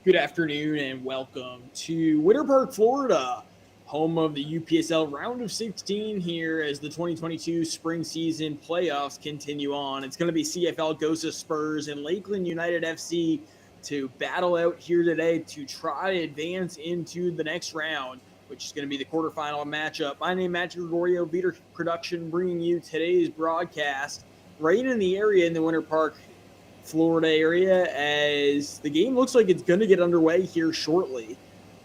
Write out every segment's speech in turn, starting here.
Good afternoon and welcome to Winter Park, Florida, home of the UPSL round of 16 here as the 2022 spring season playoffs continue on. It's going to be CFL Gosa Spurs and Lakeland United FC to battle out here today to try to advance into the next round, which is going to be the quarterfinal matchup. My name is Matt Gregorio, Beater Production, bringing you today's broadcast right in the area in the Winter Park, Florida area, as the game looks like it's going to get underway here shortly.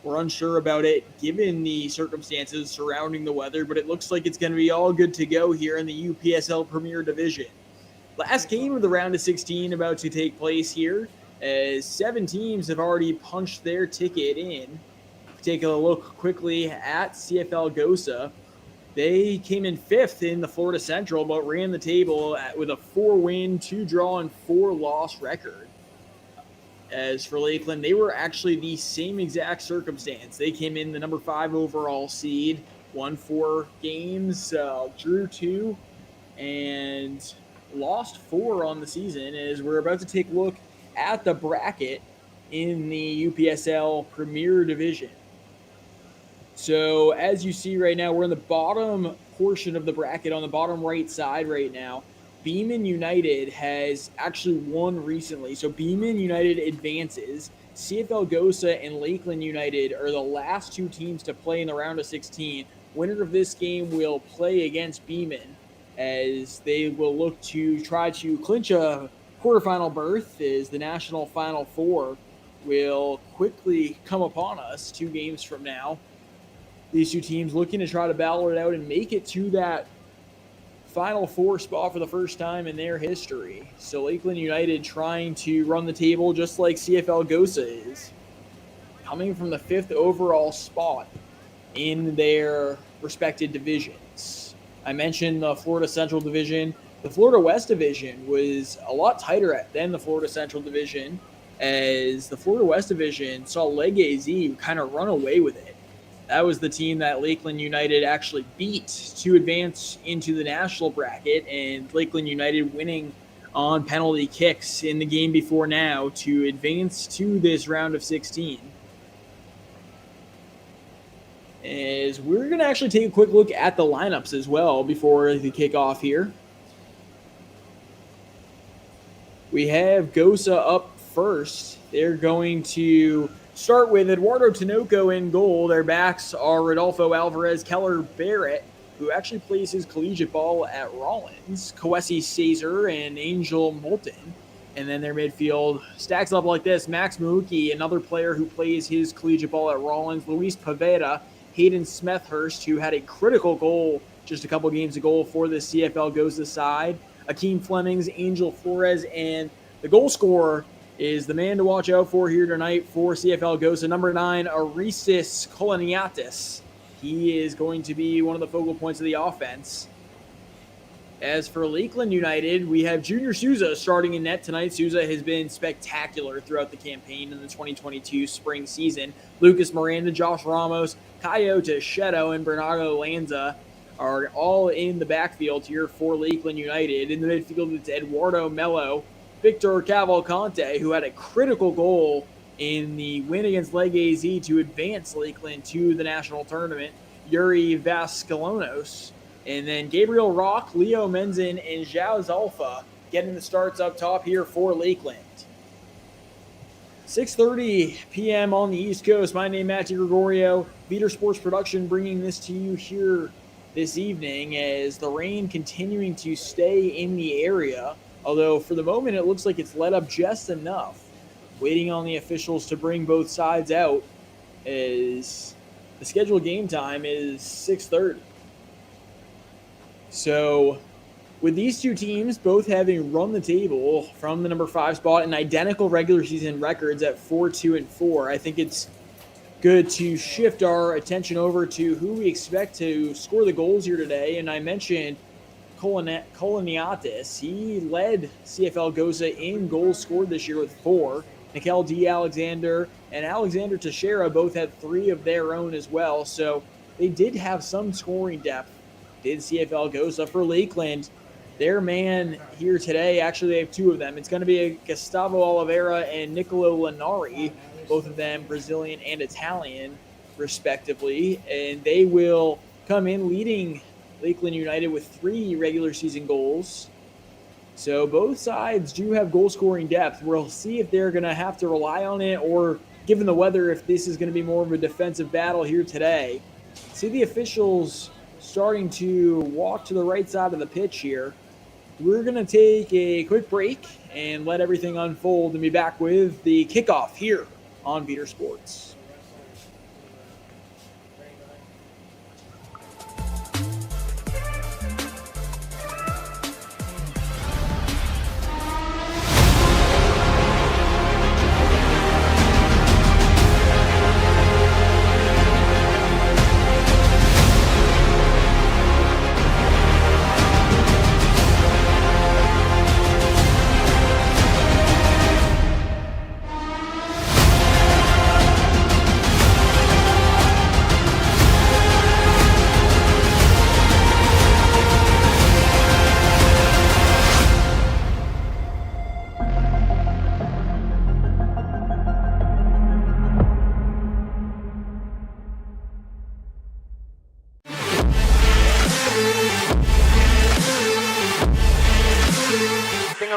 We're unsure about it given the circumstances surrounding the weather, but it looks like it's going to be all good to go here in the UPSL Premier Division. Last game of the round of 16 about to take place here, as 7 teams have already punched their ticket in. Take a look quickly at CFL Gosa. They came in 5th in the Florida Central, but ran the table with a 4-win, 2-draw, and 4-loss record. As for Lakeland, they were actually the same exact circumstance. They came in the number 5 overall seed, won 4 games, drew 2, and lost 4 on the season. As we're about to take a look at the bracket in the UPSL Premier Division. So as you see right now, we're in the bottom portion of the bracket on the bottom right side right now. Beeman United has actually won recently. So Beeman United advances. CFL Gosa and Lakeland United are the last 2 teams to play in the round of 16. Winner of this game will play against Beeman as they will look to try to clinch a quarterfinal berth as the National Final Four will quickly come upon us 2 games from now. These 2 teams looking to try to battle it out and make it to that Final Four spot for the first time in their history. So Lakeland United trying to run the table just like CFL Gosa is, coming from the 5th overall spot in their respected divisions. I mentioned the Florida Central Division. The Florida West Division was a lot tighter than the Florida Central Division, as the Florida West Division saw Lakeland kind of run away with it. That was the team that Lakeland United actually beat to advance into the national bracket, and Lakeland United winning on penalty kicks in the game before now to advance to this round of 16. As we're going to actually take a quick look at the lineups as well before the kickoff here. We have Gosa up first. They're going to start with Eduardo Tinoco in goal. Their backs are Rodolfo Alvarez, Keller Barrett, who actually plays his collegiate ball at Rollins, Coesi Caesar, and Angel Moulton. And then their midfield stacks up like this: Max Muuki, another player who plays his collegiate ball at Rollins, Luis Pavetta, Hayden Smethurst, who had a critical goal just a couple games ago for the CFL Gosa side, Akeem Flemings, Angel Flores, and the goal scorer is the man to watch out for here tonight for CFL Gosa, number 9, Aristis Koloniatis. He is going to be one of the focal points of the offense. As for Lakeland United, we have Junior Souza starting in net tonight. Souza has been spectacular throughout the campaign in the 2022 spring season. Lucas Miranda, Josh Ramos, Caio Teixeira, and Bernardo Lanza are all in the backfield here for Lakeland United. In the midfield, it's Eduardo Mello, Victor Cavalcante, who had a critical goal in the win against Leg AZ to advance Lakeland to the national tournament, Yuri Vascalonos, and then Gabriel Rock, Leo Menzin, and Zhao Zalfa getting the starts up top here for Lakeland. 6:30 p.m. on the East Coast. My name is Matthew Gregorio, Beater Sports Production, bringing this to you here this evening as the rain continuing to stay in the area. Although for the moment it looks like it's let up just enough. Waiting on the officials to bring both sides out as the scheduled game time is 6:30. So with these 2 teams both having run the table from the number 5 spot and identical regular season records at 4-2-4, I think it's good to shift our attention over to who we expect to score the goals here today. And I mentioned Koloniatis. He led CFL Gosa in goals scored this year with 4. Nikel D. Alexander and Alexander Teixeira both had 3 of their own as well. So they did have some scoring depth, did CFL Gosa. For Lakeland, their man here today, actually they have 2 of them. It's going to be Gustavo Oliveira and Nicolo Lanari, both of them Brazilian and Italian, respectively. And they will come in leading Lakeland United with 3 regular season goals. So both sides do have goal scoring depth. We'll see if they're going to have to rely on it, or given the weather, if this is going to be more of a defensive battle here today. See the officials starting to walk to the right side of the pitch here. We're going to take a quick break and let everything unfold and be back with the kickoff here on Beater Sports.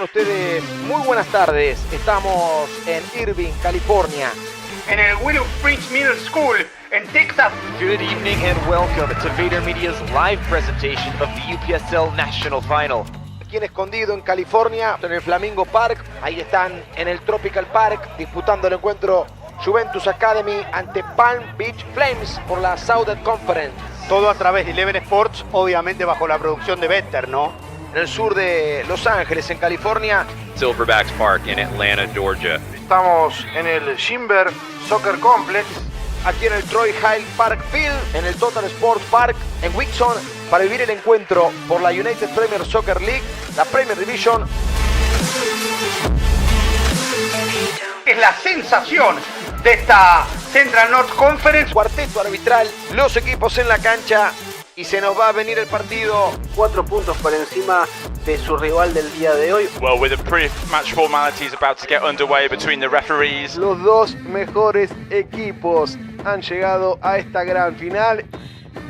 Ustedes muy buenas tardes, estamos en Irving, California, en el Willow Springs Middle School en Texas. Good evening and welcome to Vader Media's live presentation of the UPSL National Final. Aquí en Escondido, en California, en el Flamingo Park. Ahí están en el Tropical Park disputando el encuentro Juventus Academy ante Palm Beach Flames por la Southern Conference. Todo a través de Eleven Sports, obviamente bajo la producción de Better, ¿no? En el sur de Los Ángeles, en California. Silverbacks Park in Atlanta, Georgia. Estamos en el Shimber Soccer Complex. Aquí en el Troy Hill Park Field, en el Total Sports Park, en Wixon, para vivir el encuentro por la United Premier Soccer League, la Premier Division. Es la sensación de esta Central North Conference. Cuarteto arbitral, los equipos en la cancha. Y se nos va a venir el partido 4 puntos por encima de su rival del día de hoy. Well, with the pre-match formalities about to get underway between the referees. Los dos mejores equipos han llegado a esta gran final.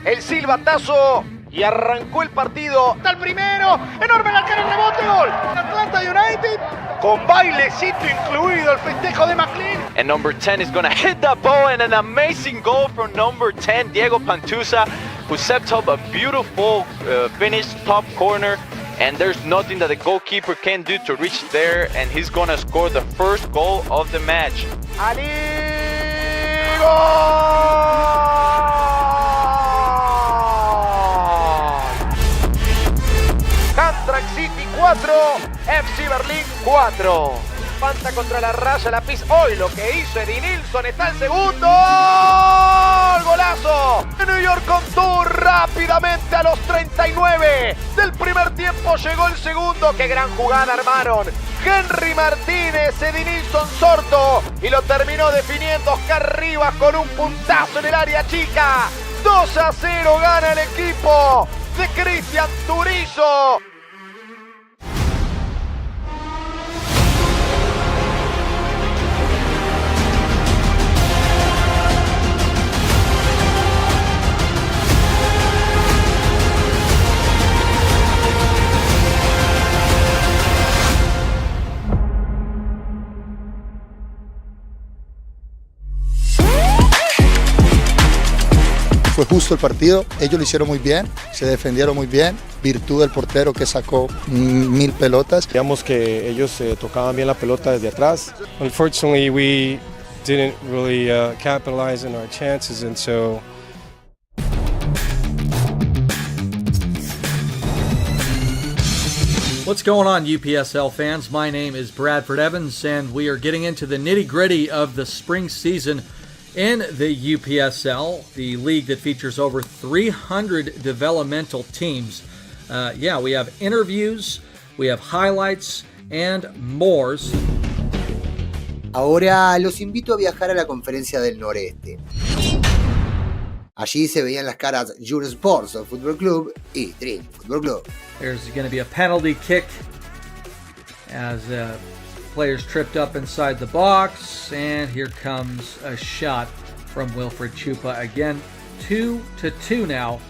El silbatazo y arrancó el partido. Está el primero, enorme la cara, el rebote, gol. Atlanta United con bailecito incluido, el festejo de McLean. And number 10 is going to hit that ball, and an amazing goal from number 10, Diego Pantusa, who sets up a beautiful finish, top corner, and there's nothing that the goalkeeper can do to reach there, and he's going to score the first goal of the match. ¡Ali! ¡Gol! Hamtramck City 4, FC Berlín 4. Panta contra la raya, la pisa. Hoy lo que hizo Eddie Nilsson, está el segundo. ¡Golazo! New York con Tour rápidamente a los 39 del primer tiempo llegó el segundo. ¡Qué gran jugada armaron! Henry Martínez, Eddie Nilsson Sorto, y lo terminó definiendo Oscar Rivas con un puntazo en el área chica. 2-0 gana el equipo de Cristian Turizo. Fue justo el partido, ellos lo hicieron muy bien, se defendieron muy bien, virtud del portero que sacó 1000 pelotas. Digamos que ellos tocaban bien la pelota desde atrás. Unfortunately, we didn't really capitalize on our chances, and so What's going on, UPSL fans? My name is Bradford Evans, and we are getting into the nitty-gritty of the spring season in the UPSL, the league that features over 300 developmental teams. We have interviews, we have highlights, and more. Ahora los invito a viajar a la Conferencia del Noreste. Allí se veían las caras UPSL Sports Football Club y Dream Football Club. There's going to be a penalty kick as players tripped up inside the box, and here comes a shot from Wilfred Chupa again. 2-2 now.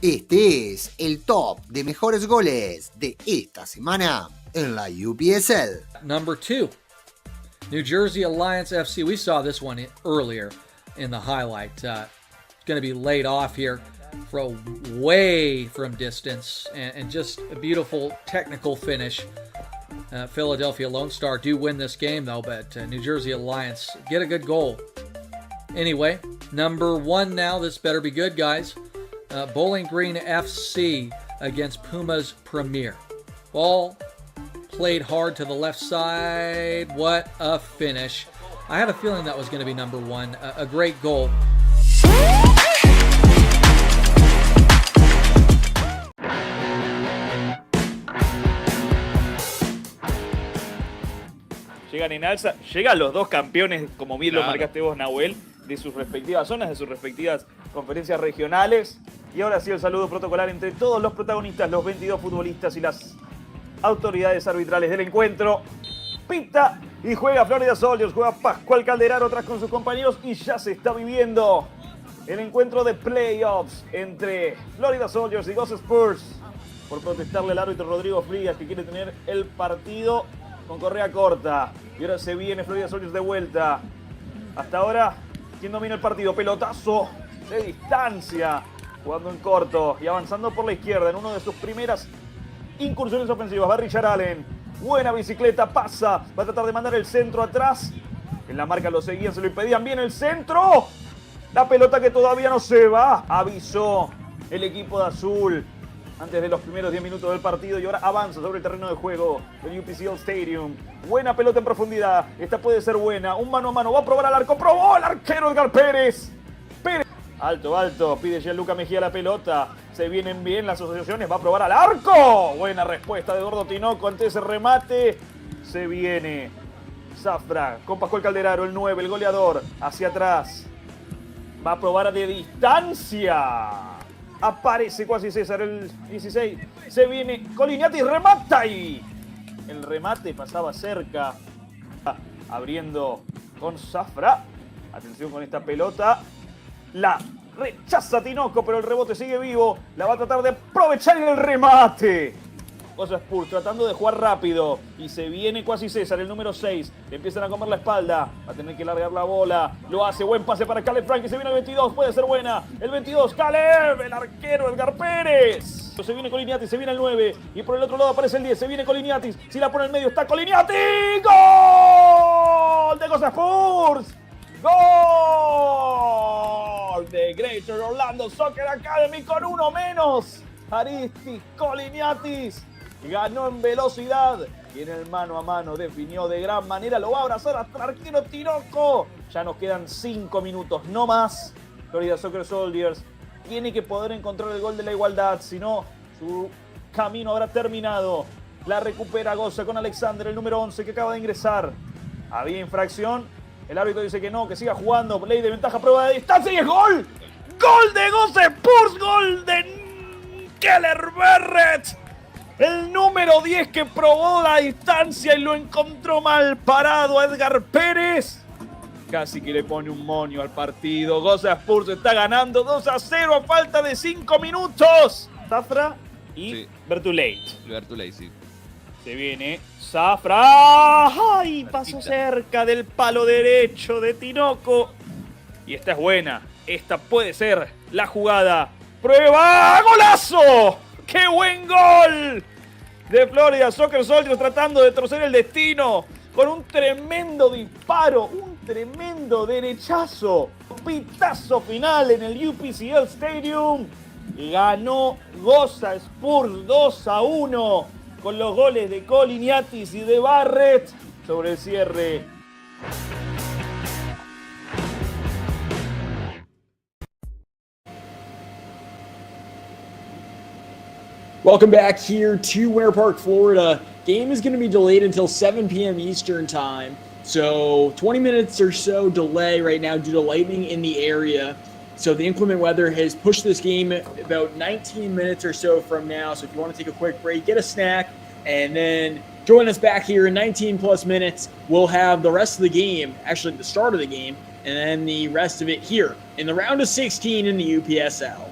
Este es el top de mejores goles de esta semana en la UPSL. Number 2, New Jersey Alliance FC. We saw this one earlier in the highlight. Going to be laid off here from way from distance, and just a beautiful technical finish. Philadelphia Lone Star do win this game though, but New Jersey Alliance get a good goal. Anyway, number 1 now. This better be good, guys. Bowling Green FC against Pumas Premier. Ball played hard to the left side. What a finish. I had a feeling that was going to be number 1. A great goal. Llegan en alza, llegan los dos campeones, como bien lo marcaste vos, Nahuel, de sus respectivas zonas, de sus respectivas conferencias regionales. Y ahora sí el saludo protocolar entre todos los protagonistas, los 22 futbolistas y las autoridades arbitrales del encuentro. Pita y juega Florida Soldiers, juega Pascual Calderaro atrás con sus compañeros y ya se está viviendo el encuentro de playoffs entre Florida Soldiers y Gosa Spurs por protestarle al árbitro Rodrigo Frías, que quiere tener el partido con correa corta. Y ahora se viene Florida Soldiers de vuelta. Hasta ahora, ¿quién domina el partido? Pelotazo de distancia, jugando en corto y avanzando por la izquierda en una de sus primeras incursiones ofensivas. Va Richard Allen, buena bicicleta, pasa, va a tratar de mandar el centro atrás. En la marca lo seguían, se lo impedían. Bien el centro, la pelota que todavía no se va. Avisó el equipo de azul antes de los primeros 10 minutos del partido y ahora avanza sobre el terreno de juego del UPSL Stadium. Buena pelota en profundidad, esta puede ser buena. Un mano a mano, va a probar al arco, probó el arquero Edgar Pérez. Alto, alto, pide Gianluca Mejía la pelota. Se vienen bien las asociaciones, va a probar al arco. Buena respuesta de Eduardo Tinoco ante ese remate. Se viene Zafra con Pascual Calderaro, el 9, el goleador, hacia atrás. Va a probar de distancia. Aparece Cuasi César, el 16. Se viene Coliniati, remata y el remate pasaba cerca. Abriendo con Zafra. Atención con esta pelota. La rechaza Tinoco, pero el rebote sigue vivo. La va a tratar de aprovechar en el remate. Gosa Spurs tratando de jugar rápido. Y se viene Cuasi César, el número 6. Le empiezan a comer la espalda. Va a tener que largar la bola. Lo hace. Buen pase para Caleb Frank. Y se viene el 22. Puede ser buena. El 22. Caleb. El arquero Edgar Pérez. Se viene Coliniatis. Se viene el 9. Y por el otro lado aparece el 10. Se viene Coliniatis. Si la pone en medio está Coliniatis. ¡Gol! De Gosa Spurs. ¡Gol! De Greater Orlando Soccer Academy con uno menos. Aristis Coliniatis ganó en velocidad y en el mano a mano definió de gran manera. Lo va a abrazar hasta el arquero Tinoco. Ya nos quedan 5 minutos, no más. Florida Soccer Soldiers tiene que poder encontrar el gol de la igualdad, si no su camino habrá terminado. La recupera Gosa con Alexander, el número 11, que acaba de ingresar. Había infracción. El árbitro dice que no, que siga jugando. Ley de ventaja, prueba de distancia y es gol. ¡Gol de Gosa Spurs! ¡Gol de Keller Barrett! El número 10 que probó la distancia y lo encontró mal parado a Edgar Pérez. Casi que le pone un moño al partido. Gosa Spurs está ganando 2-0 a falta de 5 minutos. Zafra y Bertuleit. Bertuleit, sí. Se viene Zafra. ¡Ay! Pasó cerca del palo derecho de Tinoco. Y esta es buena. Esta puede ser la jugada. ¡Prueba! ¡Golazo! ¡Qué buen gol! De Florida Soccer Soldiers tratando de torcer el destino con un tremendo disparo, un tremendo derechazo. Pitazo final en el UPSL Stadium. Ganó Gosa Spurs 2-1 con los goles de Coliniatis y de Barrett sobre el cierre. Welcome back here to Winter Park, Florida. Game is going to be delayed until 7 p.m. Eastern time. So 20 minutes or so delay right now due to lightning in the area. So the inclement weather has pushed this game about 19 minutes or so from now. So if you want to take a quick break, get a snack, and then Join us back here in 19 plus minutes. We'll have the rest of the game, actually the start of the game, and then the rest of it here in the round of 16 in the UPSL.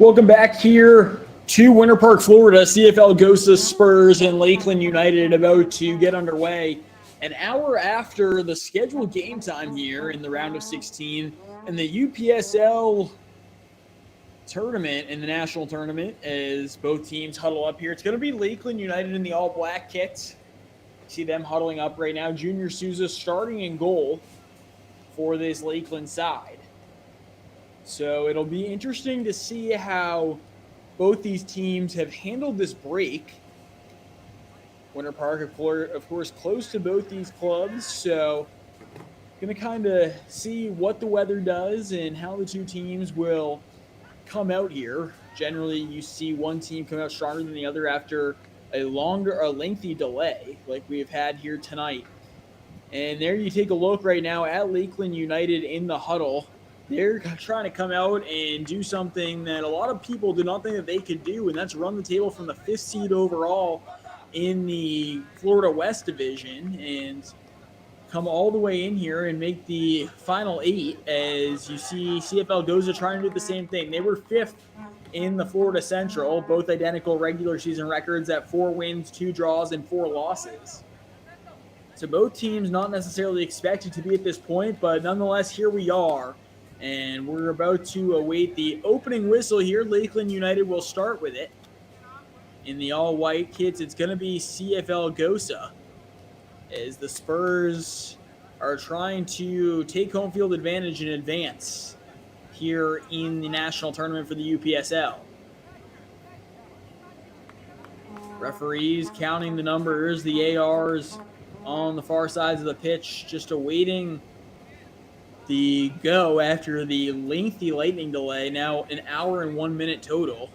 Welcome back here to Winter Park, Florida. CFL Gosa Spurs and Lakeland United about to get underway. An hour after the scheduled game time here in the round of 16 in the UPSL tournament, in the national tournament, as both teams huddle up here. It's going to be Lakeland United in the all-black kits. See them huddling up right now. Junior Souza starting in goal for this Lakeland side. So it'll be interesting to see how both these teams have handled this break. Winter Park, of course, close to both these clubs. So going to kind of see what the weather does and how the two teams will come out here. Generally, you see one team come out stronger than the other after a lengthy delay like we've had here tonight. And there you take a look right now at Lakeland United in the huddle. They're trying to come out and do something that a lot of people did not think that they could do, and that's run the table from the 5th seed overall in the Florida West Division and come all the way in here and make the final 8, as you see CFL Gosa trying to do the same thing. They were 5th in the Florida Central, both identical regular season records at 4 wins, 2 draws, and 4 losses. So both teams not necessarily expected to be at this point, but nonetheless, here we are. And we're about to await the opening whistle here. Lakeland United will start with it. In the all-white kits, it's going to be CFL Gosa, as the Spurs are trying to take home field advantage and advance here in the national tournament for the UPSL. Referees counting the numbers, the ARs on the far sides of the pitch, just awaiting the go after the lengthy lightning delay. Now an hour and 1 minute total.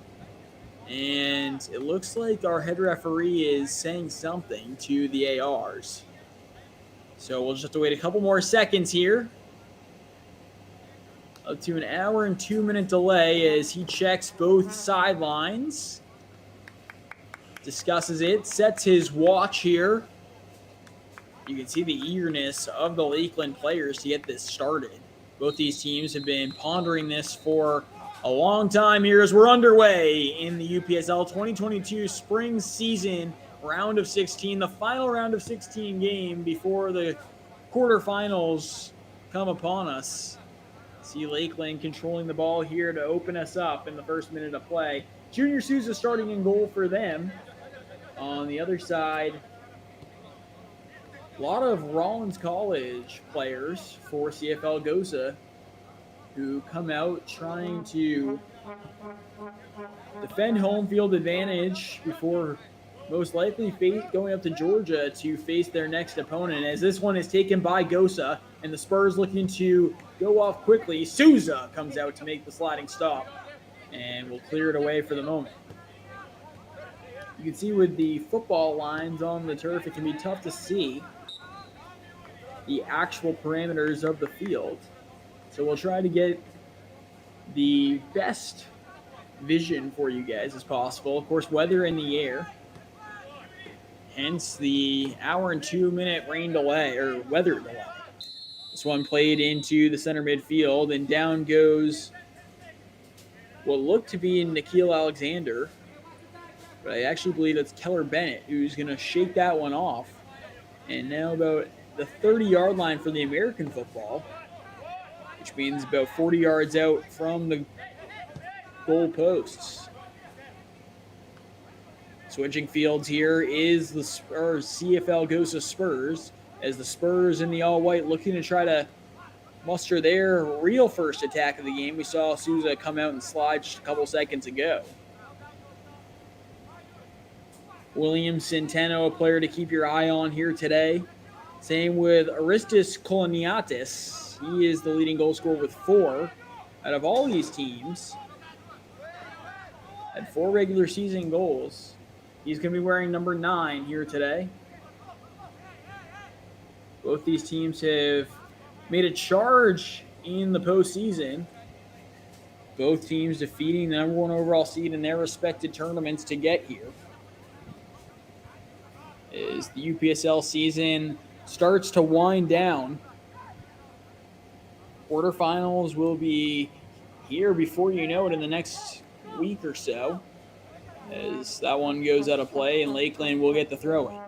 And it looks like our head referee is saying something to the ARs. So we'll just have to wait a couple more seconds here. Up to an hour and 2 minute delay as he checks both sidelines. Discusses it, sets his watch here. You can see the eagerness of the Lakeland players to get this started. Both these teams have been pondering this for a long time here as we're underway in the UPSL 2022 spring season round of 16, the final round of 16 game before the quarterfinals come upon us. See Lakeland controlling the ball here to open us up in the first minute of play. Junior Souza starting in goal for them. On the other side, a lot of Rollins College players for CFL Gosa who come out trying to defend home field advantage before most likely going up to Georgia to face their next opponent, as this one is taken by Gosa and the Spurs looking to go off quickly. Souza comes out to make the sliding stop and will clear it away for the moment. You can see with the football lines on the turf, it can be tough to see the actual parameters of the field. So we'll try to get the best vision for you guys as possible. Of course, weather in the air. Hence the hour and 2 minute rain delay, or weather delay. This one played into the center midfield, and down goes what looked to be Nikhil Alexander. But I actually believe it's Keller Bennett who's going to shake that one off. And now about the 30-yard line for the American football, which means about 40 yards out from the goal posts. Switching fields here is the Spurs, CFL Gosa Spurs, as the Spurs in the all-white looking to try to muster their real first attack of the game. We saw Souza come out and slide just a couple seconds ago. William Centeno, a player to keep your eye on here today. Same with Aristis Koloniatis. He is the leading goal scorer with 4 out of all these teams. Had 4 regular season goals. He's going to be wearing number 9 here today. Both these teams have made a charge in the postseason. Both teams defeating the number 1 overall seed in their respective tournaments to get here. As the UPSL season starts to wind down, quarterfinals will be here before you know it in the next week or so, as that one goes out of play and Lakeland will get the throw-in.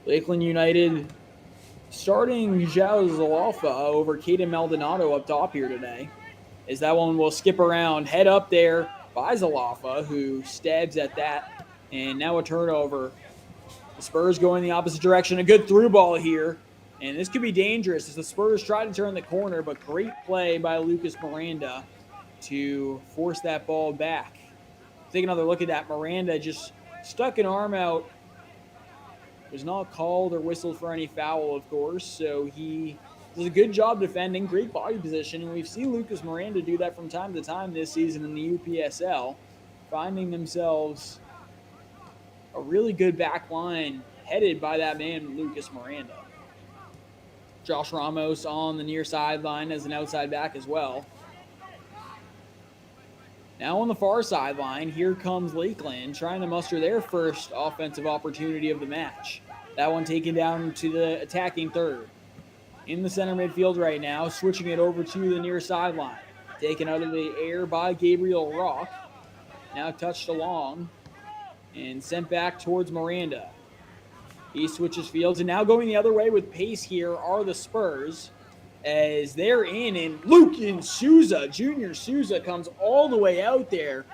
Lakeland United starting João Zalafa over Caden Maldonado up top here today, as that one will skip around, head up there by Zalafa, who stabs at that, and now a turnover. The Spurs going the opposite direction. A good through ball here, and this could be dangerous as the Spurs try to turn the corner, but great play by Lucas Miranda to force that ball back. Take another look at that. Miranda just stuck an arm out. Was not called or whistled for any foul, of course, so he does a good job defending, great body position, and we've seen Lucas Miranda do that from time to time this season in the UPSL, finding themselves a really good back line headed by that man, Lucas Miranda. Josh Ramos on the near sideline as an outside back as well. Now on the far sideline, here comes Lakeland trying to muster their first offensive opportunity of the match. That one taken down to the attacking third. In the center midfield right now, switching it over to the near sideline. Taken out of the air by Gabriel Rock. Now touched along and sent back towards Miranda. He switches fields, and now going the other way with pace here are the Spurs, as they're in, and Lukin Souza, Junior Souza, comes all the way out there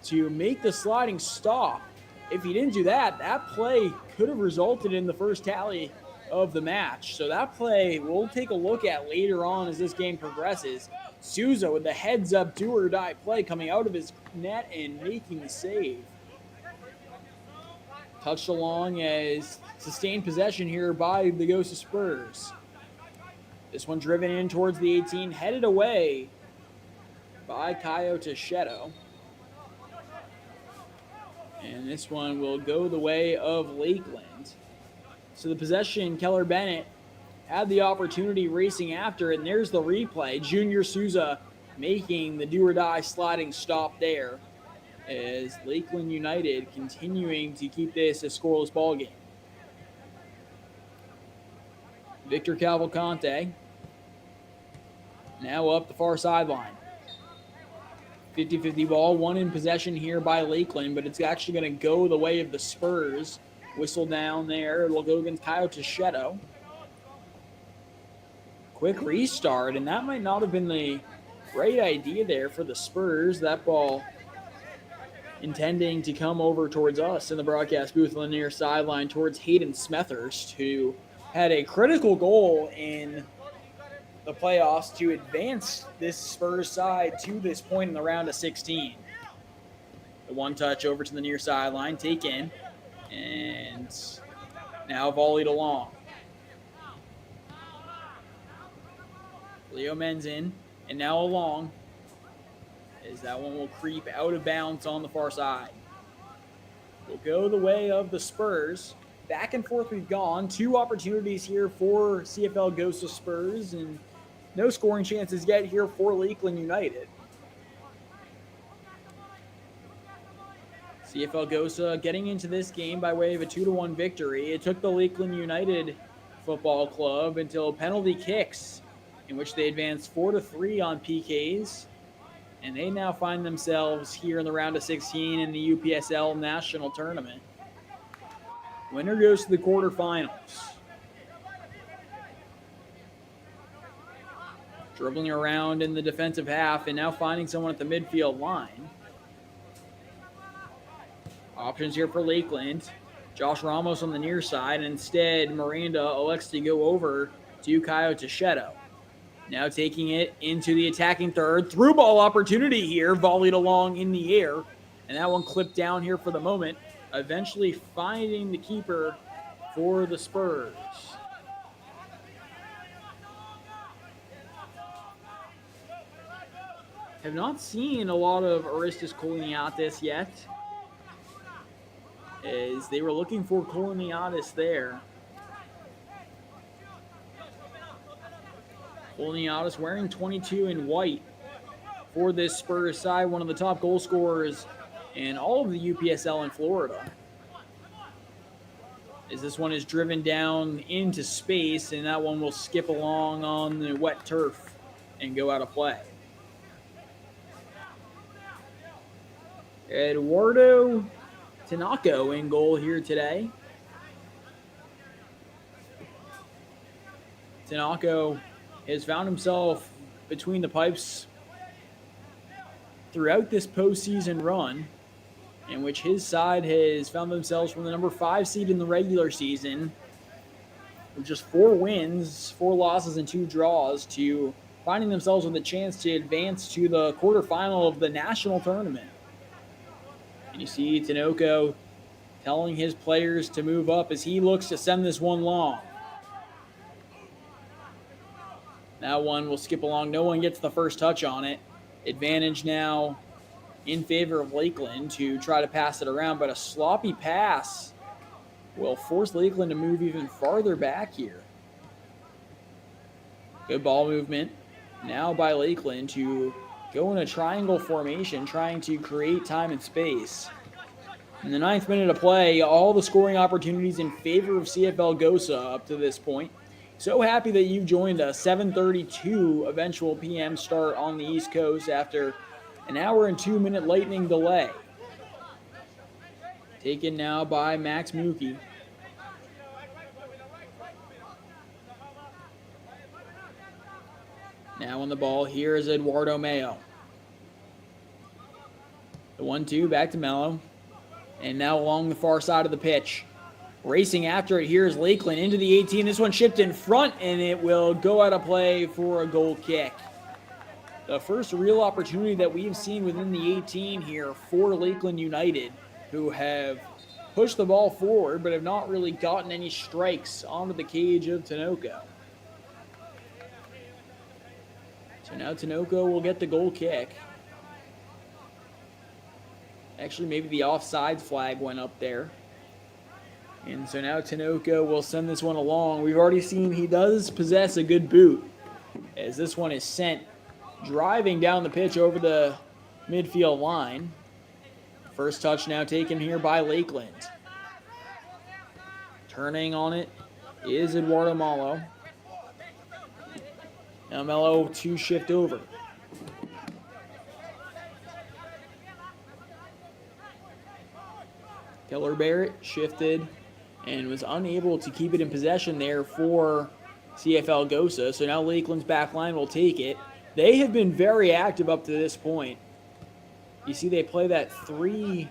to make the sliding stop. If he didn't do that, that play could have resulted in the first tally of the match. So that play we'll take a look at later on as this game progresses. Souza with the heads-up do-or-die play coming out of his net and making the save. Touched along as sustained possession here by the Gosa Spurs. This one driven in towards the 18, headed away by Caio Teixeira. And this one will go the way of Lakeland. So the possession, Keller Bennett had the opportunity racing after it, and there's the replay. Junior Souza making the do-or-die sliding stop there, as Lakeland United continuing to keep this a scoreless ball game. Victor Cavalcante now up the far sideline. 50-50 ball, one in possession here by Lakeland, but it's actually going to go the way of the Spurs. Whistle down there. It'll go against Caio Teixeira. Quick restart, and that might not have been the right idea there for the Spurs. That ball intending to come over towards us in the broadcast booth on the near sideline towards Hayden Smethurst, who had a critical goal in the playoffs to advance this Spurs side to this point in the round of 16. The one touch over to the near sideline, taken, and now volleyed along. Leo Men's in, and now along, as that one will creep out of bounds on the far side. Will go the way of the Spurs. Back and forth we've gone. Two opportunities here for CFL Gosa Spurs, and no scoring chances yet here for Lakeland United. CFL Gosa getting into this game by way of a 2-1 victory. It took the Lakeland United Football Club until penalty kicks, in which they advanced 4-3 on PKs. And they now find themselves here in the round of 16 in the UPSL National Tournament. Winner goes to the quarterfinals. Dribbling around in the defensive half and now finding someone at the midfield line. Options here for Lakeland. Josh Ramos on the near side. Instead, Miranda elects to go over to Caio Teixeira. Now taking it into the attacking third. Through ball opportunity here. Volleyed along in the air. And that one clipped down here for the moment. Eventually finding the keeper for the Spurs. Have not seen a lot of Aristas Koloniatis yet, as they were looking for Koloniatis there. Koloniatis wearing 22 in white for this Spurs side, one of the top goal scorers in all of the UPSL in Florida. As this one is driven down into space, and that one will skip along on the wet turf and go out of play. Eduardo Tanako in goal here today. Tanako has found himself between the pipes throughout this postseason run, in which his side has found themselves from the number 5 seed in the regular season with just 4 wins, 4 losses, and 2 draws to finding themselves with a chance to advance to the quarterfinal of the national tournament. And you see Tanoko telling his players to move up as he looks to send this one long. That one will skip along. No one gets the first touch on it. Advantage now in favor of Lakeland to try to pass it around, but a sloppy pass will force Lakeland to move even farther back here. Good ball movement now by Lakeland to go in a triangle formation, trying to create time and space. In the 9th minute of play, all the scoring opportunities in favor of CFL Gosa up to this point. So happy that you've joined us. 7:32 eventual PM start on the East Coast after an hour and 2-minute lightning delay. Taken now by Max Mookie. Now on the ball, here is Eduardo Mayo. The 1-2 back to Mello. And now along the far side of the pitch. Racing after it, here's Lakeland into the 18. This one shipped in front, and it will go out of play for a goal kick. The first real opportunity that we've seen within the 18 here for Lakeland United, who have pushed the ball forward but have not really gotten any strikes onto the cage of Tanoko. So now Tanoko will get the goal kick. Actually, maybe the offsides flag went up there. And so now Tanoko will send this one along. We've already seen he does possess a good boot, as this one is sent driving down the pitch over the midfield line. First touch now taken here by Lakeland. Turning on it is Eduardo Malo. Now Mello to shift over. Keller Barrett shifted and was unable to keep it in possession there for CFL Gosa. So now Lakeland's back line will take it. They have been very active up to this point. You see they play that 3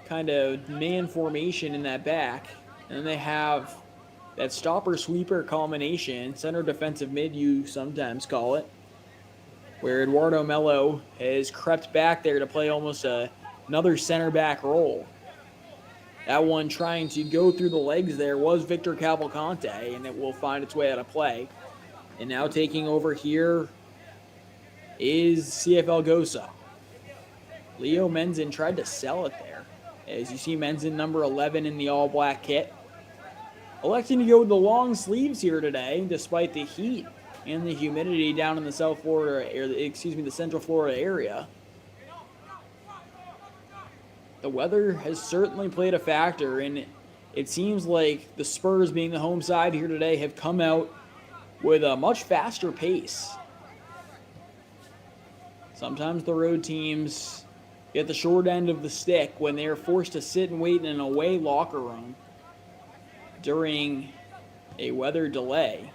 kind of man formation in that back. And then they have that stopper-sweeper combination, center defensive mid you sometimes call it, where Eduardo Mello has crept back there to play almost another center back role. That one trying to go through the legs there was Victor Cavalcante, and it will find its way out of play. And now taking over here is CFL Gosa. Leo Menzin tried to sell it there. As you see Menzin number 11 in the all-black kit. Electing to go with the long sleeves here today, despite the heat and the humidity down in the Central Florida area. The weather has certainly played a factor, and it seems like the Spurs, being the home side here today, have come out with a much faster pace. Sometimes the road teams get the short end of the stick when they're forced to sit and wait in an away locker room during a weather delay.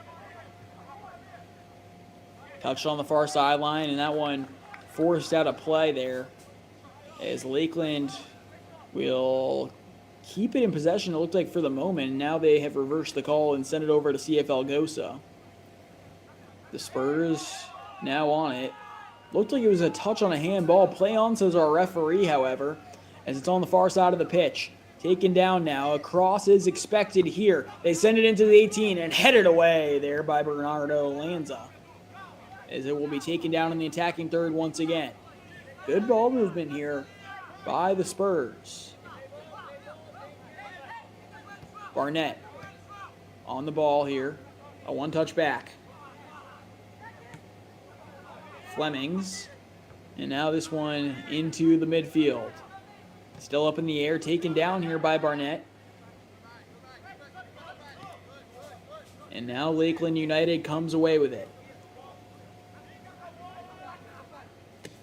Touched on the far sideline, and that one forced out of play there as Lakeland will keep it in possession, it looked like, for the moment. Now they have reversed the call and sent it over to CFL Gosa. The Spurs now on it. Looked like it was a touch on a handball. Play on, says our referee, however, as it's on the far side of the pitch. Taken down now. A cross is expected here. They send it into the 18 and headed away there by Bernardo Lanza, as it will be taken down in the attacking third once again. Good ball movement here by the Spurs. Barnett on the ball here. A one-touch back. Flemings. And now this one into the midfield. Still up in the air, taken down here by Barnett. And now Lakeland United comes away with it.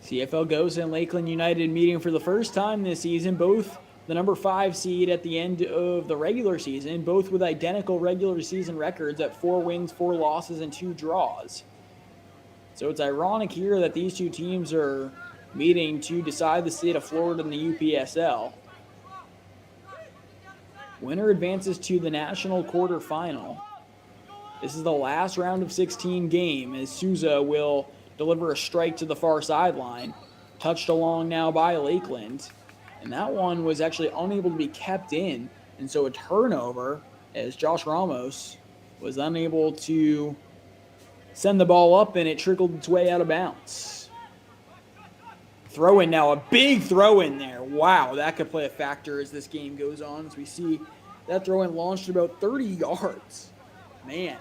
CFL Gosa and Lakeland United meeting for the first time this season, both the number 5 seed at the end of the regular season, both with identical regular season records at 4 wins, 4 losses, and 2 draws. So it's ironic here that these two teams are meeting to decide the state of Florida in the UPSL. Winner advances to the national quarterfinal. This is the last round of 16 game, as Souza will deliver a strike to the far sideline, touched along now by Lakeland. And that one was actually unable to be kept in, and so a turnover as Josh Ramos was unable to send the ball up, and it trickled its way out of bounds. Throw in now, a big throw in there. Wow, that could play a factor as this game goes on, as we see that throw in launched about 30 yards. Man,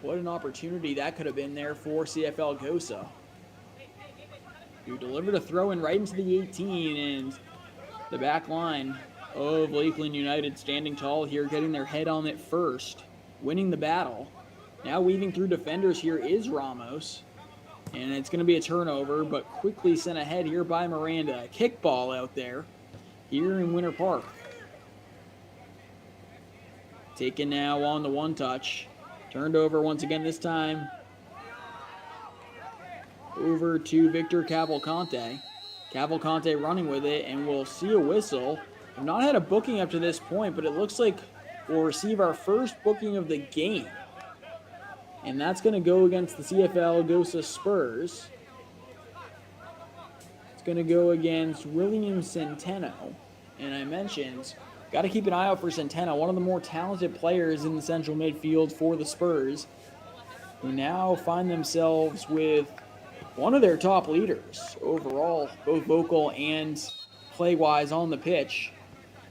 what an opportunity that could have been there for CFL Gosa, who delivered a throw in right into the 18, and the back line of Lakeland United standing tall here, getting their head on it first, winning the battle. Now weaving through defenders here is Ramos, and it's going to be a turnover, but quickly sent ahead here by Miranda. Kickball out there here in Winter Park. Taken now on the one touch. Turned over once again, this time over to Victor Cavalcante. Cavalcante running with it, and we'll see a whistle. We've not had a booking up to this point, but it looks like we'll receive our first booking of the game. And that's going to go against the CFL Gosa Spurs. It's going to go against William Centeno. And I mentioned, got to keep an eye out for Centeno, one of the more talented players in the central midfield for the Spurs, who now find themselves with one of their top leaders overall, both vocal and play-wise on the pitch,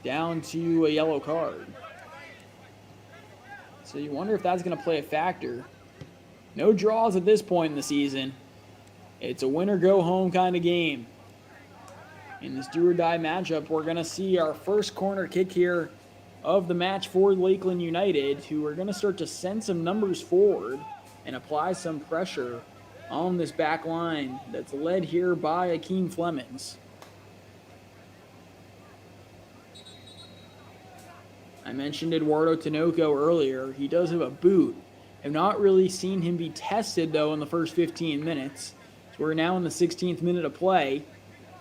down to a yellow card. So you wonder if that's going to play a factor. No draws at this point in the season. It's a win-or-go-home kind of game. In this do-or-die matchup, we're going to see our first corner kick here of the match for Lakeland United, who are going to start to send some numbers forward and apply some pressure on this back line that's led here by Akeem Flemings. I mentioned Eduardo Tinoco earlier. He does have a boot. I've not really seen him be tested, though, in the first 15 minutes. So we're now in the 16th minute of play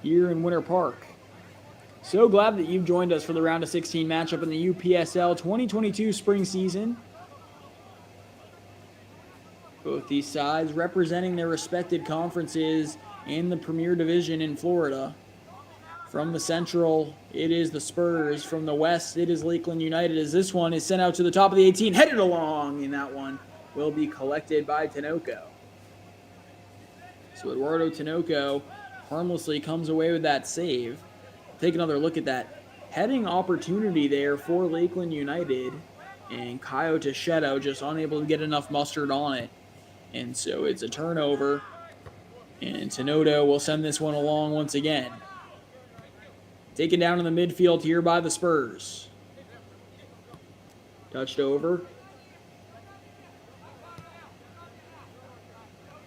here in Winter Park. So glad that you've joined us for the round of 16 matchup in the UPSL 2022 spring season. Both these sides representing their respected conferences in the Premier Division in Florida. From the Central, it is the Spurs. From the West, it is Lakeland United, as this one is sent out to the top of the 18, headed along, and that one will be collected by Tinoco. So Eduardo Tinoco harmlessly comes away with that save. Take another look at that heading opportunity there for Lakeland United, and Kaio Teixeira just unable to get enough mustard on it. And so it's a turnover, and Tinoco will send this one along once again. Taken down in the midfield here by the Spurs. Touched over.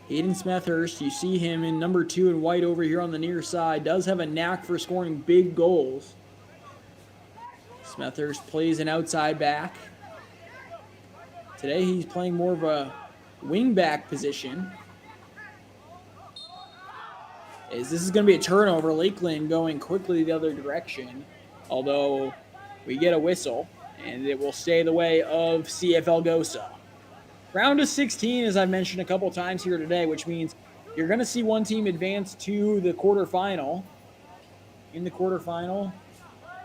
Hayden Smethurst, you see him in number 2 in white over here on the near side, does have a knack for scoring big goals. Smethurst plays an outside back. Today he's playing more of a wing-back position. As this is going to be a turnover, Lakeland going quickly the other direction, although we get a whistle, and it will stay the way of CFL Gosa. Round of 16, as I've mentioned a couple times here today, which means you're going to see one team advance to the quarterfinal. In the quarterfinal,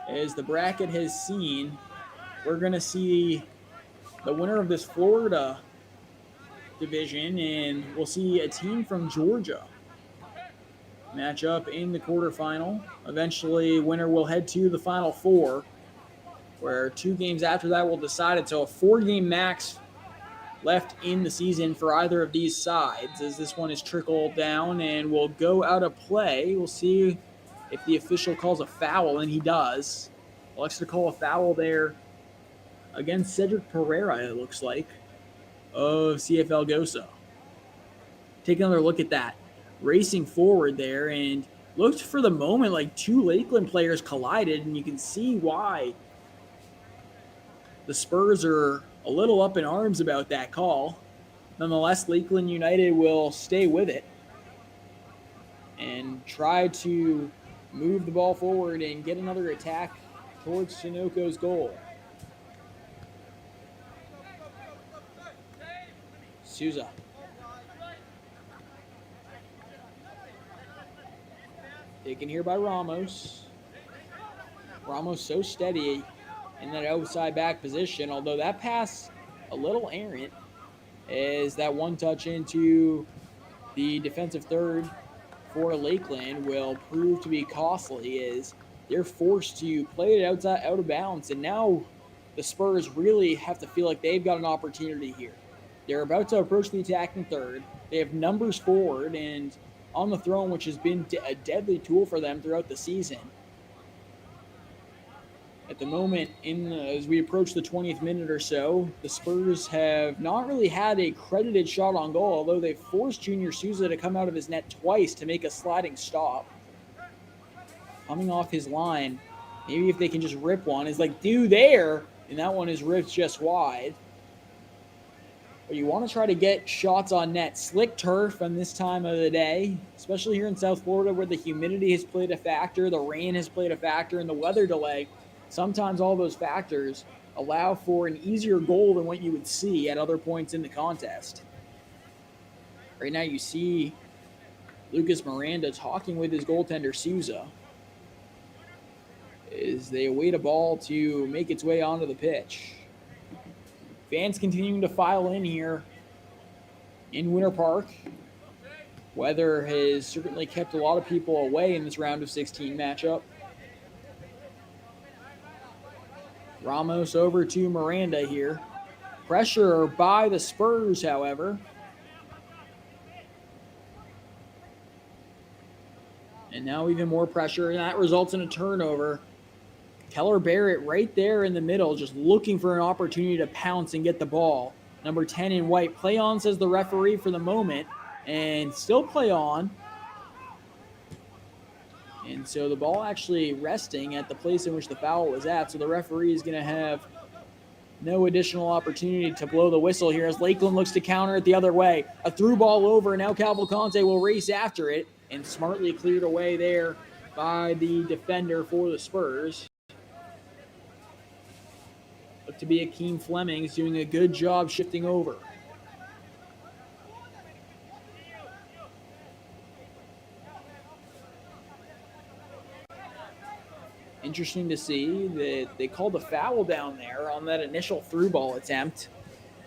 as the bracket has seen, we're going to see the winner of this Florida division, and we'll see a team from Georgia match up in the quarterfinal. Eventually, winner will head to the Final Four, where 2 games after that will decide it. So a 4-game max left in the season for either of these sides, as this one is trickled down and will go out of play. We'll see if the official calls a foul, and he does. Elects to call a foul there against Cedric Pereira, it looks like, of CFL Gosa. Take another look at that. racing forward there and looked for the moment like two Lakeland players collided, and you can see why the Spurs are a little up in arms about that call. Nonetheless, Lakeland United will stay with it and try to move the ball forward and get another attack towards Sunoco's goal. Souza. Taken here by Ramos. Ramos so steady in that outside back position, although that pass a little errant as that one touch into the defensive third for Lakeland will prove to be costly as they're forced to play it out of bounds, and now the Spurs really have to feel like they've got an opportunity here. They're about to approach the attacking third. They have numbers forward and on the throne, which has been a deadly tool for them throughout the season. At the moment, as we approach the 20th minute or so, the Spurs have not really had a credited shot on goal, although they've forced Junior Souza to come out of his net twice to make a sliding stop. Coming off his line, maybe if they can just rip one, is like, do there, and that one is ripped just wide. But you want to try to get shots on net. Slick turf on this time of the day, especially here in South Florida where the humidity has played a factor, the rain has played a factor, and the weather delay. Sometimes all those factors allow for an easier goal than what you would see at other points in the contest. Right now you see Lucas Miranda talking with his goaltender Souza as they await a ball to make its way onto the pitch. Fans continuing to file in here in Winter Park. Weather has certainly kept a lot of people away in this round of 16 matchup. Ramos over to Miranda here. Pressure by the Spurs, however. And now even more pressure, and that results in a turnover. Keller Barrett right there in the middle, just looking for an opportunity to pounce and get the ball. Number 10 in white. Play on, says the referee for the moment, and still play on. And so the ball actually resting at the place in which the foul was at, so the referee is going to have no additional opportunity to blow the whistle here as Lakeland looks to counter it the other way. A through ball over, and now Cavalcante will race after it, and smartly cleared away there by the defender for the Spurs. Look to be Akeem Fleming's doing a good job shifting over. Interesting to see that they called a foul down there on that initial through ball attempt.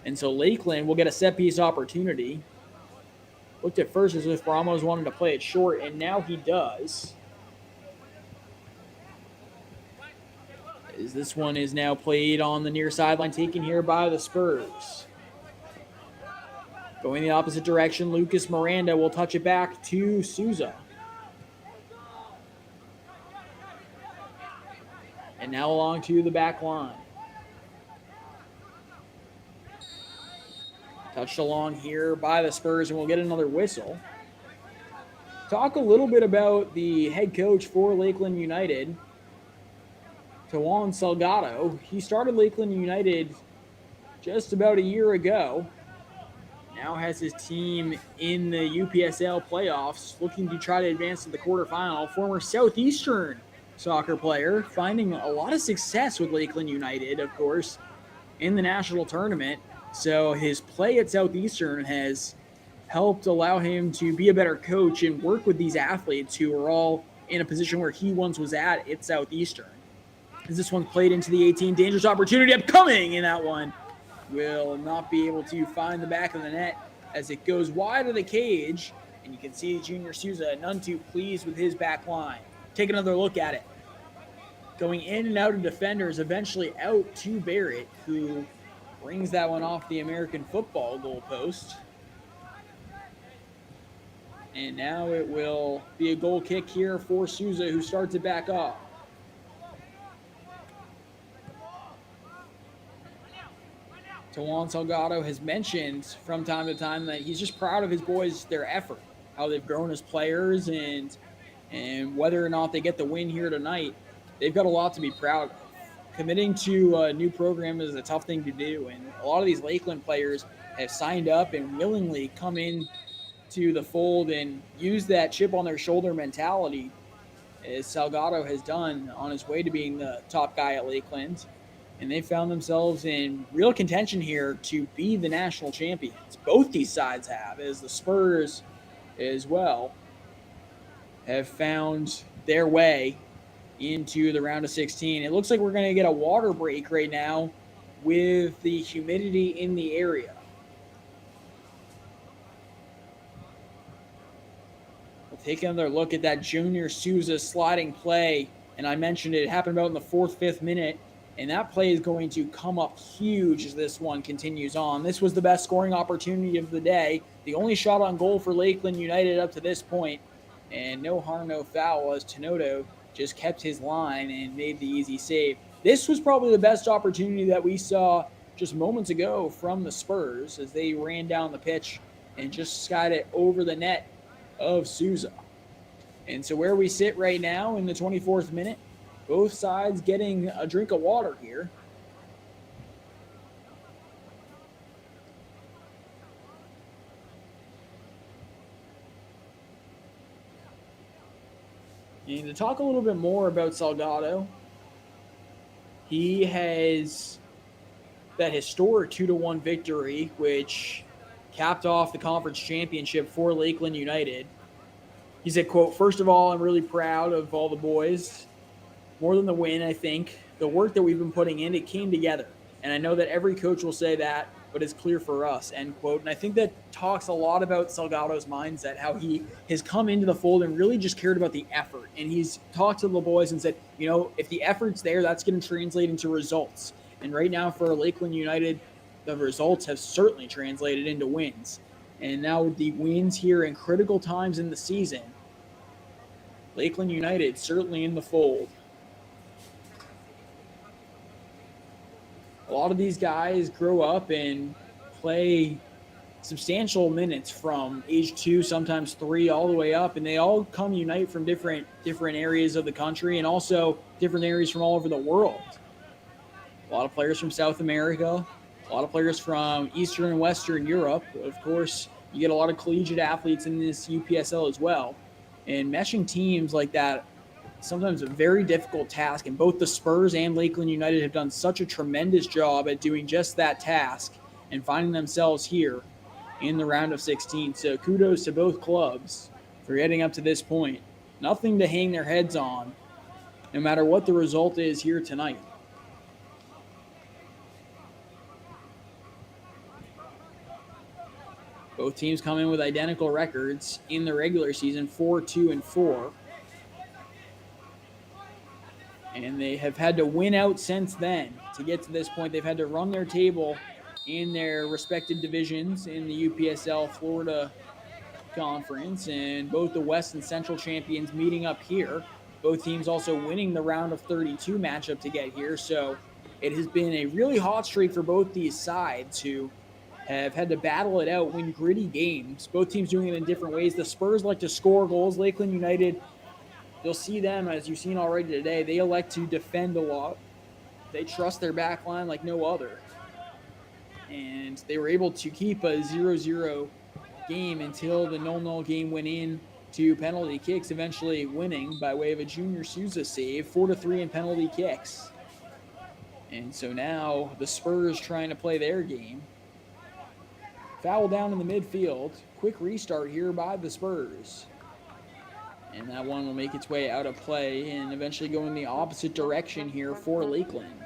And so Lakeland will get a set piece opportunity. Looked at first as if Ramos wanted to play it short, and now he does. As this one is now played on the near sideline, taken here by the Spurs. Going the opposite direction, Lucas Miranda will touch it back to Souza. And now along to the back line. Touched along here by the Spurs, and we'll get another whistle. Talk a little bit about the head coach for Lakeland United, Tawan Salgado. He started Lakeland United just about a year ago. Now has his team in the UPSL playoffs, looking to try to advance to the quarterfinal. Former Southeastern soccer player, finding a lot of success with Lakeland United, of course, in the national tournament. So his play at Southeastern has helped allow him to be a better coach and work with these athletes who are all in a position where he once was at Southeastern. As this one's played into the 18, dangerous opportunity upcoming, and that one will not be able to find the back of the net as it goes wide of the cage, and you can see Junior Souza none too pleased with his back line. Take another look at it. Going in and out of defenders, eventually out to Barrett, who brings that one off the American football goalpost. And now it will be a goal kick here for Souza, who starts it back off. Tawan Salgado has mentioned from time to time that he's just proud of his boys, their effort. how they've grown as players, and whether or not they get the win here tonight, they've got a lot to be proud of. Committing to a new program is a tough thing to do, and a lot of these Lakeland players have signed up and willingly come in to the fold and use that chip on their shoulder mentality, as Salgado has done on his way to being the top guy at Lakeland. And they found themselves in real contention here to be the national champions. Both these sides have, as the Spurs as well have found their way into the round of 16. It looks like we're going to get a water break right now with the humidity in the area. We'll take another look at that Junior Souza sliding play, and I mentioned it happened about in the 4th, 5th minute, and that play is going to come up huge as this one continues on. This was the best scoring opportunity of the day, the only shot on goal for Lakeland United up to this point, and no harm, no foul, as Tenodo just kept his line and made the easy save. This was probably the best opportunity that we saw just moments ago from the Spurs as they ran down the pitch and just skied it over the net of Souza. And so where we sit right now in the 24th minute, both sides getting a drink of water here. And to talk a little bit more about Salgado, he has that historic 2-1 victory, which capped off the conference championship for Lakeland United. He said, quote, "First of all, I'm really proud of all the boys. More than the win, I think. The work that we've been putting in, it came together. And I know that every coach will say that, but it's clear for us," end quote. And I think that talks a lot about Salgado's mindset, how he has come into the fold and really just cared about the effort. And he's talked to the boys and said, you know, if the effort's there, that's going to translate into results. And right now for Lakeland United, the results have certainly translated into wins. And now with the wins here in critical times in the season, Lakeland United certainly in the fold. A lot of these guys grow up and play substantial minutes from age 2, sometimes 3, all the way up, and they all come unite from different areas of the country and also different areas from all over the world. A lot of players from South America, a lot of players from Eastern and Western Europe. Of course, you get a lot of collegiate athletes in this UPSL as well. And meshing teams like that, sometimes a very difficult task, and both the Spurs and Lakeland United have done such a tremendous job at doing just that task and finding themselves here in the round of 16. So kudos to both clubs for getting up to this point. Nothing to hang their heads on, no matter what the result is here tonight. Both teams come in with identical records in the regular season, 4-2-4. And they have had to win out since then to get to this point. They've had to run their table in their respective divisions in the UPSL Florida Conference, and both the West and Central champions meeting up here. Both teams also winning the round of 32 matchup to get here. So it has been a really hot streak for both these sides who have had to battle it out, win gritty games. Both teams doing it in different ways. The Spurs like to score goals. Lakeland United, you'll see them, as you've seen already today, they elect to defend a lot. They trust their back line like no other. And they were able to keep a 0-0 game until the 0-0 game went in to penalty kicks, eventually winning by way of a Junior Souza save, 4-3 in penalty kicks. And so now the Spurs trying to play their game. Foul down in the midfield. Quick restart here by the Spurs. And that one will make its way out of play and eventually go in the opposite direction here for Lakeland.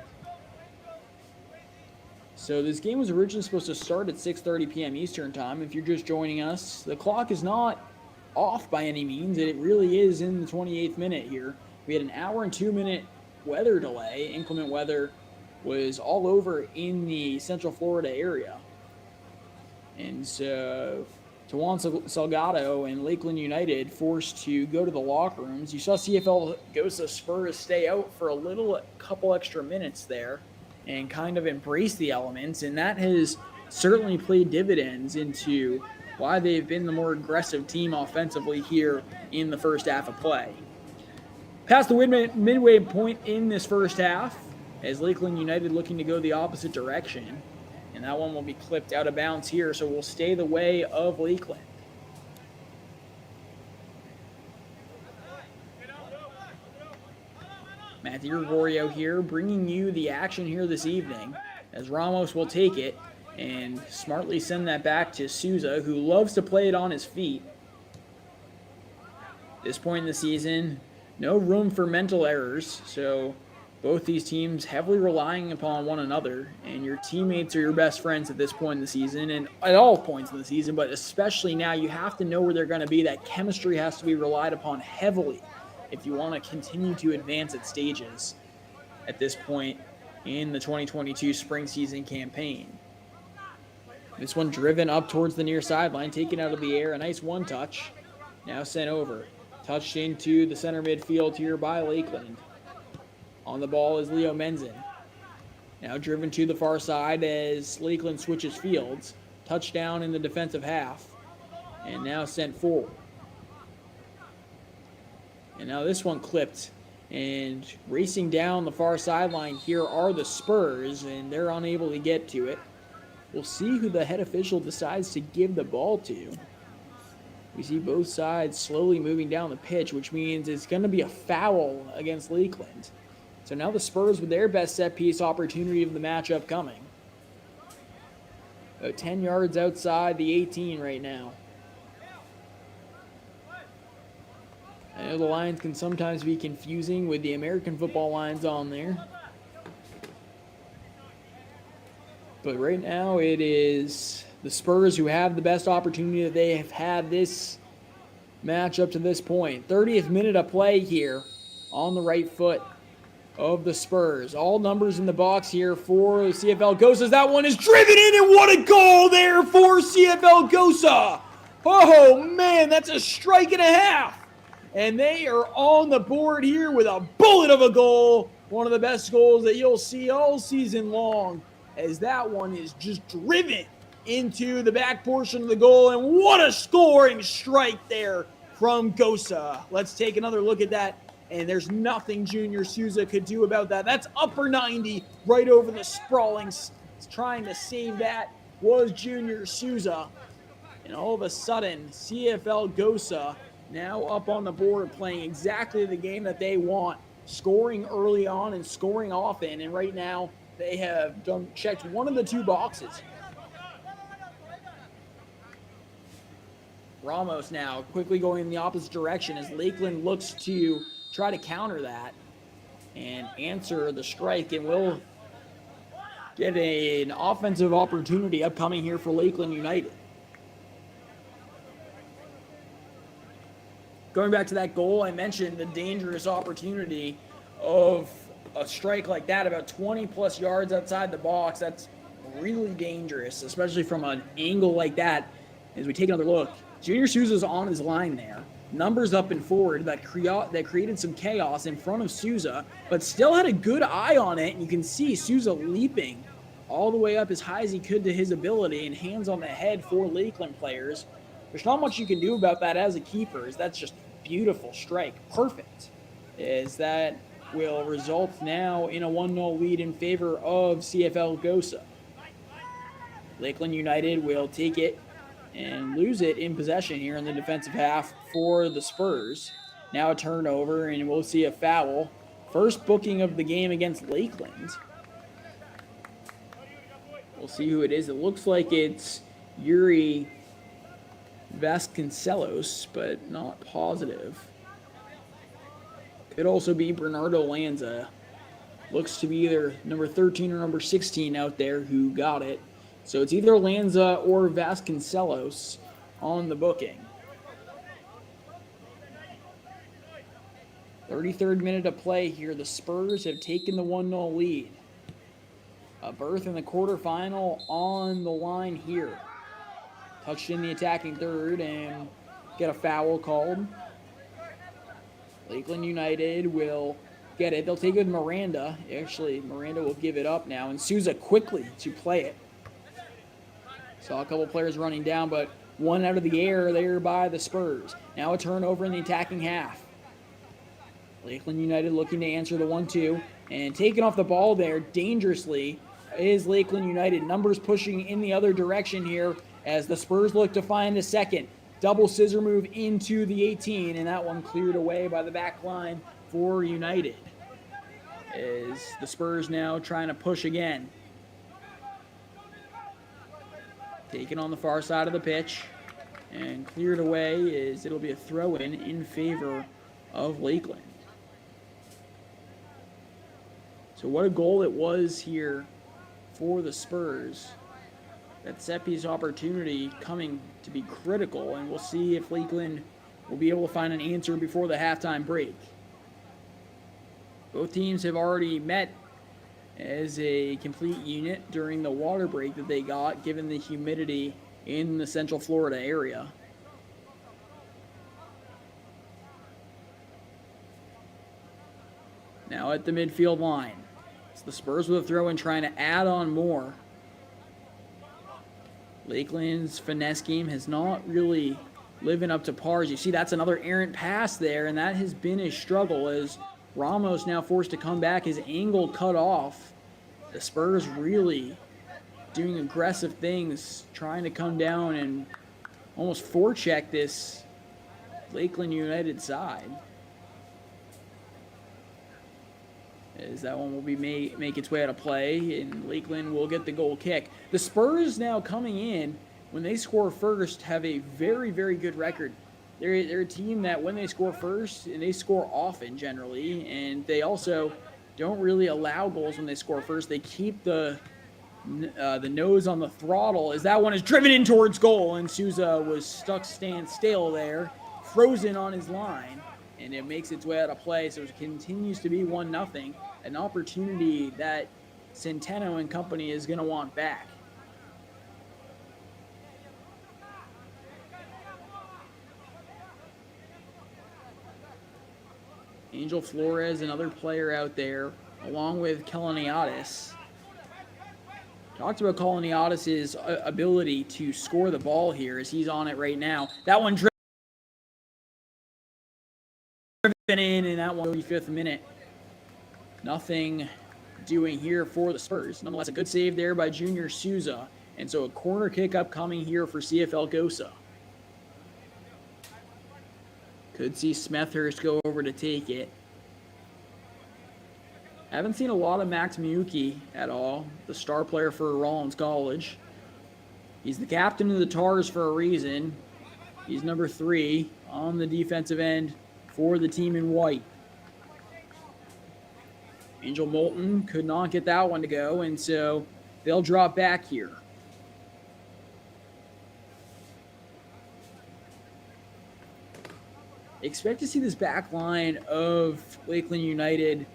So this game was originally supposed to start at 6:30 p.m. Eastern time. If you're just joining us, the clock is not off by any means. It really is in the 28th minute here. We had an hour and 2-minute weather delay. Inclement weather was all over in the Central Florida area. And so Juan Salgado and Lakeland United forced to go to the locker rooms. You saw CFL Gosa Spurs stay out for a couple extra minutes there and kind of embrace the elements, and that has certainly played dividends into why they've been the more aggressive team offensively here in the first half of play. Past the midway point in this first half, as Lakeland United looking to go the opposite direction. And that one will be clipped out of bounds here, so we'll stay the way of Lakeland. Matthew Gregorio here, bringing you the action here this evening, as Ramos will take it and smartly send that back to Souza, who loves to play it on his feet. At this point in the season, no room for mental errors, so both these teams heavily relying upon one another, and your teammates are your best friends at this point in the season, and at all points in the season, but especially now, you have to know where they're going to be. That chemistry has to be relied upon heavily if you want to continue to advance at stages at this point in the 2022 spring season campaign. This one driven up towards the near sideline, taken out of the air, a nice one-touch, now sent over. Touched into the center midfield here by Lakeland. On the ball is Leo Menzin. Now driven to the far side as Lakeland switches fields. Touchdown in the defensive half. And now sent forward. And now this one clipped. And racing down the far sideline here are the Spurs, and they're unable to get to it. We'll see who the head official decides to give the ball to. We see both sides slowly moving down the pitch, which means it's going to be a foul against Lakeland. So now the Spurs with their best set-piece opportunity of the matchup coming. About 10 yards outside the 18 right now. I know the lines can sometimes be confusing with the American football lines on there. But right now it is the Spurs who have the best opportunity that they have had this match up to this point. 30th minute of play here on the right foot of the Spurs. All numbers in the box here for the CFL Gosas. That one is driven in, and what a goal there for CFL Gosa. Oh man, that's a strike and a half. And they are on the board here with a bullet of a goal. One of the best goals that you'll see all season long, as that one is just driven into the back portion of the goal. And what a scoring strike there from Gosa. Let's take another look at that. And there's nothing Junior Souza could do about that. That's upper 90 right over the sprawling. Trying to save that was Junior Souza. And all of a sudden, CFL Gosa now up on the board, playing exactly the game that they want. Scoring early on and scoring often. And right now, they have checked one of the two boxes. Ramos now quickly going in the opposite direction as Lakeland looks to try to counter that and answer the strike, and will get an offensive opportunity upcoming here for Lakeland United. Going back to that goal, I mentioned the dangerous opportunity of a strike like that, about 20 plus yards outside the box. That's really dangerous, especially from an angle like that. As we take another look, Junior Souza's on his line there. Numbers up and forward that created some chaos in front of Souza, but still had a good eye on it. And you can see Souza leaping all the way up as high as he could to his ability, and hands on the head for Lakeland players. There's not much you can do about that as a keeper, as that's just a beautiful strike. Perfect. As that will result now in a 1-0 lead in favor of CFL Gosa. Lakeland United will take it and lose it in possession here in the defensive half for the Spurs. Now a turnover, and we'll see a foul. First booking of the game against Lakeland. We'll see who it is. It looks like it's Yuri Vasconcelos, but not positive. Could also be Bernardo Lanza. Looks to be either number 13 or number 16 out there who got it. So it's either Lanza or Vasconcelos on the booking. 33rd minute of play here. The Spurs have taken the 1-0 lead. A berth in the quarterfinal on the line here. Touched in the attacking third and get a foul called. Lakeland United will get it. They'll take it with Miranda. Actually, Miranda will give it up now. And Souza quickly to play it. Saw a couple players running down, but one out of the air there by the Spurs. Now a turnover in the attacking half. Lakeland United looking to answer the 1-2, and taking off the ball there dangerously is Lakeland United. Numbers pushing in the other direction here as the Spurs look to find a second. Double scissor move into the 18, and that one cleared away by the back line for United. As the Spurs now trying to push again. Taken on the far side of the pitch and cleared away as it'll be a throw-in in favor of Lakeland. So what a goal it was here for the Spurs. That set piece opportunity coming to be critical, and we'll see if Lakeland will be able to find an answer before the halftime break. Both teams have already met as a complete unit during the water break that they got, given the humidity in the Central Florida area. Now at the midfield line. It's the Spurs with a throw-in trying to add on more. Lakeland's finesse game has not really living up to par. As you see, that's another errant pass there, and that has been a struggle as Ramos now forced to come back. His angle cut off. The Spurs really doing aggressive things, trying to come down and almost forecheck this Lakeland United side. As that one will be make its way out of play, and Lakeland will get the goal kick. The Spurs now coming in, when they score first, have a very, very good record. They're a team that when they score first, and they score often generally, and they also don't really allow goals when they score first. They keep the nose on the throttle as that one is driven in towards goal, and Souza was stuck stand still there, frozen on his line, and it makes its way out of play, so it continues to be 1-0, an opportunity that Centeno and company is going to want back. Angel Flores, another player out there, along with Keleniadis. Talked about Keleniadis' ability to score the ball here as he's on it right now. That one driven in, and that one 35th minute. Nothing doing here for the Spurs. Nonetheless, a good save there by Junior Souza. And so a corner kick upcoming here for CFL Gosa. Could see Smethurst go over to take it. Haven't seen a lot of Max Miyuki at all, the star player for Rollins College. He's the captain of the Tars for a reason. He's number 3 on the defensive end for the team in white. Angel Moulton could not get that one to go, and so they'll drop back here. Expect to see this back line of Lakeland United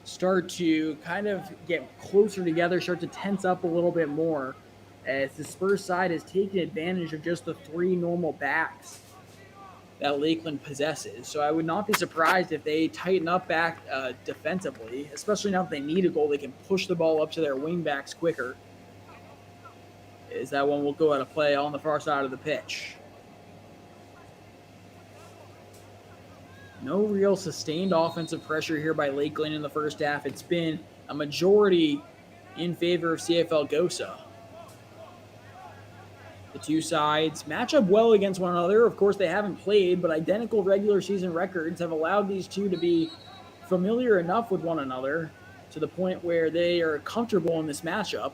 start to kind of get closer together, start to tense up a little bit more as the Spurs side has taken advantage of just the 3 normal backs that Lakeland possesses. So I would not be surprised if they tighten up back defensively, especially now that they need a goal. They can push the ball up to their wing backs quicker. As that one will go out of play on the far side of the pitch. No real sustained offensive pressure here by Lakeland in the first half. It's been a majority in favor of CFL Gosa. The two sides match up well against one another. Of course, they haven't played, but identical regular season records have allowed these two to be familiar enough with one another to the point where they are comfortable in this matchup.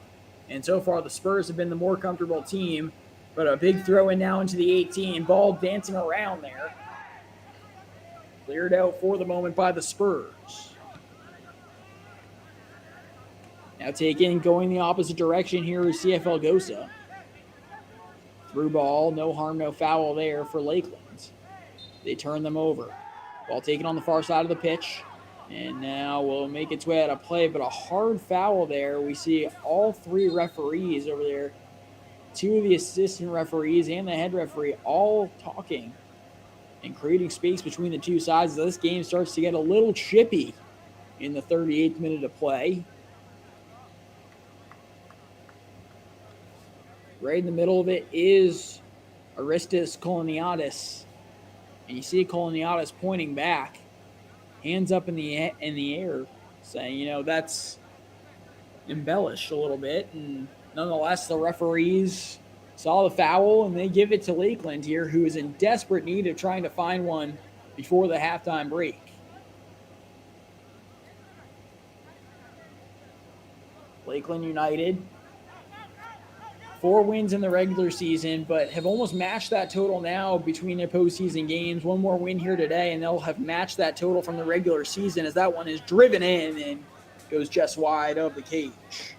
And so far, the Spurs have been the more comfortable team, but a big throw in now into the 18, ball dancing around there. Cleared out for the moment by the Spurs. Now taken, going the opposite direction here is CFL Gosa. Through ball, no harm, no foul there for Lakeland. They turn them over. Ball taken on the far side of the pitch. And now will make its way out of play, but a hard foul there. We see all 3 referees over there, 2 of the assistant referees and the head referee all talking and creating space between the two sides. This game starts to get a little chippy in the 38th minute of play. right in the middle of it is Aristis Koloniadis. And you see Koloniadis pointing back, hands up in the air, saying, that's embellished a little bit. And nonetheless, the referees saw the foul, and they give it to Lakeland here, who is in desperate need of trying to find one before the halftime break. Lakeland United, 4 wins in the regular season, but have almost matched that total now between their postseason games. One more win here today, and they'll have matched that total from the regular season as that one is driven in and goes just wide of the cage.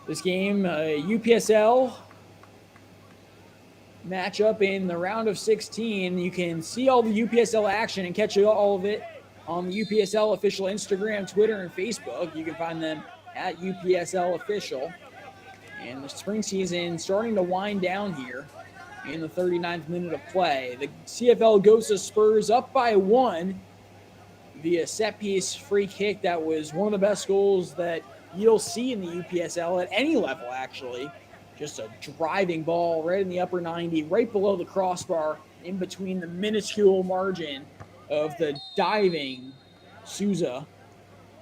This game, UPSL matchup in the round of 16. You can see all the UPSL action and catch all of it on the UPSL official Instagram, Twitter, and Facebook. You can find them at UPSL Official. And the spring season starting to wind down here in the 39th minute of play. The CFL Gosa Spurs up by 1 via set-piece free kick. That was one of the best goals that you'll see in the UPSL at any level, actually. Just a driving ball right in the upper 90, right below the crossbar, in between the minuscule margin of the diving Souza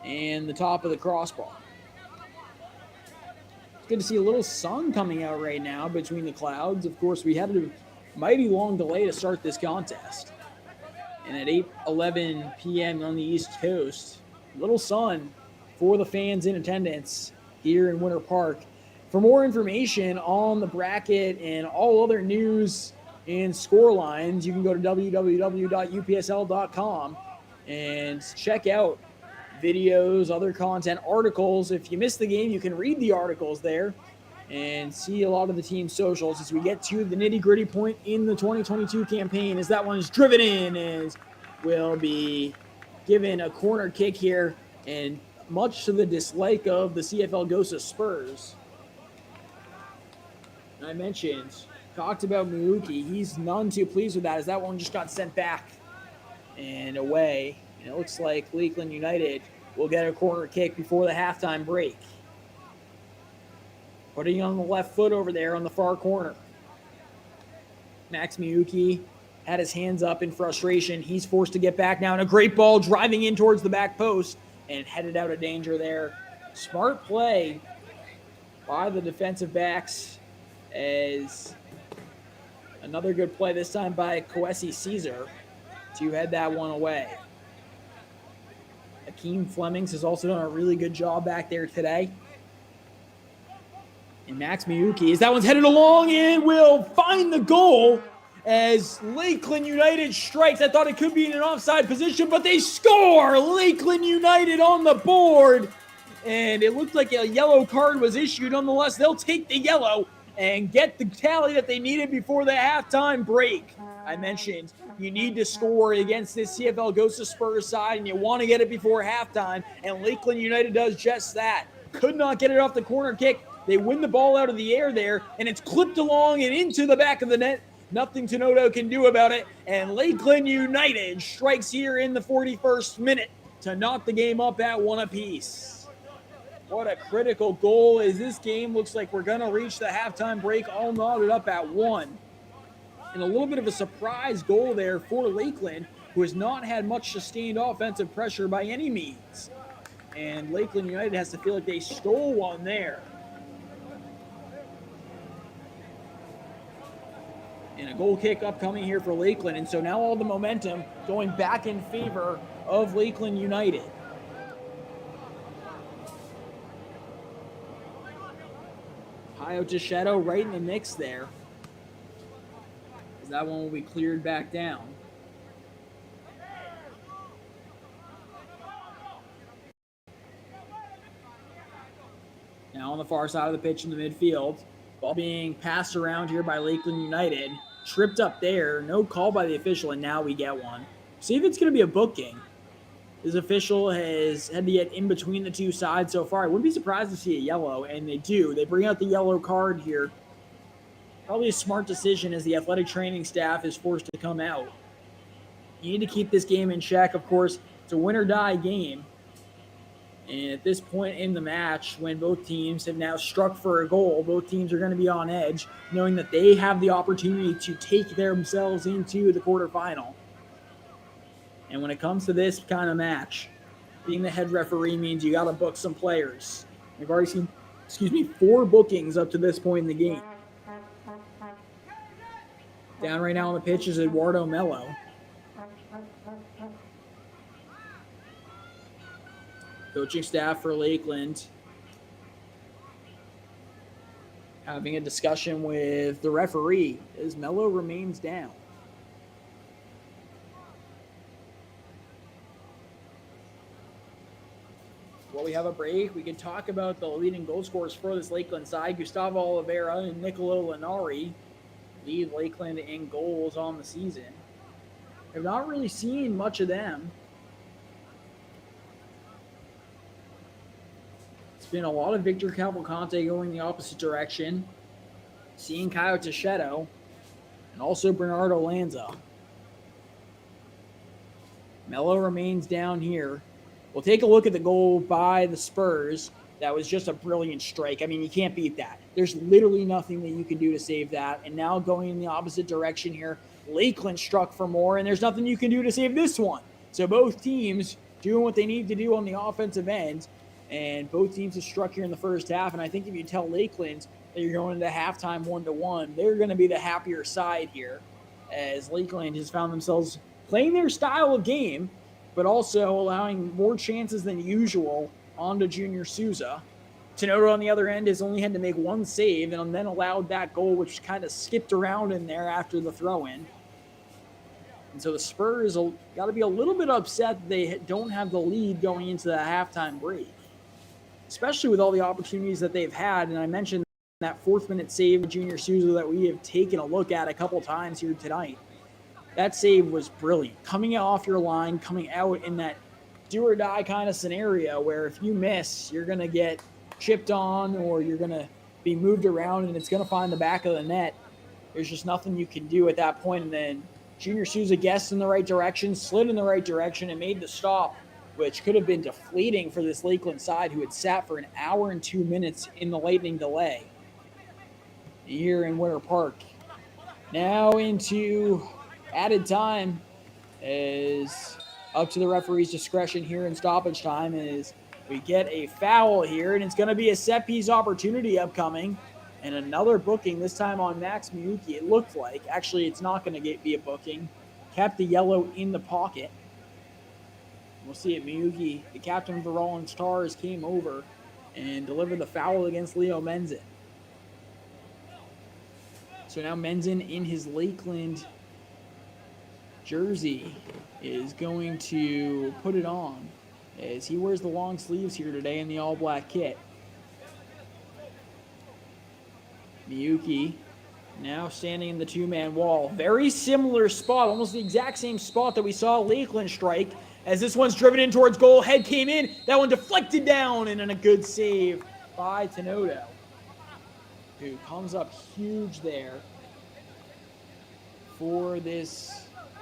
and the top of the crossbar. It's good to see a little sun coming out right now between the clouds. Of course, we had a mighty long delay to start this contest. And at 8:11 p.m. on the East Coast, little sun for the fans in attendance here in Winter Park. For more information on the bracket and all other news and score lines, you can go to www.upsl.com and check out videos, other content, articles. If you missed the game, you can read the articles there and see a lot of the team's socials as we get to the nitty-gritty point in the 2022 campaign, as that one is driven in, as will be given a corner kick here, and much to the dislike of the CFL Gosa Spurs. I talked about Miyuki. He's none too pleased with that, as that one just got sent back and away. And it looks like Lakeland United will get a corner kick before the halftime break. Putting on the left foot over there on the far corner. Max Miyuki had his hands up in frustration. He's forced to get back now, and a great ball driving in towards the back post and headed out of danger there. Smart play by the defensive backs, as another good play this time by Kwesi Caesar to head that one away. Akeem Flemings has also done a really good job back there today. And Max Miyuki, as that one's headed along and will find the goal as Lakeland United strikes. I thought it could be in an offside position, but they score! Lakeland United on the board. And it looked like a yellow card was issued. Nonetheless, they'll take the yellow and get the tally that they needed before the halftime break. I mentioned you need to score against this CFL Gosa Spurs side, and you want to get it before halftime, and Lakeland United does just that. Could not get it off the corner kick. They win the ball out of the air there, and it's clipped along and into the back of the net. Nothing Tenodo can do about it, and Lakeland United strikes here in the 41st minute to knock the game up at 1 apiece. What a critical goal, as this game looks like we're going to reach the halftime break all knotted up at 1. And a little bit of a surprise goal there for Lakeland, who has not had much sustained offensive pressure by any means. And Lakeland United has to feel like they stole one there. And a goal kick upcoming here for Lakeland. And so now all the momentum going back in favor of Lakeland United. Hayo Shadow right in the mix there, as that one will be cleared back down. Now on the far side of the pitch in the midfield, ball being passed around here by Lakeland United. Tripped up there, no call by the official, and now we get one. See if it's going to be a booking. This official has had to get in between the two sides so far. I wouldn't be surprised to see a yellow, and they do. They bring out the yellow card here. Probably a smart decision as the athletic training staff is forced to come out. You need to keep this game in check. Of course, it's a win or die game. And at this point in the match, when both teams have now struck for a goal, both teams are going to be on edge, knowing that they have the opportunity to take themselves into the quarterfinal. And when it comes to this kind of match, being the head referee means you got to book some players. We've already seen, 4 bookings up to this point in the game. Down right now on the pitch is Eduardo Mello. Coaching staff for Lakeland having a discussion with the referee as Mello remains down. While we have a break, we can talk about the leading goal scorers for this Lakeland side. Gustavo Oliveira and Nicolo Lenari lead Lakeland in goals on the season. I've not really seen much of them. It's been a lot of Victor Cavalcante going the opposite direction, seeing Kyle Tichetto, and also Bernardo Lanza. Mello remains down here. We'll take a look at the goal by the Spurs. That was just a brilliant strike. I mean, you can't beat that. There's literally nothing that you can do to save that. And now going in the opposite direction here, Lakeland struck for more, and there's nothing you can do to save this one. So both teams doing what they need to do on the offensive end, and both teams have struck here in the first half. And I think if you tell Lakeland that you're going into halftime 1-1, they're going to be the happier side here, as Lakeland has found themselves playing their style of game, but also allowing more chances than usual onto Junior Souza. Tenoto on the other end has only had to make one save and then allowed that goal, which kind of skipped around in there after the throw-in. And so the Spurs got to be a little bit upset that they don't have the lead going into the halftime break, especially with all the opportunities that they've had. And I mentioned that 4th-minute save of Junior Souza that we have taken a look at a couple times here tonight. That save was brilliant. Coming off your line, coming out in that do-or-die kind of scenario where if you miss, you're going to get chipped on or you're going to be moved around and it's going to find the back of the net. There's just nothing you can do at that point. And then Junior Souza guessed in the right direction, slid in the right direction, and made the stop, which could have been deflating for this Lakeland side who had sat for an hour and 2 minutes in the lightning delay here in Winter Park. Now into added time is up to the referee's discretion here in stoppage time as we get a foul here, and it's going to be a set-piece opportunity upcoming. And another booking, this time on Max Miyuki, it looked like. Actually, it's not going to be a booking. Kept the yellow in the pocket. We'll see it. Miyuki, the captain of the Rolling Stars, came over and delivered the foul against Leo Menzin. So now Menzin in his Lakeland jersey is going to put it on as he wears the long sleeves here today in the all-black kit. Miyuki now standing in the 2-man wall. Very similar spot, almost the exact same spot that we saw Lakeland strike as this one's driven in towards goal. Head came in, that one deflected down, and then a good save by Tenoto, who comes up huge there for this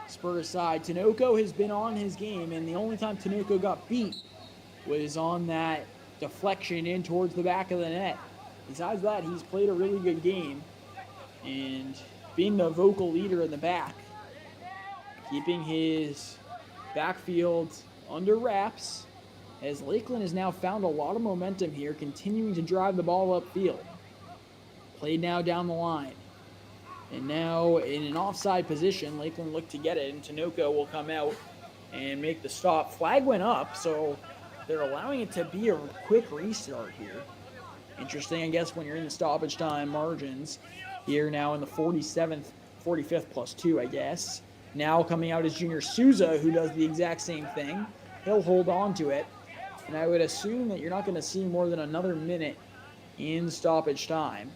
Spurs side. Tinoco has been on his game, and the only time Tinoco got beat was on that deflection in towards the back of the net. Besides that, he's played a really good game and being the vocal leader in the back, keeping his backfield under wraps as Lakeland has now found a lot of momentum here, continuing to drive the ball upfield. Played now down the line. And now in an offside position, Lakeland looked to get it, and Tinoco will come out and make the stop. Flag went up, so they're allowing it to be a quick restart here. Interesting, I guess, when you're in the stoppage time margins. Here now in the 45th plus 2, I guess. Now coming out is Junior Souza, who does the exact same thing. He'll hold on to it, and I would assume that you're not going to see more than another minute in stoppage time,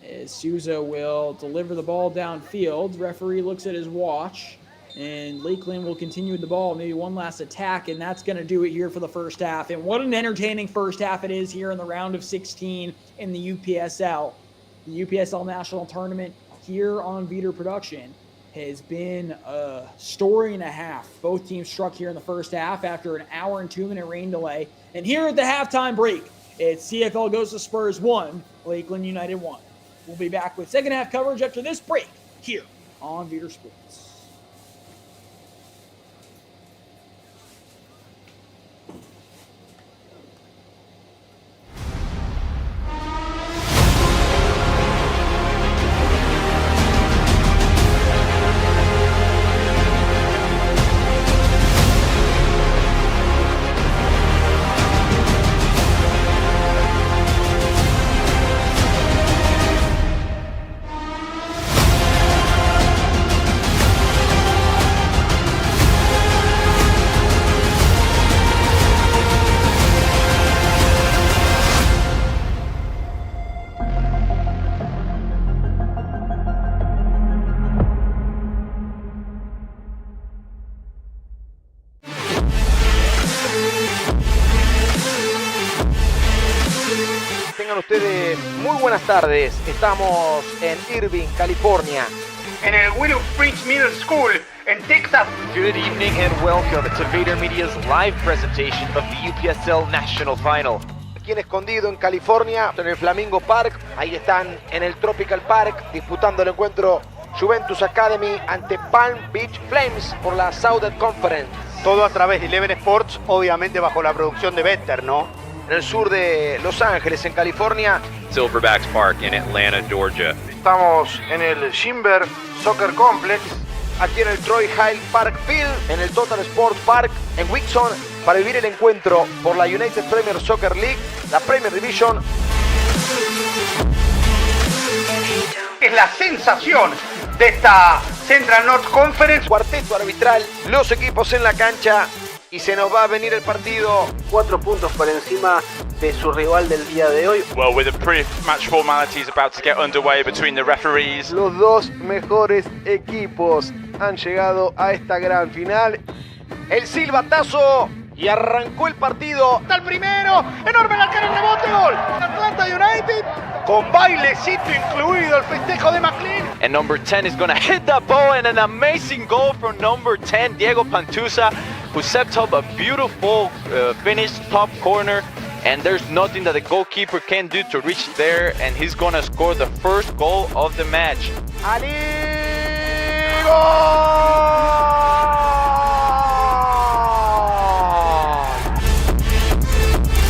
as Souza will deliver the ball downfield. Referee looks at his watch, and Lakeland will continue with the ball. Maybe one last attack, and that's going to do it here for the first half. And what an entertaining first half it is here in the round of 16 in the UPSL. The UPSL National Tournament here on Veeder Production has been a story and a half. Both teams struck here in the first half after an hour and 2-minute rain delay. And here at the halftime break, it's CFL Gosa Spurs 1, Lakeland United 1. We'll be back with second half coverage after this break here on Viewer Sports. Tengan ustedes muy buenas tardes. Estamos en Irving, California. En el Willow Springs Middle School en Texas. Good evening and welcome to Vader Media's live presentation of the UPSL National Final. Aquí en Escondido, en California, en el Flamingo Park. Ahí están en el Tropical Park disputando el encuentro Juventus Academy ante Palm Beach Flames por la Southern Conference. Todo a través de Eleven Sports, obviamente bajo la producción de Better, ¿no? En el sur de Los Ángeles, en California. Silverbacks Park in Atlanta, Georgia. Estamos en el Shimber Soccer Complex. Aquí en el Troy Hill Park Field, en el Total Sports Park, en Wixon, para vivir el encuentro por la United Premier Soccer League, la Premier Division. Es la sensación de esta Central North Conference. Cuarteto arbitral, los equipos en la cancha y se nos va a venir el partido. 4 puntos por encima de su rival del día de hoy. Well, with the pre-match formalities about to get underway between the referees. Los dos mejores equipos han llegado a esta gran final. El silbatazo y arrancó el partido. Está el primero, enorme el arquero, rebote, gol. Atlanta United con bailecito incluido, el festejo de McLean. And number 10 is going to hit that ball, and an amazing goal from number 10, Diego Pantusa, who set up a beautiful finish, top corner. And there's nothing that the goalkeeper can do to reach there, and he's going to score the first goal of the match. ¡Ali! ¡Gol!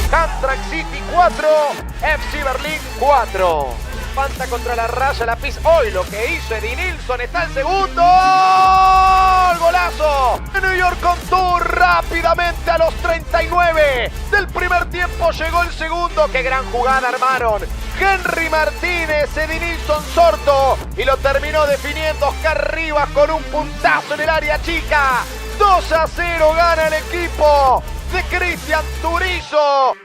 Hamtramck City 4, FC Berlín 4. Panta contra la raya, la pisa. Hoy lo que hizo Eddie Nilsson, está el segundo. ¡Golazo! New York con Tour rápidamente a los 39 del primer tiempo llegó el segundo. ¡Qué gran jugada armaron! Henry Martínez, Eddie Nilsson Sorto, y lo terminó definiendo Oscar Rivas con un puntazo en el área chica. 2-0 gana el equipo de Cristian Turizo.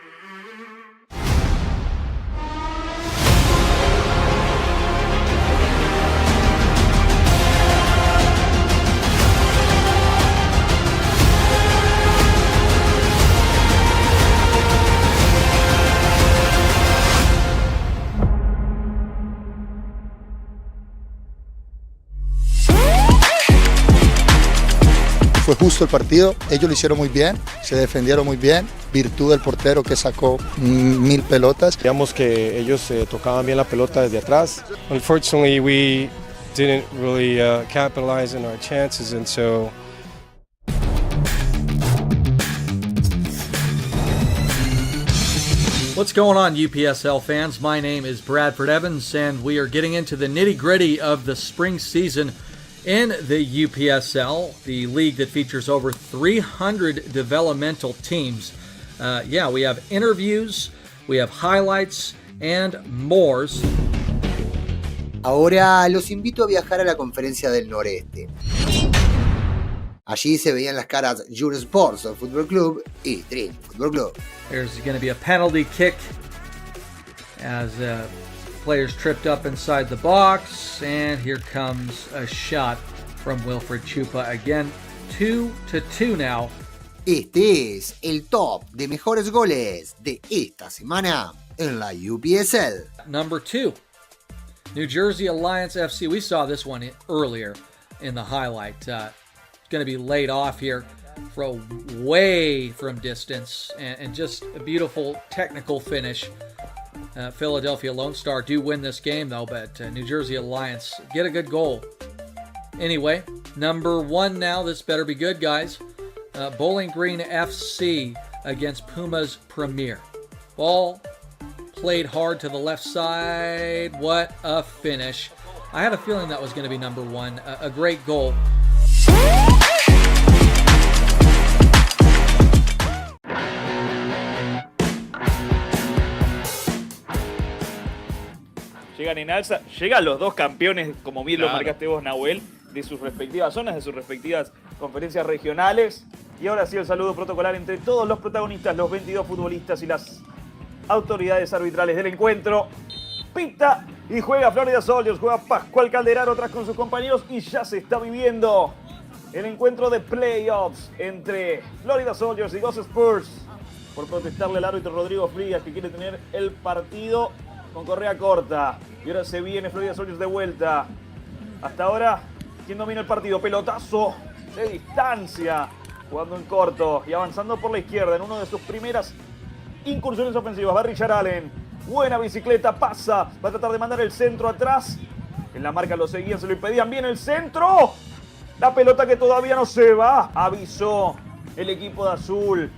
Fue justo el partido, ellos lo hicieron muy bien, se defendieron muy bien, virtud del portero que sacó 1000 pelotas. Digamos que ellos tocaban bien la pelota desde atrás. Unfortunately, we didn't really capitalize on our chances, and so What's going on, UPSL fans? My name is Bradford Evans, and we are getting into the nitty-gritty of the spring season in the UPSL, the league that features over 300 developmental teams. We have interviews, we have highlights, and more. Ahora los invito a viajar a la Conferencia del Noreste. Allí se veían las caras UPSL Sports Football Club y Dream Football Club. There's going to be a penalty kick as players tripped up inside the box, and here comes a shot from Wilfred Chupa again. 2-2 now. Este es el top de mejores goles de esta semana en la UPSL. Number 2, New Jersey Alliance FC. We saw this one earlier. in the highlight. Going to be laid off here, throw way from distance, and just a beautiful technical finish. Philadelphia Lone Star do win this game, though, but New Jersey Alliance get a good goal. Anyway, number 1 now. This better be good, guys. Bowling Green FC against Pumas Premier. Ball played hard to the left side. What a finish. I had a feeling that was going to be number 1. A great goal. Llegan en alza, llegan los dos campeones, como bien lo marcaste vos, Nahuel, de sus respectivas zonas, de sus respectivas conferencias regionales. Y ahora sí el saludo protocolar entre todos los protagonistas, los 22 futbolistas y las autoridades arbitrales del encuentro. Pita y juega Florida Soldiers, juega Pascual Calderaro atrás con sus compañeros y ya se está viviendo el encuentro de playoffs entre Florida Soldiers y Gosa Spurs por protestarle al árbitro Rodrigo Frías, que quiere tener el partido con correa corta. Y ahora se viene Florida Soldiers de vuelta. Hasta ahora, ¿quién domina el partido? Pelotazo de distancia, jugando en corto y avanzando por la izquierda en una de sus primeras incursiones ofensivas. Va Richard Allen, buena bicicleta, pasa, va a tratar de mandar el centro atrás. En la marca lo seguían, se lo impedían. Bien el centro, la pelota que todavía no se va. Avisó el equipo de azul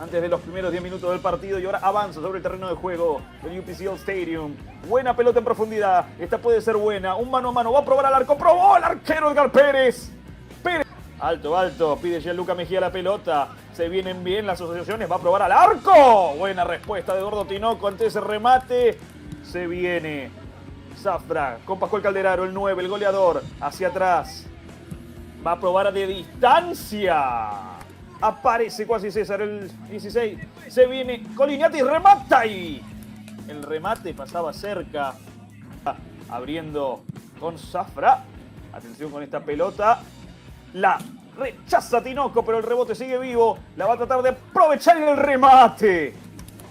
antes de los primeros 10 minutos del partido y ahora avanza sobre el terreno de juego del UPSL Stadium. Buena pelota en profundidad, esta puede ser buena. Un mano a mano, va a probar al arco, probó el arquero Edgar Pérez. Alto, alto, pide Gianluca Mejía la pelota. Se vienen bien las asociaciones, va a probar al arco. Buena respuesta de Gordo Tinoco ante ese remate. Se viene Zafra con Pascual Calderaro, el 9, el goleador, hacia atrás. Va a probar de distancia. Aparece Cuasi César, el 16. Se viene Coliniati, remata y el remate pasaba cerca. Abriendo con Zafra. Atención con esta pelota. La rechaza Tinoco, pero el rebote sigue vivo. La va a tratar de aprovechar el remate.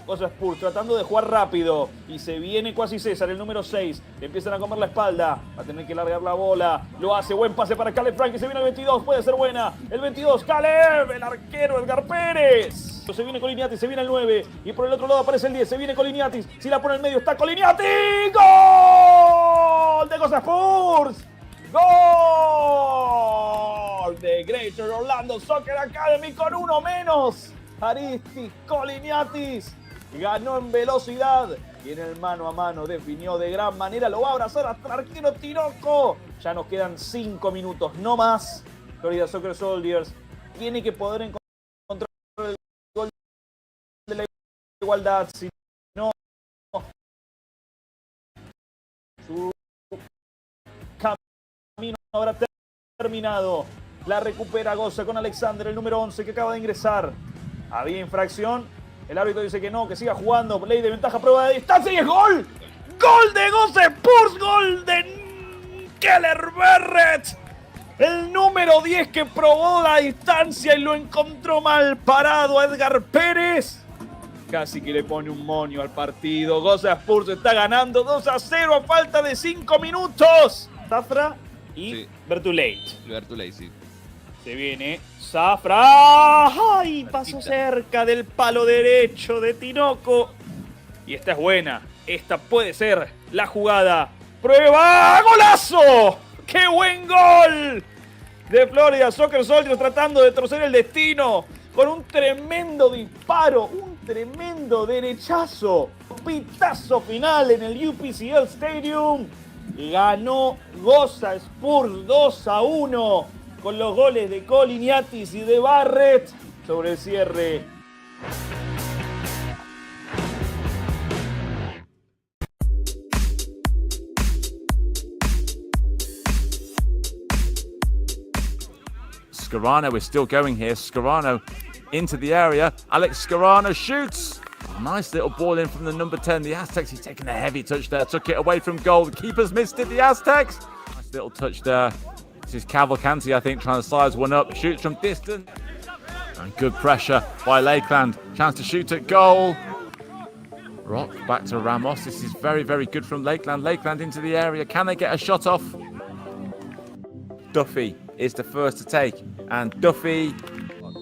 Gosa Spurs tratando de jugar rápido. Y se viene Cuasi César, el número 6. Le empiezan a comer la espalda. Va a tener que largar la bola. Lo hace. Buen pase para Caleb Frank. Y se viene el 22. Puede ser buena. El 22. Caleb. El arquero Edgar Pérez. Se viene Coliniatis. Se viene el 9. Y por el otro lado aparece el 10. Se viene Coliniatis. Si la pone en medio está Coliniatis. ¡Gol! De Gosa Spurs. ¡Gol! De Greater Orlando Soccer Academy con uno menos. Aristis Coliniatis ganó en velocidad y en el mano a mano definió de gran manera. Lo va a abrazar hasta el arquero Tinoco. Ya nos quedan 5 minutos, no más. Florida Soccer Soldiers tiene que poder encontrar el gol de la igualdad. Si no, su camino habrá terminado. La recupera Gosa con Alexander, el número 11, que acaba de ingresar. Había infracción. El árbitro dice que no, que siga jugando. Ley de ventaja, prueba de distancia y es gol. ¡Gol de Gosa Spurs! ¡Gol de Keller Barrett! El número 10 que probó la distancia y lo encontró mal parado a Edgar Pérez. Casi que le pone un moño al partido. Gosa Spurs está ganando 2-0 a falta de 5 minutos. Zafra y Bertuleit. Bertuleit, sí. Se viene Zafra. ¡Ay! Pasó cerca del palo derecho de Tinoco. Y esta es buena. Esta puede ser la jugada. ¡Prueba! ¡Golazo! ¡Qué buen gol! De Florida Soccer Soldiers tratando de torcer el destino. Con un tremendo disparo. Un tremendo derechazo. Pitazo final en el UPSL Stadium. Ganó Gosa Spurs 2-1. Con los goles de Coliniatis y de Barrett sobre el cierre. Scarano is still going here. Scarano into the area. Alex Scarano shoots. Nice little ball in from the number 10. The Aztecs, he's taken a heavy touch there. Took it away from goal. The keeper's missed it, the Aztecs. Nice little touch there. This is Cavalcanti, I think, trying to slice one up. Shoots from distance. And good pressure by Lakeland. Chance to shoot at goal. Rock back to Ramos. This is very, very good from Lakeland. Lakeland into the area. Can they get a shot off? Duffy is the first to take. And Duffy,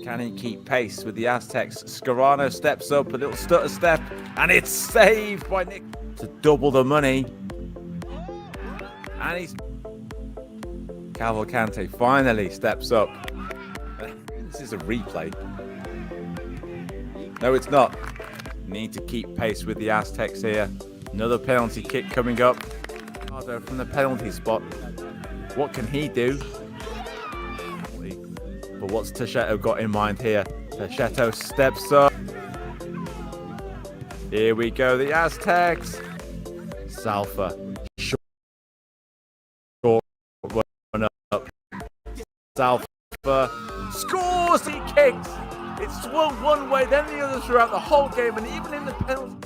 can he keep pace with the Aztecs? Scarano steps up, a little stutter step, and it's saved by Nick to double the money. And he's... Cavalcante finally steps up. This is a replay. No, it's not. Need to keep pace with the Aztecs here. Another penalty kick coming up. From the penalty spot. What can he do? But what's Tacheto got in mind here? Tacheto steps up. Here we go, the Aztecs. Salfa. Short run up. Salfa scores, he kicks. It's swung one way, then the other throughout the whole game, and even in the penalty.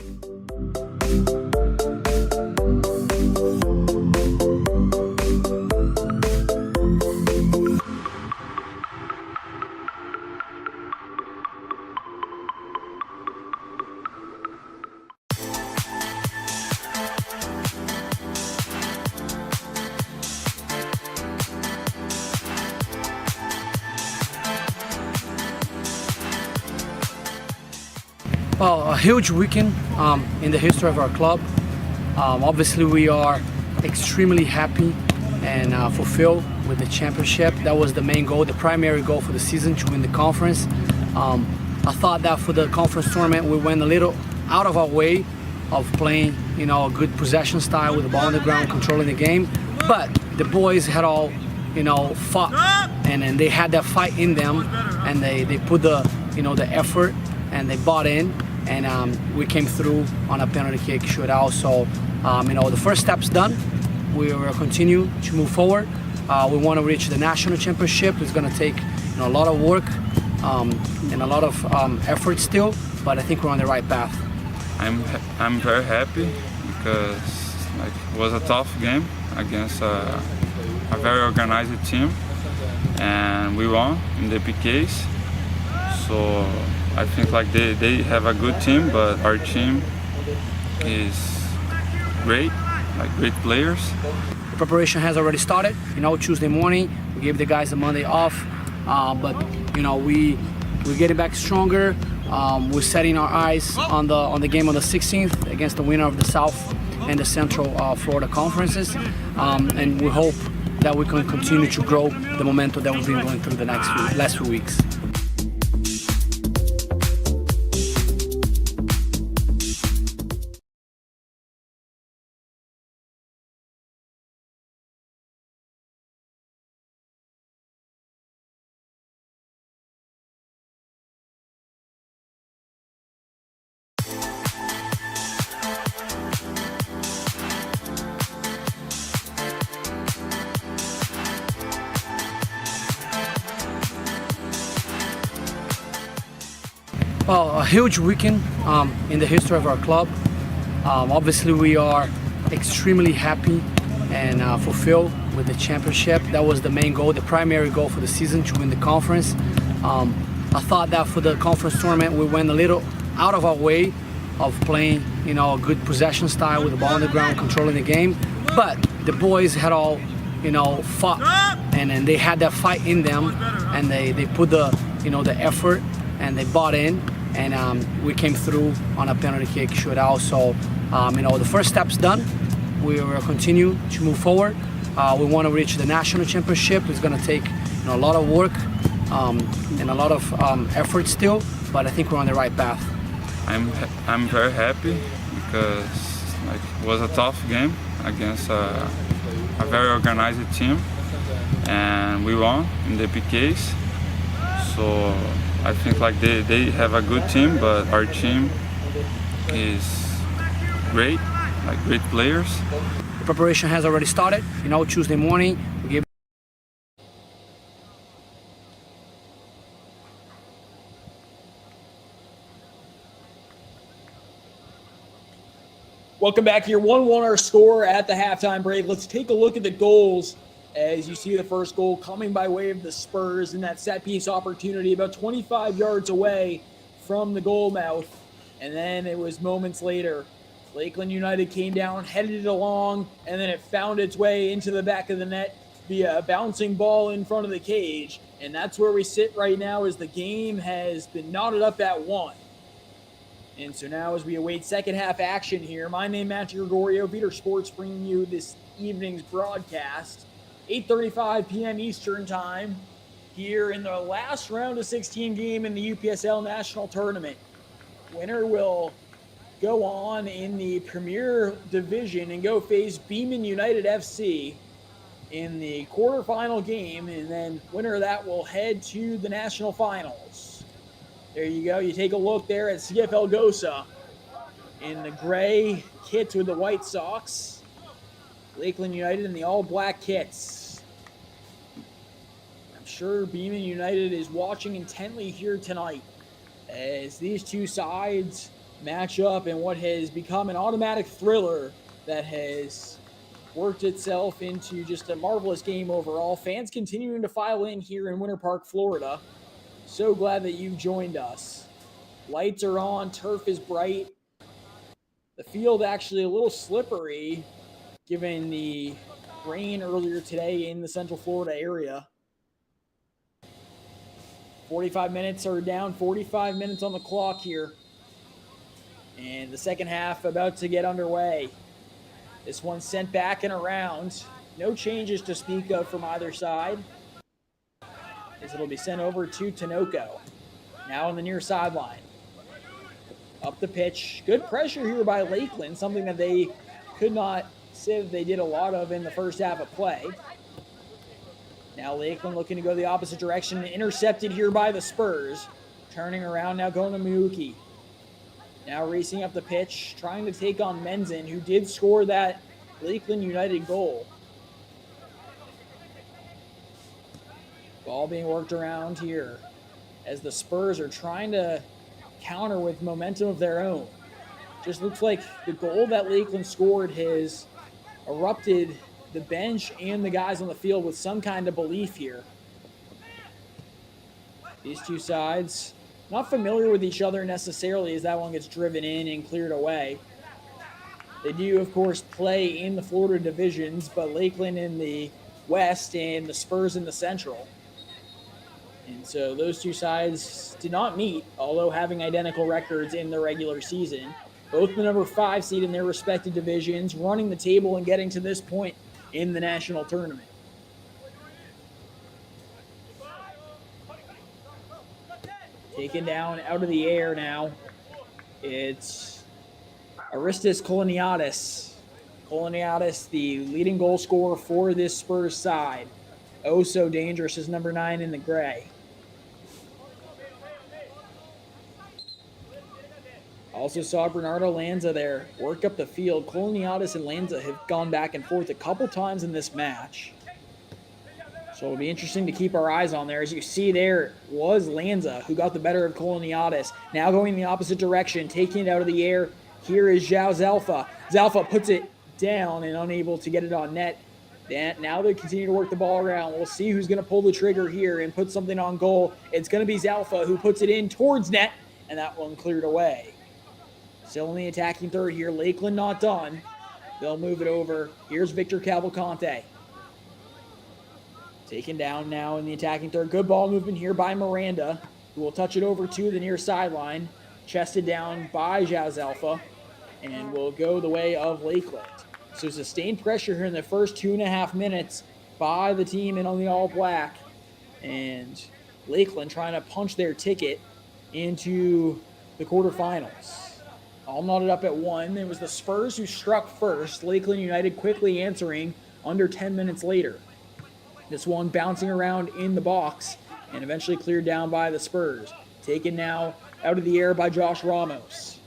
Well, a huge weekend in the history of our club. Obviously, we are extremely happy and fulfilled with the championship. That was the main goal, the primary goal for the season, to win the conference. I thought that for the conference tournament, we went a little out of our way of playing, a good possession style with the ball on the ground, controlling the game. But the boys had all, fought, and they had that fight in them, and they put the effort, and they bought in, and we came through on a penalty kick shootout. So, the first step's done. We will continue to move forward. We want to reach the national championship. It's going to take a lot of work and a lot of effort still, but I think we're on the right path. I'm very happy because it was a tough game against a very organized team, and we won in the PKs. So I think they have a good team, but our team is great, great players. The preparation has already started. Tuesday morning we gave the guys a Monday off, but we're getting back stronger. We're setting our eyes on the game on the 16th against the winner of the South and the Central Florida conferences, and we hope that we can continue to grow the momentum that we've been going through the last few weeks. Well, a huge weekend in the history of our club. Obviously, we are extremely happy and fulfilled with the championship. That was the main goal, the primary goal for the season, to win the conference. I thought that for the conference tournament, we went a little out of our way of playing, a good possession style with the ball on the ground, controlling the game. But the boys had all, fought, and they had that fight in them, and they put the effort, and they bought in, and we came through on a penalty kick shootout. So, the first step's done. We will continue to move forward. We want to reach the national championship. It's going to take a lot of work and a lot of effort still, but I think we're on the right path. I'm very happy because it was a tough game against a very organized team, and we won in the PKs. So I think they have a good team, but our team is great, great players. The preparation has already started. Tuesday morning we gave. Welcome back here. 1-1 our score at the halftime break. Let's take a look at the goals. As you see the first goal coming by way of the Spurs in that set piece opportunity about 25 yards away from the goal mouth. And then it was moments later. Lakeland United came down, headed it along, and then it found its way into the back of the net via a bouncing ball in front of the cage. And that's where we sit right now, as the game has been knotted up at 1. And so now, as we await second half action here, my name is Matthew Gregorio, Beater Sports, bringing you this evening's broadcast. 8:35 p.m. Eastern Time here in the last round of 16 game in the UPSL National Tournament. Winner will go on in the Premier Division and go face Beeman United FC in the quarterfinal game, and then winner of that will head to the national finals. There you go. You take a look there at CFL Gosa in the gray kits with the white socks. Lakeland United in the all-black kits. I'm sure Beeman United is watching intently here tonight as these two sides match up in what has become an automatic thriller that has worked itself into just a marvelous game overall. Fans continuing to file in here in Winter Park, Florida. So glad that you've joined us. Lights are on, turf is bright. The field actually a little slippery given the rain earlier today in the Central Florida area. 45 minutes are down, 45 minutes on the clock here. And the second half about to get underway. This one sent back and around. No changes to speak of from either side, as it'll be sent over to Tinoco. Now on the near sideline. Up the pitch. Good pressure here by Lakeland, something that they could not say that they did a lot of in the first half of play. Now Lakeland looking to go the opposite direction. Intercepted here by the Spurs. Turning around now, going to Miyuki. Now racing up the pitch, trying to take on Menzin, who did score that Lakeland United goal. Ball being worked around here as the Spurs are trying to counter with momentum of their own. Just looks like the goal that Lakeland scored has erupted the bench and the guys on the field with some kind of belief here. These two sides not familiar with each other necessarily as that one gets driven in and cleared away. They do, of course, play in the Florida divisions, but Lakeland in the West and the Spurs in the Central. And so those two sides did not meet, although having identical records in the regular season. Both the number 5 seed in their respective divisions, running the table and getting to this point in the national tournament. Taken down out of the air now. It's Aristis Koloniadis. Koloniadis, the leading goal scorer for this Spurs side. Oh, so dangerous is number 9 in the gray. Also saw Bernardo Lanza there work up the field. Koloniadis and Lanza have gone back and forth a couple times in this match. So it'll be interesting to keep our eyes on there. As you see, there was Lanza who got the better of Koloniadis. Now going in the opposite direction, taking it out of the air. Here is Zhao Zalfa. Zalfa puts it down and unable to get it on net. Now they continue to work the ball around. We'll see who's going to pull the trigger here and put something on goal. It's going to be Zalfa who puts it in towards net, and that one cleared away. Still in the attacking third here. Lakeland not done. They'll move it over. Here's Victor Cavalcante. Taken down now in the attacking third. Good ball movement here by Miranda, who will touch it over to the near sideline. Chested down by Zhao Zalfa, and will go the way of Lakeland. So sustained pressure here in the first 2.5 minutes by the team in on the all-black. And Lakeland trying to punch their ticket into the quarterfinals. All knotted up at 1. It was the Spurs who struck first. Lakeland United quickly answering under 10 minutes later. This one bouncing around in the box and eventually cleared down by the Spurs. Taken now out of the air by Josh Ramos.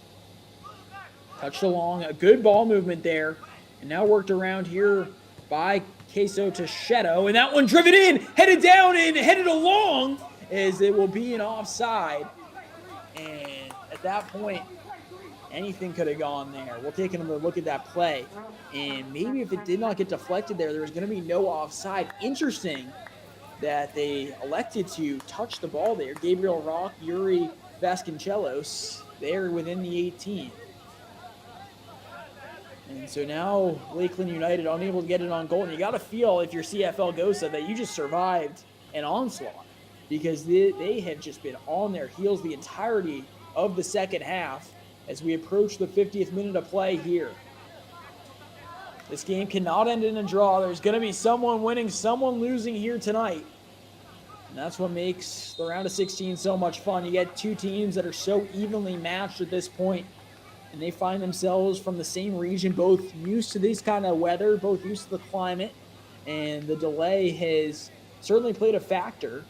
Touched along, a good ball movement there. And now worked around here by Queso Tacheto. And that one driven in, headed down and headed along as it will be an offside. And at that point, anything could have gone there. We'll take another look at that play. And maybe if it did not get deflected there was going to be no offside. Interesting that they elected to touch the ball there. Gabriel Rock, Yuri Vasconcelos, there within the 18. And so now Lakeland United unable to get it on goal. And you got to feel, if you're CFL Gosa, that you just survived an onslaught, because they have just been on their heels the entirety of the second half as we approach the 50th minute of play here. This game cannot end in a draw. There's going to be someone winning, someone losing here tonight. And that's what makes the round of 16 so much fun. You get two teams that are so evenly matched at this point, and they find themselves from the same region, both used to this kind of weather, both used to the climate, and the delay has certainly played a factor.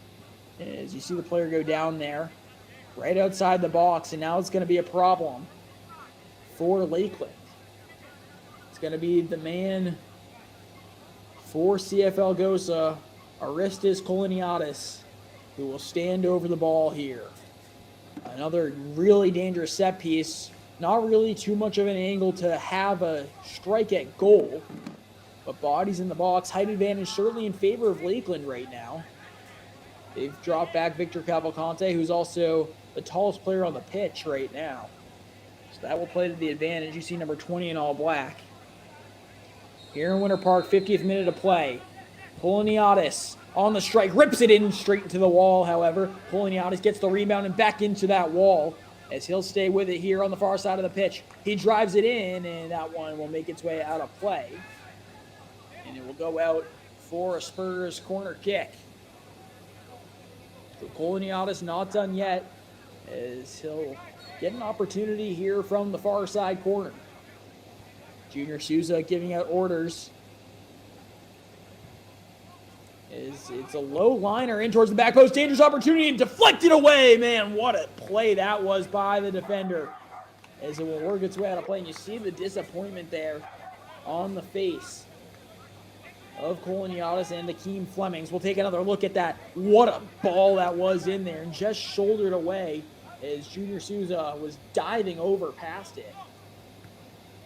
As you see the player go down there, right outside the box, and now it's going to be a problem for Lakeland. It's going to be the man for CFL Gosa, Aristis Koloniadis, who will stand over the ball here. Another really dangerous set piece. Not really too much of an angle to have a strike at goal, but bodies in the box. Height advantage certainly in favor of Lakeland right now. They've dropped back Victor Cavalcante, who's also the tallest player on the pitch right now. So that will play to the advantage. You see number 20 in all black. Here in Winter Park, 50th minute of play. Koloniadis on the strike, rips it in straight into the wall, however. Koloniadis gets the rebound and back into that wall as he'll stay with it here on the far side of the pitch. He drives it in, and that one will make its way out of play. And it will go out for a Spurs corner kick. So Koloniadis not done yet, as he'll get an opportunity here from the far side corner. Junior Souza giving out orders. It's a low liner in towards the back post. Dangerous opportunity and deflected away. Man, what a play that was by the defender, as it will work its way out of play. And you see the disappointment there on the face of Koloniadis and Akeem Flemings. We'll take another look at that. What a ball that was in there, and just shouldered away as Junior Souza was diving over past it.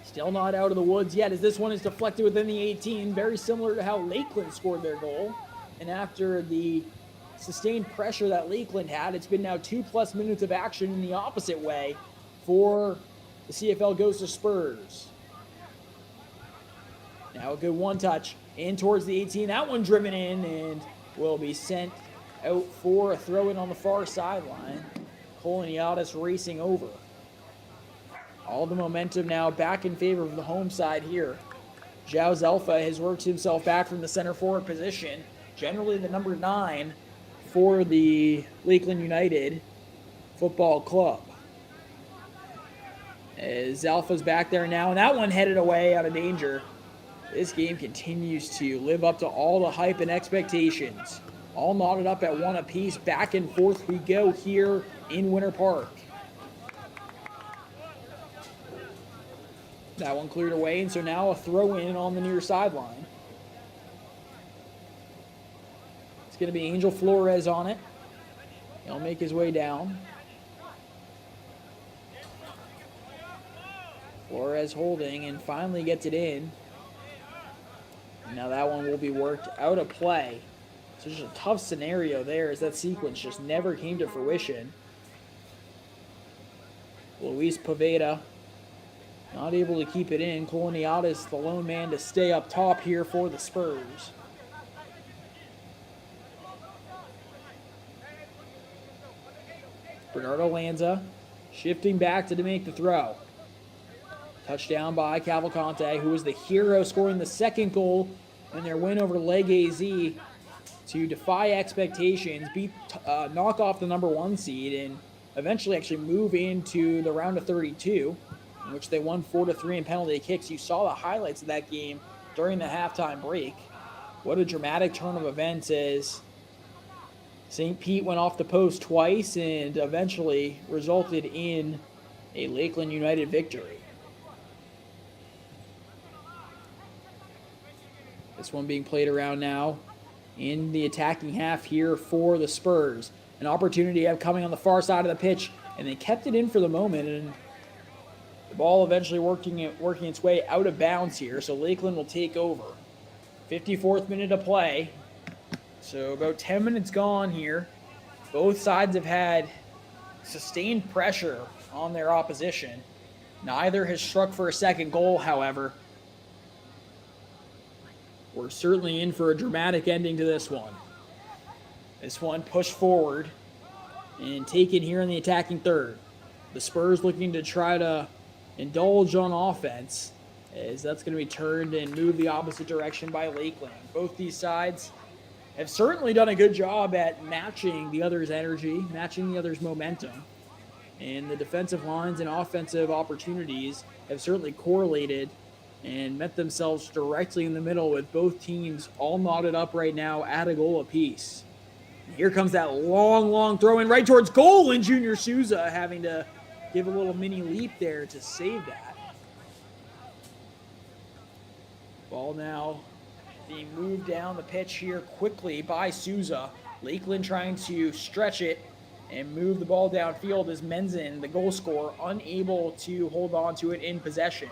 Still not out of the woods yet, as this one is deflected within the 18, very similar to how Lakeland scored their goal. And after the sustained pressure that Lakeland had, it's been now 2+ minutes of action in the opposite way for the CFL Gosa Spurs. Now a good one-touch in towards the 18. That one driven in and will be sent out for a throw-in on the far sideline. Koloniadis racing over. All the momentum now back in favor of the home side here. Zhao Zelfa has worked himself back from the center forward position, generally the number 9 for the Lakeland United Football Club. As Zelfa's back there now, and that one headed away out of danger. This game continues to live up to all the hype and expectations. All knotted up at one apiece. Back and forth we go here in Winter Park. That one cleared away, and so now a throw-in on the near sideline. It's going to be Angel Flores on it. He'll make his way down. Flores holding and finally gets it in. Now that one will be worked out of play. So just a tough scenario there, as that sequence just never came to fruition. Luis Poveda not able to keep it in. Koloniadis, the lone man to stay up top here for the Spurs. Bernardo Lanza shifting back to make the throw. Touchdown by Cavalcante, who was the hero scoring the second goal in their win over Leg AZ to defy expectations, knock off the number 1 seed, and eventually actually move into the round of 32, in which they won 4-3 in penalty kicks. You saw the highlights of that game during the halftime break. What a dramatic turn of events, as St. Pete went off the post twice and eventually resulted in a Lakeland United victory. This one being played around now in the attacking half here for the Spurs. An opportunity coming on the far side of the pitch, and they kept it in for the moment, and the ball eventually working its way out of bounds here, so Lakeland will take over. 54th minute of play, so about 10 minutes gone here. Both sides have had sustained pressure on their opposition. Neither has struck for a second goal, however, we're certainly in for a dramatic ending to this one. This one pushed forward and taken here in the attacking third. The Spurs looking to try to indulge on offense, as that's going to be turned and moved the opposite direction by Lakeland. Both these sides have certainly done a good job at matching the other's energy, matching the other's momentum. And the defensive lines and offensive opportunities have certainly correlated and met themselves directly in the middle, with both teams all knotted up right now at a goal apiece. And here comes that long throw in right towards goal, and Junior Souza having to give a little mini leap there to save that. Ball now being moved down the pitch here quickly by Souza. Lakeland trying to stretch it and move the ball downfield as Menzin, the goal scorer, unable to hold on to it in possession.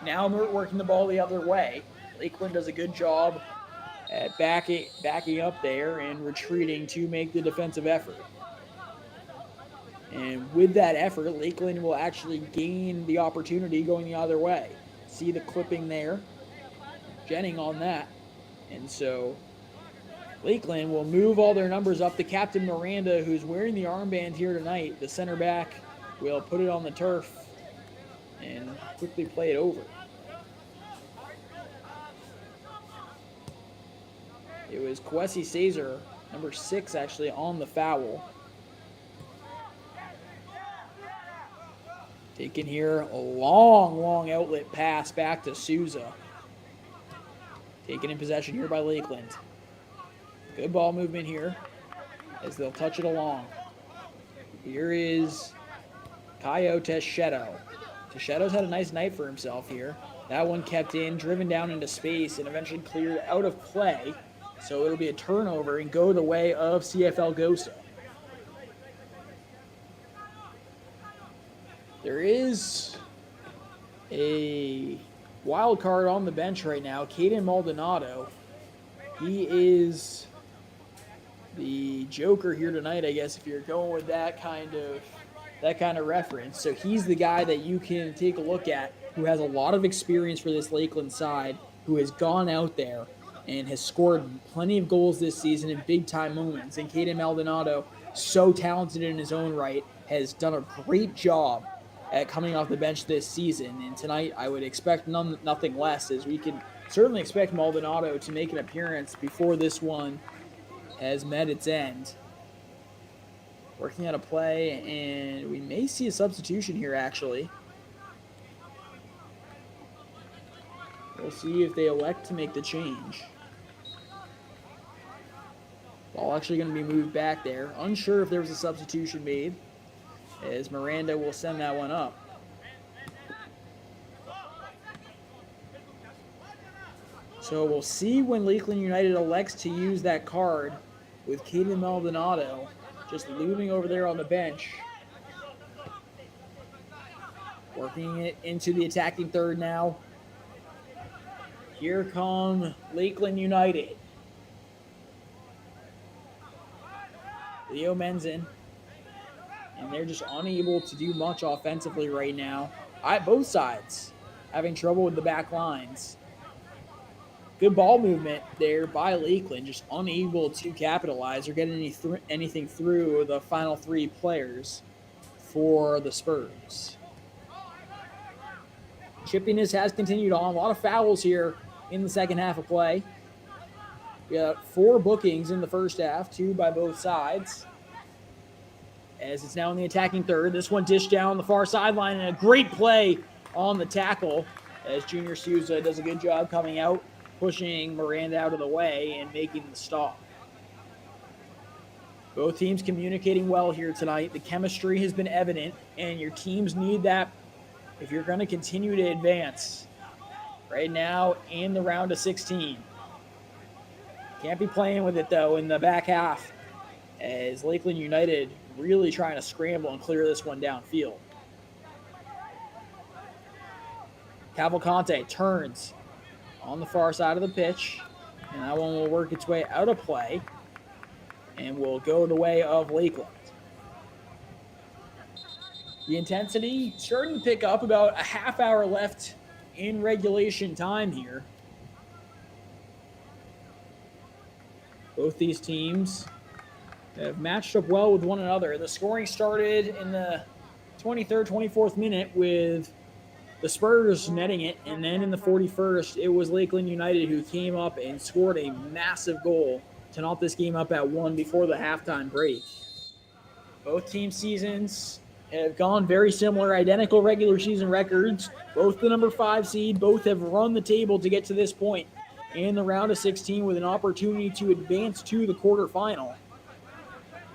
Now working the ball the other way. Lakeland does a good job at backing up there and retreating to make the defensive effort. And with that effort, Lakeland will actually gain the opportunity going the other way. See the clipping there. Jennings on that. And so Lakeland will move all their numbers up to Captain Miranda, who's wearing the armband here tonight. The center back will put it on the turf and quickly play it over. It was Kwesi Caesar, number 6, actually, on the foul. Taken here, a long outlet pass back to Souza. Taken in possession here by Lakeland. Good ball movement here as they'll touch it along. Here is Caio Techedo. Techedo's had a nice night for himself here. That one kept in, driven down into space, and eventually cleared out of play. So it'll be a turnover and go the way of CFL Gosa. There is a wild card on the bench right now, Caden Maldonado. He is the joker here tonight, I guess, if you're going with that kind of reference. So he's the guy that you can take a look at, who has a lot of experience for this Lakeland side, who has gone out there and has scored plenty of goals this season in big-time moments. And Caden Maldonado, so talented in his own right, has done a great job at coming off the bench this season. And tonight I would expect nothing less, as we can certainly expect Maldonado to make an appearance before this one has met its end. Working out a play, and we may see a substitution here, actually. We'll see if they elect to make the change. Ball actually going to be moved back there. Unsure if there was a substitution made, as Miranda will send that one up. So we'll see when Lakeland United elects to use that card, with Caden Maldonado just looming over there on the bench. Working it into the attacking third now. Here come Lakeland United. Leo Menzin. And they're just unable to do much offensively right now. Both sides having trouble with the back lines. Good ball movement there by Lakeland, just unable to capitalize or get anything through the final 3 players for the Spurs. Chippiness has continued on. A lot of fouls here in the second half of play. We got 4 bookings in the first half, 2 by both sides. As it's now in the attacking third. This one dished down the far sideline, and a great play on the tackle as Junior Souza does a good job coming out, pushing Miranda out of the way and making the stop. Both teams communicating well here tonight. The chemistry has been evident, and your teams need that if you're going to continue to advance right now in the round of 16. Can't be playing with it, though, in the back half, as Lakeland United really trying to scramble and clear this one downfield. Cavalcante turns on the far side of the pitch, and that one will work its way out of play and will go the way of Lakeland. The intensity starting to pick up, about a half hour left in regulation time here. Both these teams have matched up well with one another. The scoring started in the 23rd, 24th minute with the Spurs netting it, and then in the 41st, it was Lakeland United who came up and scored a massive goal to knot this game up at 1 before the halftime break. Both team seasons have gone very similar, identical regular season records. Both the number 5 seed, both have run the table to get to this point in the round of 16 with an opportunity to advance to the quarterfinal.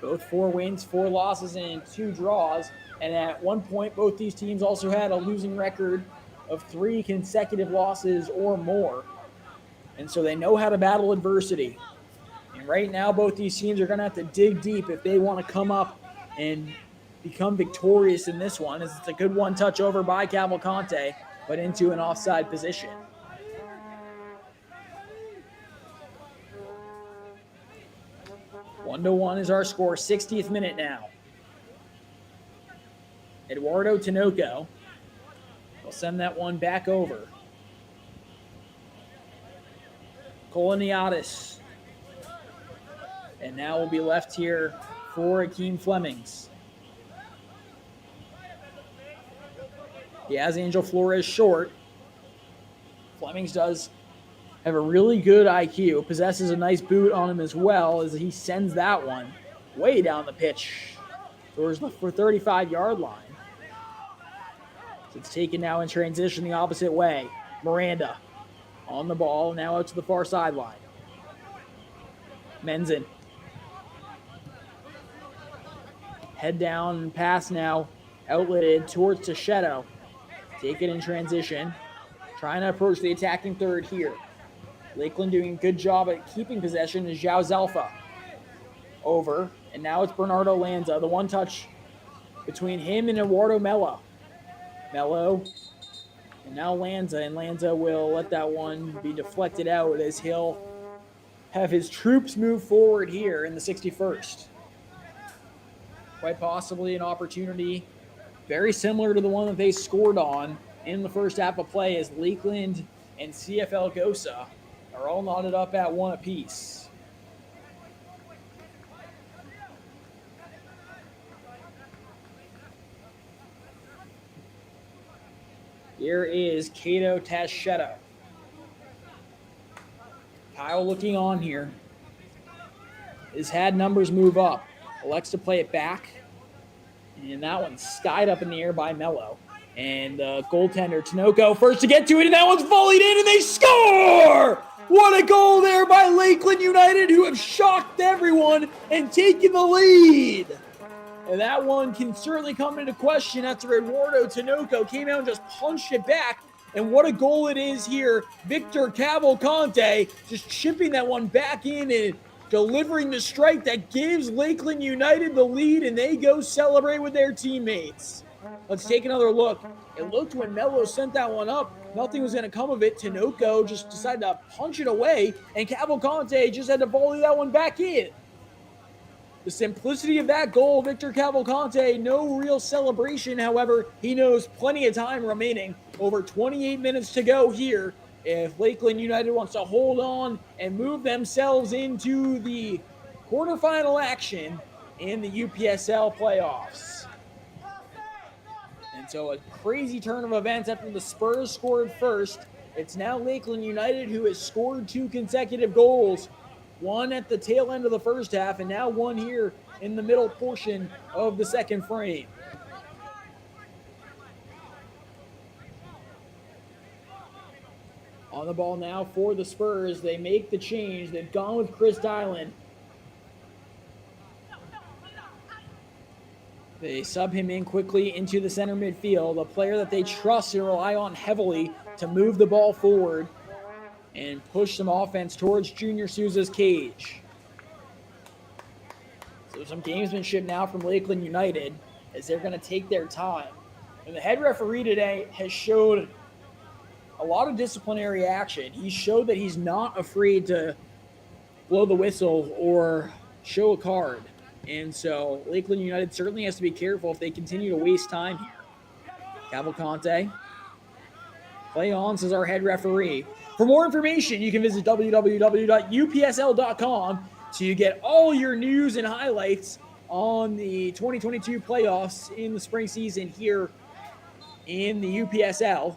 Both 4 wins, 4 losses, and 2 draws. And at one point, both these teams also had a losing record of 3 consecutive losses or more. And so they know how to battle adversity. And right now, both these teams are going to have to dig deep if they want to come up and become victorious in this one, as it's a good one-touch over by Cavalcante, but into an offside position. One to one is our score, 60th minute now. Eduardo Tinoco will send that one back over. Coloniatis. And now will be left here for Akeem Flemings. He has Angel Flores short. Flemings does have a really good IQ, possesses a nice boot on him as well, as he sends that one way down the pitch towards the 35-yard line. So it's taken now in transition the opposite way. Miranda on the ball, now out to the far sideline. Menzin. Head down and pass now, outletted towards Tichetto. Take it in transition. Trying to approach the attacking third here. Lakeland doing a good job at keeping possession is Zhao Zelfa. Over, and now it's Bernardo Lanza. The one touch between him and Eduardo Mello. Mello, and now Lanza, and Lanza will let that one be deflected out as he'll have his troops move forward here in the 61st. Quite possibly an opportunity very similar to the one that they scored on in the first half of play, as Lakeland and CFL Gosa are all knotted up at 1 apiece. Here is Cato Tascheto. Kyle looking on here. Has had numbers move up. Elects to play it back. And that one's skied up in the air by Mello. And goaltender Tinoco first to get to it, and that one's volleyed in, and they score! What a goal there by Lakeland United, who have shocked everyone and taken the lead. And that one can certainly come into question after Eduardo Tinoco came out and just punched it back. And what a goal it is here. Victor Cavalcante just chipping that one back in and delivering the strike that gives Lakeland United the lead, and they go celebrate with their teammates. Let's take another look. It looked when Mello sent that one up, nothing was going to come of it. Tinoco just decided to punch it away, and Cavalcante just had to volley that one back in. The simplicity of that goal, Victor Cavalcante, no real celebration. However, he knows plenty of time remaining. Over 28 minutes to go here. If Lakeland United wants to hold on and move themselves into the quarterfinal action in the UPSL playoffs. And so a crazy turn of events after the Spurs scored first. It's now Lakeland United who has scored 2 consecutive goals. One at the tail end of the first half, and now one here in the middle portion of the second frame. On the ball now for the Spurs. They make the change. They've gone with Chris Dylan. They sub him in quickly into the center midfield, a player that they trust and rely on heavily to move the ball forward and push some offense towards Junior Souza's cage. So some gamesmanship now from Lakeland United as they're going to take their time. And the head referee today has showed a lot of disciplinary action. He showed that he's not afraid to blow the whistle or show a card. And so Lakeland United certainly has to be careful if they continue to waste time here. Cavalcante. Play on, says our head referee. For more information, you can visit www.upsl.com. to get all your news and highlights on the 2022 playoffs in the spring season here in the UPSL.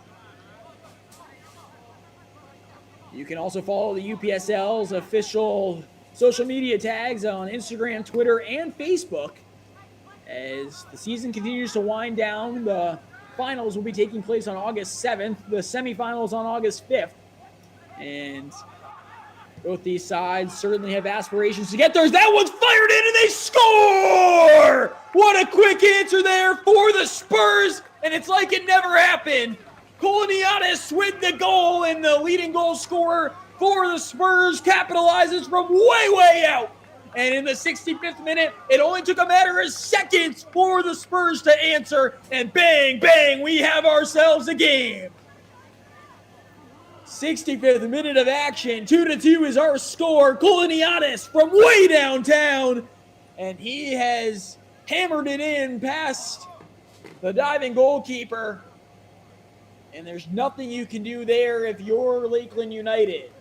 You can also follow the UPSL's official social media tags on Instagram, Twitter, and Facebook. As the season continues to wind down, the finals will be taking place on August 7th, the semifinals on August 5th. And both these sides certainly have aspirations to get there. That one's fired in and they score! What a quick answer there for the Spurs, and it's like it never happened. Coloniatis with the goal, and the leading goal scorer for the Spurs capitalizes from way out. And in the 65th minute, it only took a matter of seconds for the Spurs to answer, and bang, we have ourselves a game. 65th minute of action, 2-2 is our score. Coloniatis from way downtown, and he has hammered it in past the diving goalkeeper. And there's nothing you can do there if you're Lakeland United.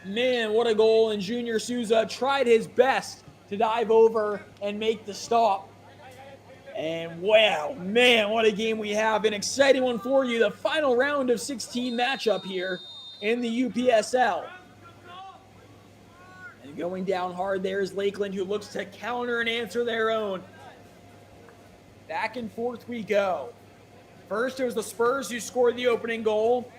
Man, what a goal, and Junior Souza tried his best to dive over and make the stop. And wow, man, what a game we have. An exciting one for you. The final round of 16 matchup here in the UPSL. And going down hard there is Lakeland, who looks to counter and answer their own. Back and forth we go. First, it was the Spurs who scored the opening goal.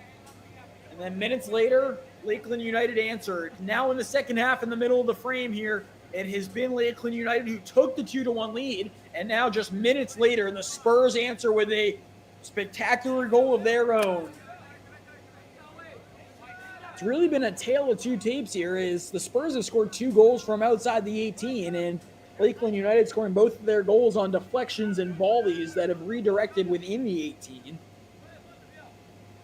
And then minutes later, Lakeland United answered. Now in the second half, in the middle of the frame here, it has been Lakeland United who took the 2-1 lead. And now just minutes later, and the Spurs answer with a spectacular goal of their own. It's really been a tale of two tapes here, as the Spurs have scored 2 goals from outside the 18, and Lakeland United scoring both of their goals on deflections and volleys that have redirected within the 18.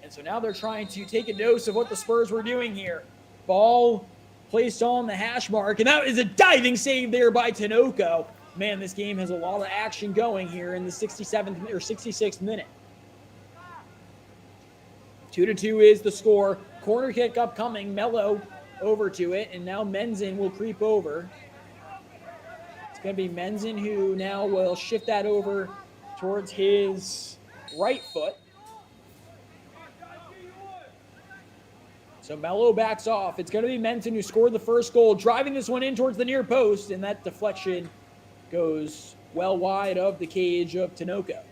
And so now they're trying to take a dose of what the Spurs were doing here. Ball placed on the hash mark, and that is a diving save there by Tinoco. Man, this game has a lot of action going here in the 67th or 66th minute. 2-2 is the score. Corner kick upcoming. Mello over to it, and now Menzin will creep over. It's going to be Menzin who now will shift that over towards his right foot. So Mello backs off. It's going to be Menzin who scored the first goal, driving this one in towards the near post, and that deflection goes well wide of the cage of Tinoco.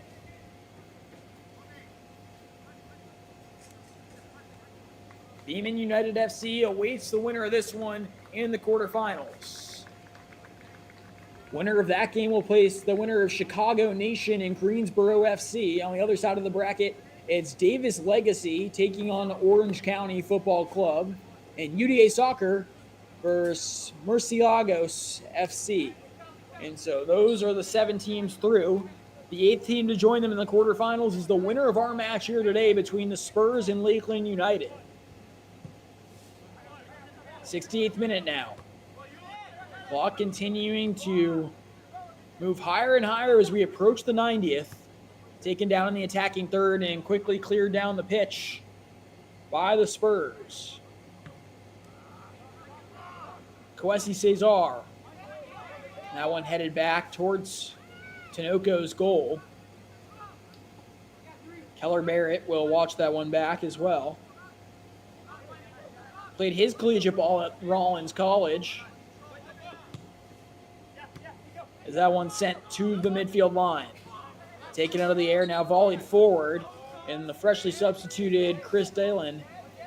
Beeman United FC awaits the winner of this one in the quarterfinals. Winner of that game will place the winner of Chicago Nation and Greensboro FC. On the other side of the bracket, it's Davis Legacy taking on Orange County Football Club, and UDA Soccer versus Murciélagos FC. And so those are the 7 teams through. The 8th team to join them in the quarterfinals is the winner of our match here today between the Spurs and Lakeland United. 68th minute now. Clock continuing to move higher and higher as we approach the 90th. Taken down in the attacking third and quickly cleared down the pitch by the Spurs. Kwesi Cesar. That one headed back towards Tinoco's goal. Keller Barrett will watch that one back as well. Played his collegiate ball at Rollins College. As that one sent to the midfield line. Taken out of the air, now volleyed forward. And the freshly substituted Chris Dalen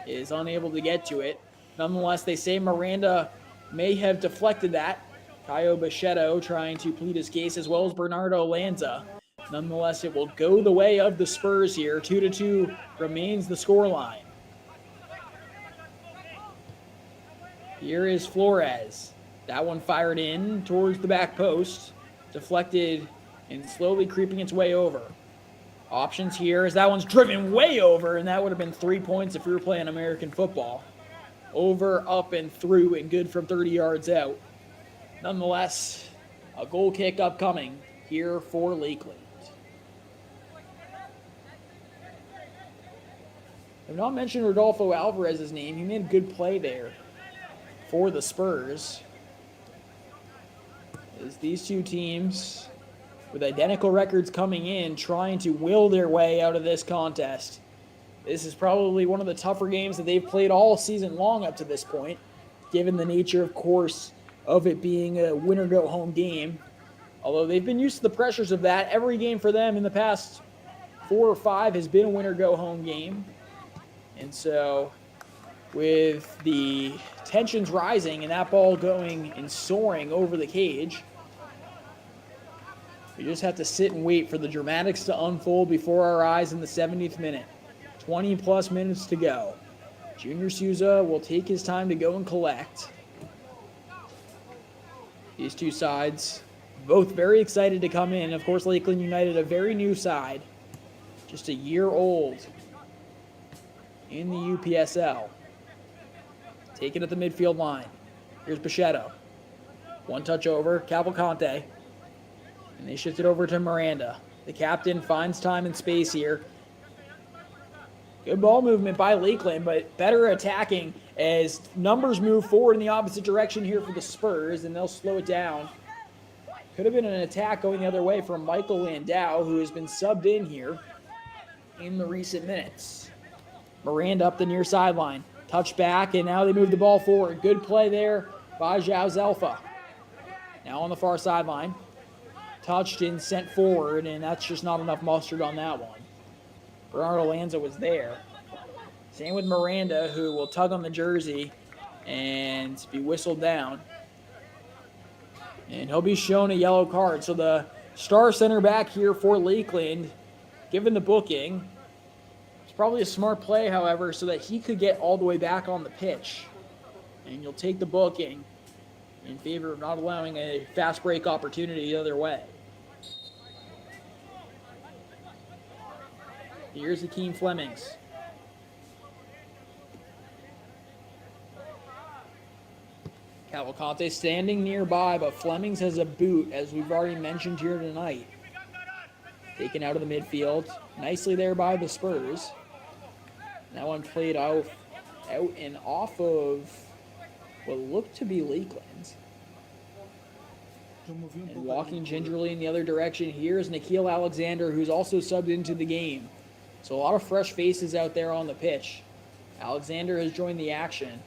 is unable to get to it. Nonetheless, they say Miranda may have deflected that. Caio Bachetto trying to plead his case, as well as Bernardo Lanza. Nonetheless, it will go the way of the Spurs here. 2-2 remains the scoreline. Here is Flores. That one fired in towards the back post. Deflected and slowly creeping its way over. Options here as that one's driven way over, and that would have been 3 points if we were playing American football. Over, up, and through, and good from 30 yards out. Nonetheless, a goal kick upcoming here for Lakeland. I've not mentioned Rodolfo Alvarez's name. He made a good play there. for the Spurs. As these two teams with identical records coming in, trying to will their way out of this contest. This is probably one of the tougher games that they've played all season long up to this point, given the nature, of course, of it being a winner-go-home game. Although they've been used to the pressures of that. Every game for them in the past 4 or 5 has been a winner-go-home game. And so, with the tensions rising and that ball going and soaring over the cage, we just have to sit and wait for the dramatics to unfold before our eyes in the 70th minute. 20-plus minutes to go. Junior Souza will take his time to go and collect. These two sides, both very excited to come in. Of course, Lakeland United, a very new side, just a year old in the UPSL. Take it at the midfield line. Here's Bichette. One touch over, Cavalcante. And they shift it over to Miranda. The captain finds time and space here. Good ball movement by Lakeland, but better attacking as numbers move forward in the opposite direction here for the Spurs, and they'll slow it down. Could have been an attack going the other way from Michael Landau, who has been subbed in here in the recent minutes. Miranda up the near sideline. Touch back, and now they move the ball forward. Good play there by João Zelfa. Now on the far sideline. Touched and sent forward, and that's just not enough mustard on that one. Bernardo Lanza was there. Same with Miranda, who will tug on the jersey and be whistled down. And he'll be shown a yellow card. So the star center back here for Lakeland, given the booking, it's probably a smart play, however, so that he could get all the way back on the pitch. And you'll take the booking in favor of not allowing a fast break opportunity the other way. Here's Akeem Flemings. Cavalcante standing nearby, but Flemings has a boot, as we've already mentioned here tonight. Taken out of the midfield. Nicely there by the Spurs. That one played out and off of what looked to be Lakeland. And walking gingerly in the other direction here is Nikhil Alexander, who's also subbed into the game. So a lot of fresh faces out there on the pitch. Alexander has joined the action.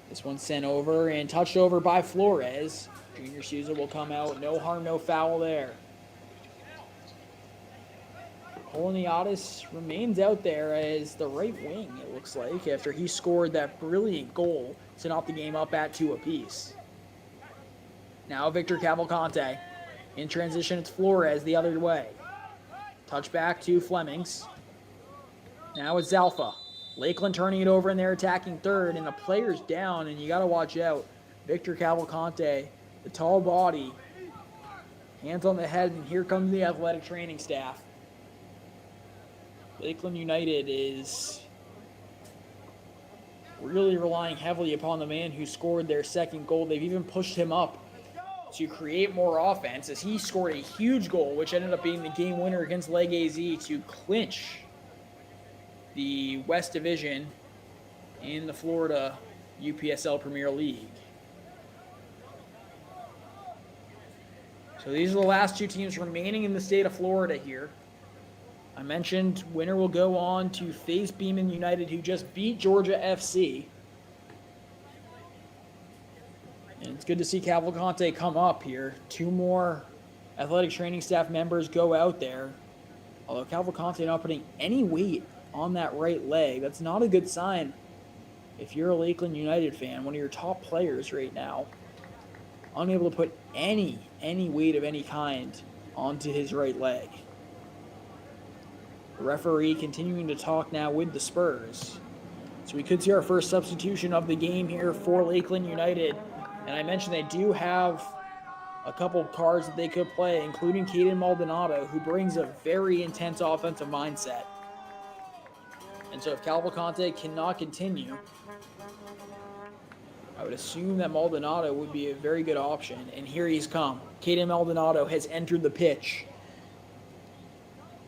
This one's sent over and touched over by Flores. Junior Souza will come out. No harm, no foul there. Poloniatis remains out there as the right wing, it looks like, after he scored that brilliant goal to knock the game up at 2 apiece. Now Victor Cavalcante. In transition, it's Flores the other way. Touch back to Flemings. Now it's Zalfa. Lakeland turning it over in their attacking third, and the player's down, and you got to watch out. Victor Cavalcante, the tall body, hands on the head, and here comes the athletic training staff. Lakeland United is really relying heavily upon the man who scored their second goal. They've even pushed him up to create more offense as he scored a huge goal, which ended up being the game winner against Leg AZ to clinch the West Division in the Florida UPSL Premier League. So these are the last two teams remaining in the state of Florida here. I mentioned winner will go on to face Beeman United, who just beat Georgia FC. And it's good to see Cavalcante come up here. 2 more athletic training staff members go out there. Although Cavalcante not putting any weight on that right leg. That's not a good sign if you're a Lakeland United fan, one of your top players right now, unable to put any weight of any kind onto his right leg. The referee continuing to talk now with the Spurs. So we could see our first substitution of the game here for Lakeland United. And I mentioned they do have a couple cards that they could play, including Caden Maldonado, who brings a very intense offensive mindset. And so if Cavalcante cannot continue, I would assume that Maldonado would be a very good option. And here he's come. Caden Maldonado has entered the pitch.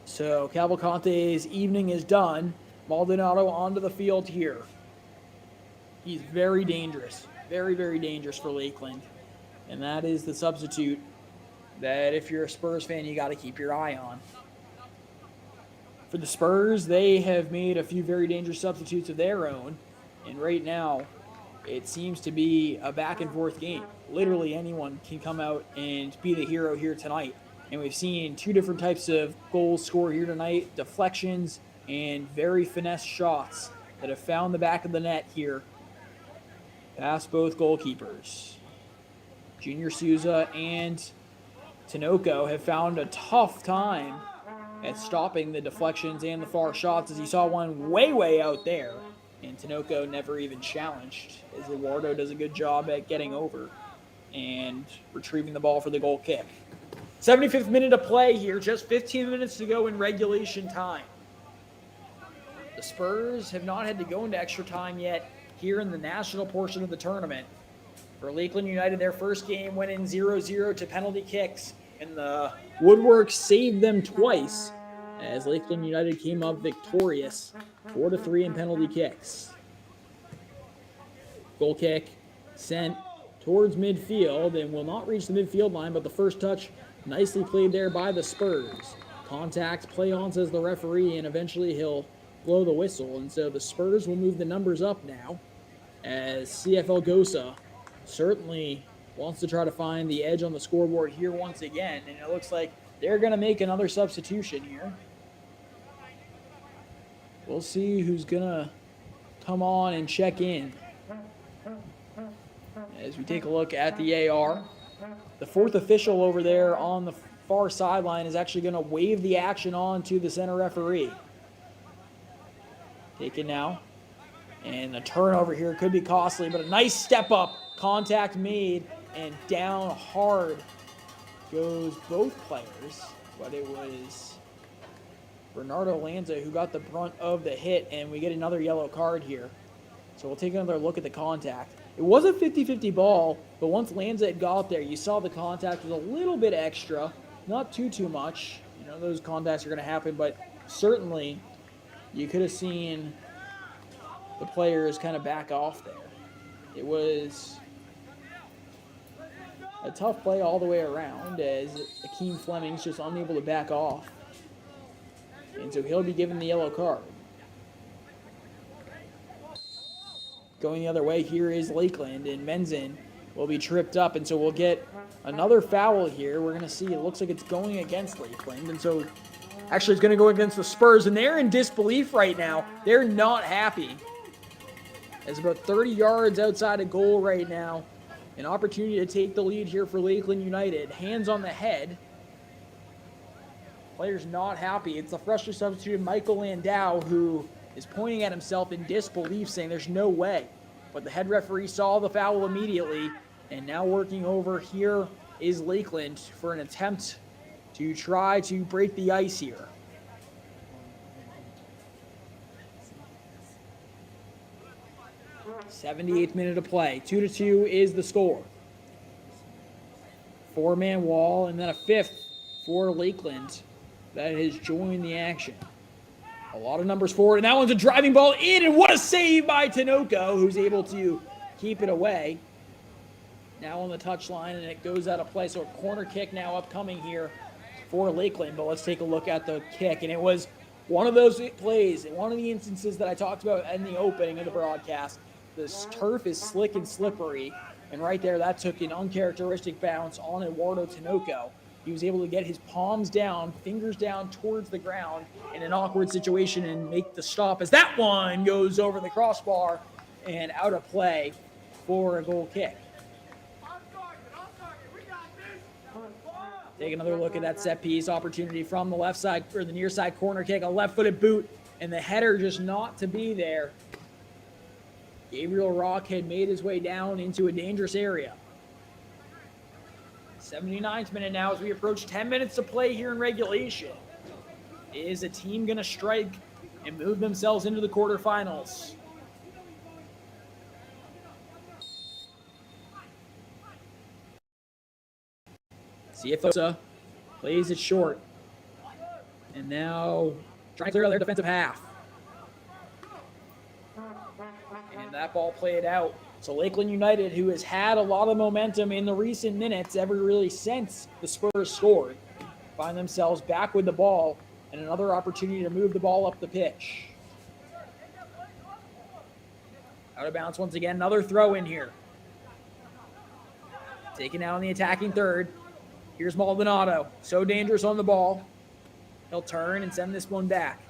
So Cavalcante's evening is done. Maldonado onto the field here. He's very dangerous. Very, very dangerous for Lakeland. And that is the substitute that if you're a Spurs fan, you got to keep your eye on. For the Spurs, they have made a few very dangerous substitutes of their own. And right now, it seems to be a back-and-forth game. Literally anyone can come out and be the hero here tonight. And we've seen two different types of goals scored here tonight, deflections and very finesse shots that have found the back of the net here past both goalkeepers. Junior Souza and Tinoco have found a tough time at stopping the deflections and the far shots, as he saw one way out there. And Tinoco never even challenged, as Eduardo does a good job at getting over and retrieving the ball for the goal kick. 75th minute of play here, just 15 minutes to go in regulation time. The Spurs have not had to go into extra time yet here in the national portion of the tournament. For Lakeland United, their first game went in 0-0 to penalty kicks, and the Woodworks saved them twice as Lakeland United came up victorious 4-3 in penalty kicks. Goal kick sent towards midfield and will not reach the midfield line, but the first touch nicely played there by the Spurs. Contact, play on, says the referee, and eventually he'll blow the whistle. And so the Spurs will move the numbers up now, as CFL Gosa certainly wants to try to find the edge on the scoreboard here once again. And it looks like they're going to make another substitution here. We'll see who's going to come on and check in. As we take a look at the AR, the fourth official over there on the far sideline is actually going to wave the action on to the center referee. Taken now. And the turnover here could be costly, but a nice step up. Contact made, and down hard goes both players. But it was Bernardo Lanza who got the brunt of the hit, and we get another yellow card here. So we'll take another look at the contact. It was a 50-50 ball, but once Lanza had got there, you saw the contact was a little bit extra. Not too much. You know, those contacts are going to happen, but certainly you could have seen the players kind of back off there. It was a tough play all the way around, as Akeem Fleming's just unable to back off. And so he'll be given the yellow card. Going the other way here is Lakeland, and Menzin will be tripped up, and so we'll get another foul here. We're going to see, it looks like it's going against Lakeland, and so actually it's going to go against the Spurs, and they're in disbelief right now. They're not happy. It's about 30 yards outside of goal right now. An opportunity to take the lead here for Lakeland United. Hands on the head. Player's not happy. It's the freshly substituted Michael Landau who is pointing at himself in disbelief, saying there's no way. But the head referee saw the foul immediately, and now working over here is Lakeland for an attempt to try to break the ice here. '78th minute of play. 2-2 is the score. Four-man wall, and then a fifth for Lakeland that has joined the action. A lot of numbers forward, and that one's a driving ball in, and what a save by Tinoco, who's able to keep it away. Now on the touchline, and it goes out of play, so a corner kick now upcoming here for Lakeland. But let's take a look at the kick, and it was one of those plays, one of the instances that I talked about in the opening of the broadcast. This turf is slick and slippery, and right there, that took an uncharacteristic bounce on Eduardo Tinoco. He was able to get his palms down, fingers down towards the ground in an awkward situation and make the stop, as that one goes over the crossbar and out of play for a goal kick. Take another look at that set piece opportunity from the left side, or the near side corner kick, a left-footed boot, and the header just not to be there. Gabriel Rock had made his way down into a dangerous area. 79th minute now as we approach 10 minutes to play here in regulation. Is a team going to strike and move themselves into the quarterfinals? CFL plays it short. And now trying to clear out their defensive half. And that ball played out. So Lakeland United, who has had a lot of momentum in the recent minutes, really since the Spurs scored, find themselves back with the ball and another opportunity to move the ball up the pitch. Out of bounds once again, another throw in here. Taken out on the attacking third. Here's Maldonado, so dangerous on the ball. He'll turn and send this one back.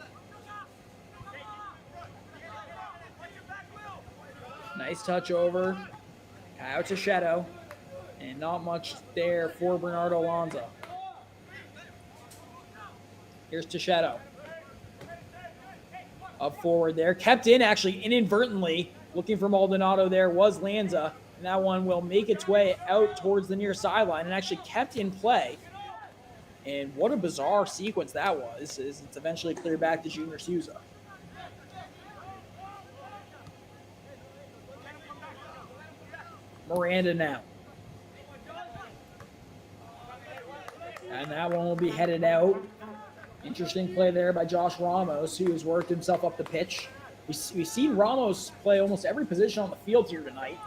Nice touch over. Out to Shadow. And not much there for Bernardo Alonso. Here's to Shadow. Up forward there. Kept in actually inadvertently. Looking for Maldonado there was Lanza. And that one will make its way out towards the near sideline and actually kept in play. And what a bizarre sequence that was. As it's eventually cleared back to Junior Souza. Miranda now. And that one will be headed out. Interesting play there by Josh Ramos, who has worked himself up the pitch. We've seen Ramos play almost every position on the field here tonight.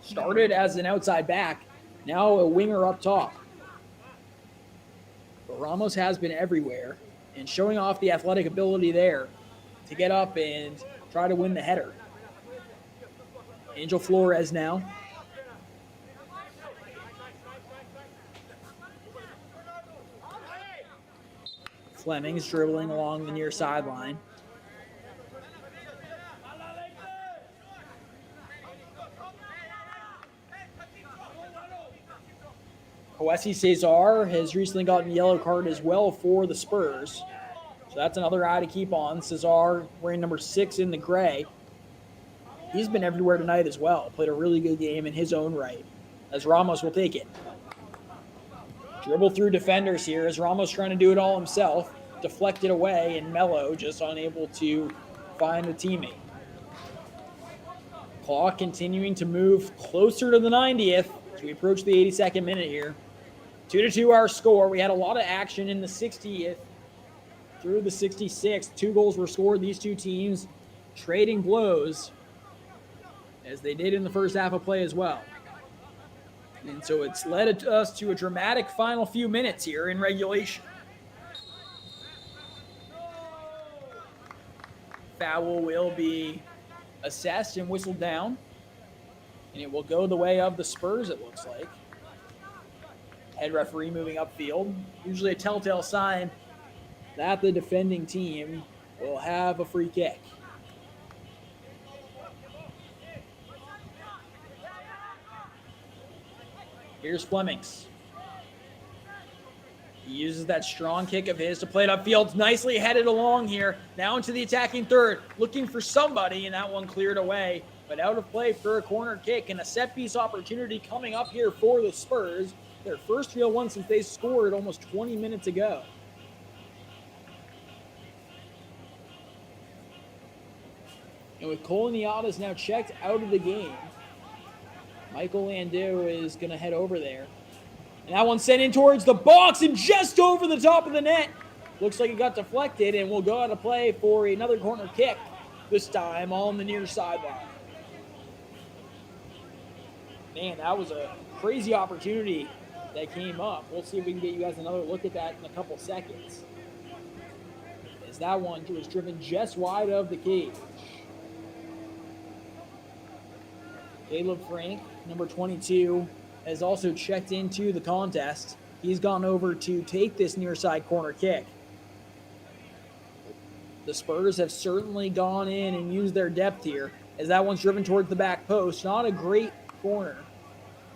Started as an outside back, now a winger up top. But Ramos has been everywhere and showing off the athletic ability there to get up and try to win the header. Angel Flores now. Fleming's dribbling along the near sideline. Coesi Cesar has recently gotten a yellow card as well for the Spurs. So that's another eye to keep on. Cesar wearing number 6 in the gray. He's been everywhere tonight as well. Played a really good game in his own right, as Ramos will take it. Dribble through defenders here as Ramos trying to do it all himself. Deflected away, and Mello just unable to find a teammate. Clock continuing to move closer to the 90th as we approach the 82nd minute here. 2-2 our score. We had a lot of action in the 60th through the 66th. 2 goals were scored. These two teams trading blows as they did in the first half of play as well. And so it's led us to a dramatic final few minutes here in regulation. Foul will be assessed and whistled down. And it will go the way of the Spurs, it looks like. Head referee moving upfield. Usually a telltale sign that the defending team will have a free kick. Here's Flemings. He uses that strong kick of his to play it upfield. Nicely headed along here. Now into the attacking third. Looking for somebody, and that one cleared away. But out of play for a corner kick and a set-piece opportunity coming up here for the Spurs. Their first real one since they scored almost 20 minutes ago. And with Coloniadas now checked out of the game, Michael Landau is going to head over there. And that one sent in towards the box and just over the top of the net. Looks like it got deflected and will go out of play for another corner kick. This time on the near sideline. Man, that was a crazy opportunity that came up. We'll see if we can get you guys another look at that in a couple seconds. As that one was driven just wide of the cage. Caleb Frank, number 22, has also checked into the contest. He's gone over to take this near side corner kick. The Spurs have certainly gone in and used their depth here as that one's driven towards the back post. Not a great corner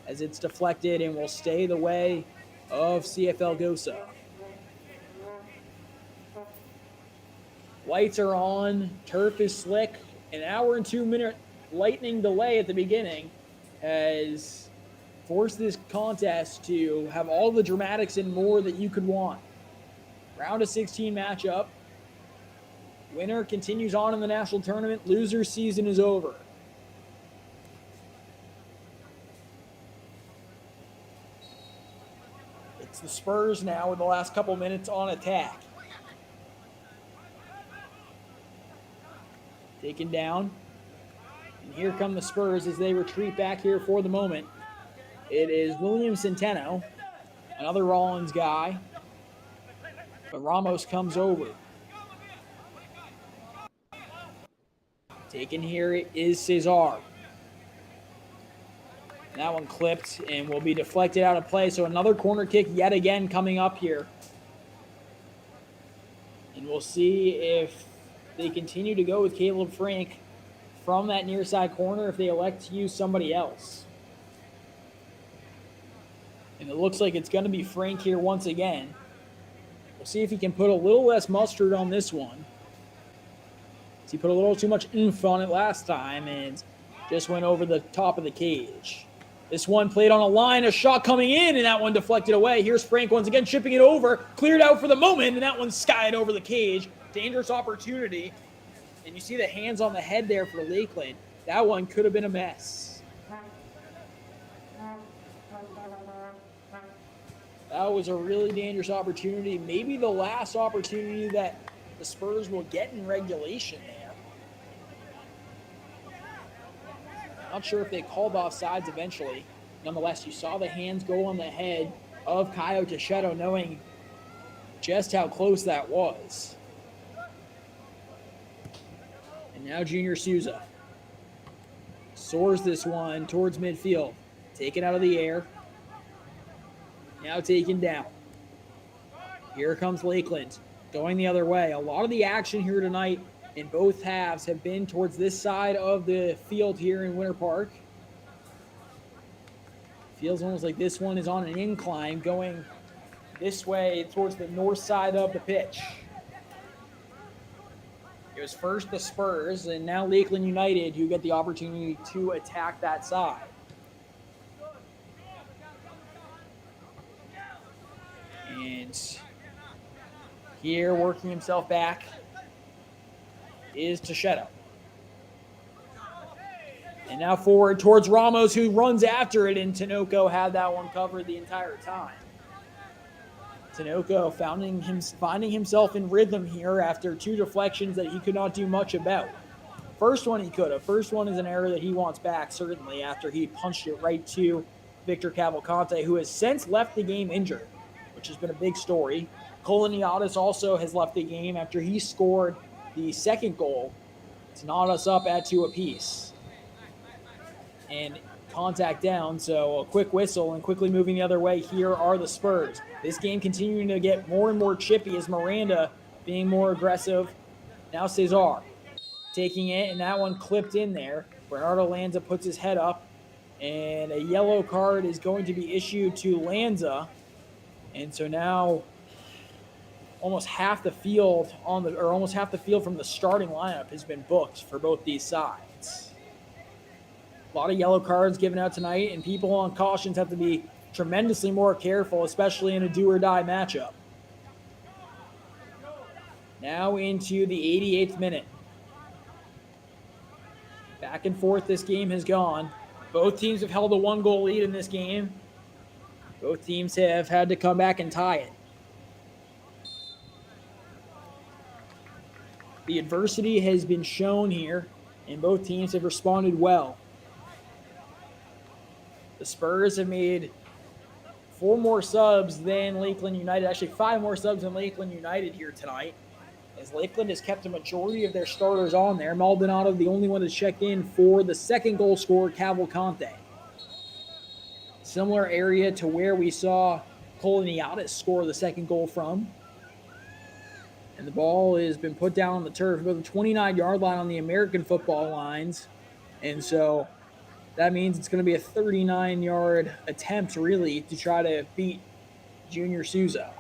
as it's deflected and will stay the way of CFL Gosa. Lights are on. Turf is slick. An hour and 2 minute lightning delay at the beginning has forced this contest to have all the dramatics and more that you could want. Round of 16 matchup. Winner continues on in the national tournament. Loser season is over. It's the Spurs now in the last couple minutes on attack. Taken down. And here come the Spurs as they retreat back here for the moment. It is William Centeno, another Rollins guy. But Ramos comes over. Taken here is Cesar. That one clipped and will be deflected out of play. So another corner kick yet again coming up here. And we'll see if they continue to go with Caleb Frank from that near side corner, if they elect to use somebody else. And it looks like it's going to be Frank here once again. We'll see if he can put a little less mustard on this one. He put a little too much oomph on it last time and just went over the top of the cage. This one played on a line, a shot coming in, and that one deflected away. Here's Frank once again chipping it over, cleared out for the moment, and that one skied over the cage. Dangerous opportunity. And you see the hands on the head there for Lakeland. That one could have been a mess. That was a really dangerous opportunity. Maybe the last opportunity that the Spurs will get in regulation there. Not sure if they called offsides eventually. Nonetheless, you saw the hands go on the head of Caio Teixeira, knowing just how close that was. And now Junior Souza soars this one towards midfield. Taken out of the air. Now taken down. Here comes Lakeland going the other way. A lot of the action here tonight in both halves have been towards this side of the field here in Winter Park. Feels almost like this one is on an incline going this way towards the north side of the pitch. It was first the Spurs and now Lakeland United who get the opportunity to attack that side. And here working himself back is Teixeira. And now forward towards Ramos, who runs after it, and Tinoco had that one covered the entire time. Tinoco finding himself in rhythm here after two deflections that he could not do much about. First one he could have. First one is an error that he wants back, certainly, after he punched it right to Victor Cavalcante, who has since left the game injured, which has been a big story. Koloniadis also has left the game after he scored the second goal to knot us up at 2 apiece. And contact down, so a quick whistle and quickly moving the other way. Here are the Spurs. This game continuing to get more and more chippy as Miranda being more aggressive. Now Cesar taking it, and that one clipped in there. Bernardo Lanza puts his head up, and a yellow card is going to be issued to Lanza. And so now almost half the field from the starting lineup has been booked for both these sides. A lot of yellow cards given out tonight, and people on cautions have to be tremendously more careful, especially in a do-or-die matchup. Now into the 88th minute. Back and forth this game has gone. Both teams have held a 1-goal lead in this game. Both teams have had to come back and tie it. The adversity has been shown here, and both teams have responded well. The Spurs have made 4 more subs than Lakeland United, actually 5 more subs than Lakeland United here tonight, as Lakeland has kept a majority of their starters on there. Maldonado, the only one to check in for the second goal scorer, Cavalcante. Similar area to where we saw Koloniadis score the second goal from. And the ball has been put down on the turf about the 29-yard line on the American football lines. And so that means it's going to be a 39-yard attempt, really, to try to beat Junior Souza.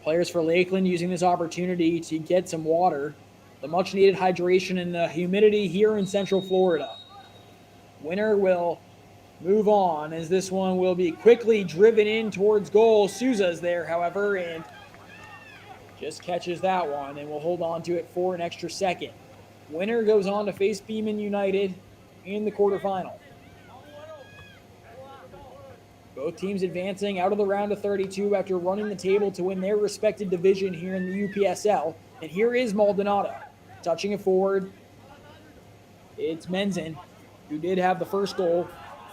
Players for Lakeland using this opportunity to get some water. The much-needed hydration and the humidity here in Central Florida. Winner will move on as this one will be quickly driven in towards goal. Souza's there, however, and just catches that one, and will hold on to it for an extra second. Winner goes on to face Beeman United in the quarterfinal. Both teams advancing out of the round of 32 after running the table to win their respective division here in the UPSL. And here is Maldonado touching it forward. it's Menzen, who did have the first goal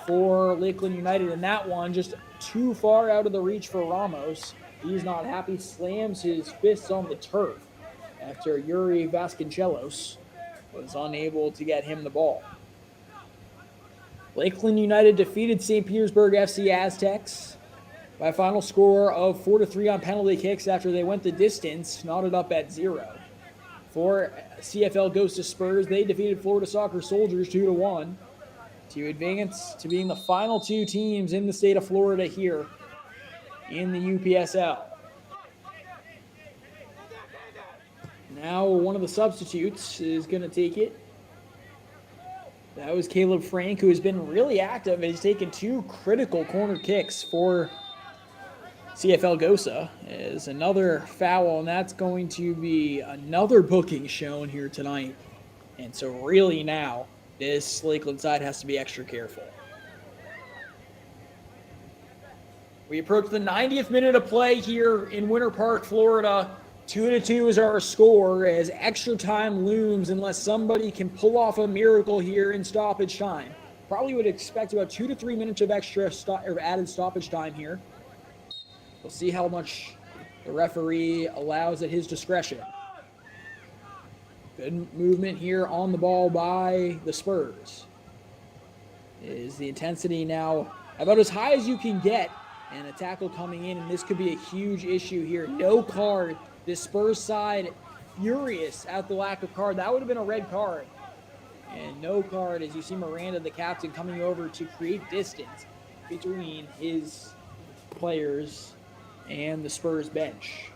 for Lakeland United, and that one just too far out of the reach for Ramos. He's not happy, slams his fists on the turf after Yuri Vasconcelos was unable to get him the ball. Lakeland United defeated St. Petersburg FC Aztecs by a final score of 4-3 on penalty kicks after they went the distance, knotted up at 0. For CFL Gosa Spurs, they defeated Florida Soccer Soldiers 2-1 to advance to being the final two teams in the state of Florida here in the UPSL. Now one of the substitutes is going to take it. That was Caleb Frank, who has been really active. He's taken 2 critical corner kicks for CFL Gosa. Is another foul, and that's going to be another booking shown here tonight. And so really now, this Lakeland side has to be extra careful. We approach the 90th minute of play here in Winter Park, Florida. 2-2 is our score as extra time looms unless somebody can pull off a miracle here in stoppage time. Probably would expect about 2 to 3 minutes of extra added stoppage time here. We'll see how much the referee allows at his discretion. Good movement here on the ball by the Spurs. Is the intensity now about as high as you can get, and a tackle coming in, and this could be a huge issue here. No card. This Spurs side furious at the lack of card. That would have been a red card. And no card as you see Miranda, the captain, coming over to create distance between his players and the Spurs bench.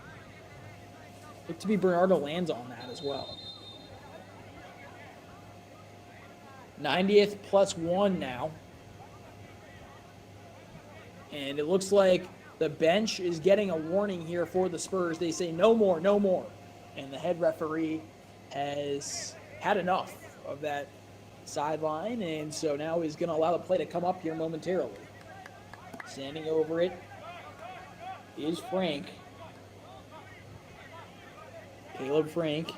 Look to be Bernardo lands on that as well. 90th plus 1 now. And it looks like the bench is getting a warning here for the Spurs. They say no more, no more. And the head referee has had enough of that sideline, and so now he's going to allow the play to come up here momentarily. Standing over it is Frank. Caleb Frank.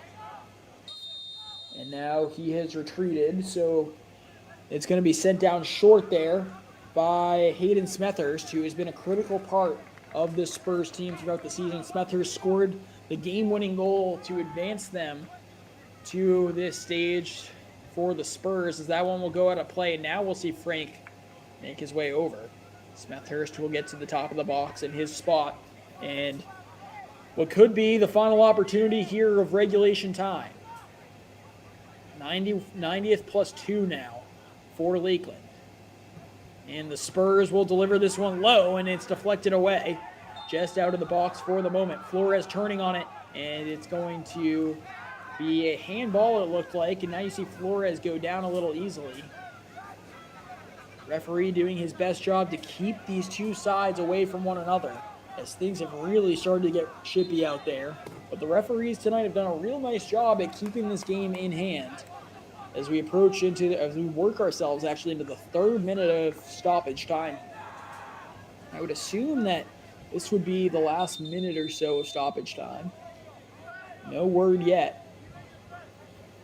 And now he has retreated, so it's going to be sent down short there by Hayden Smethurst, who has been a critical part of this Spurs team throughout the season. Smethurst scored the game-winning goal to advance them to this stage for the Spurs, as that one will go out of play. Now we'll see Frank make his way over. Smethurst will get to the top of the box in his spot, and what could be the final opportunity here of regulation time. 90th plus 2 now for Lakeland. And the Spurs will deliver this one low, and it's deflected away just out of the box for the moment. Flores turning on it, and it's going to be a handball, it looked like, and now you see Flores go down a little easily. Referee doing his best job to keep these two sides away from one another, as things have really started to get chippy out there. But the referees tonight have done a real nice job at keeping this game in hand as we approach as we work ourselves actually into the 3rd minute of stoppage time. I would assume that this would be the last minute or so of stoppage time. No word yet.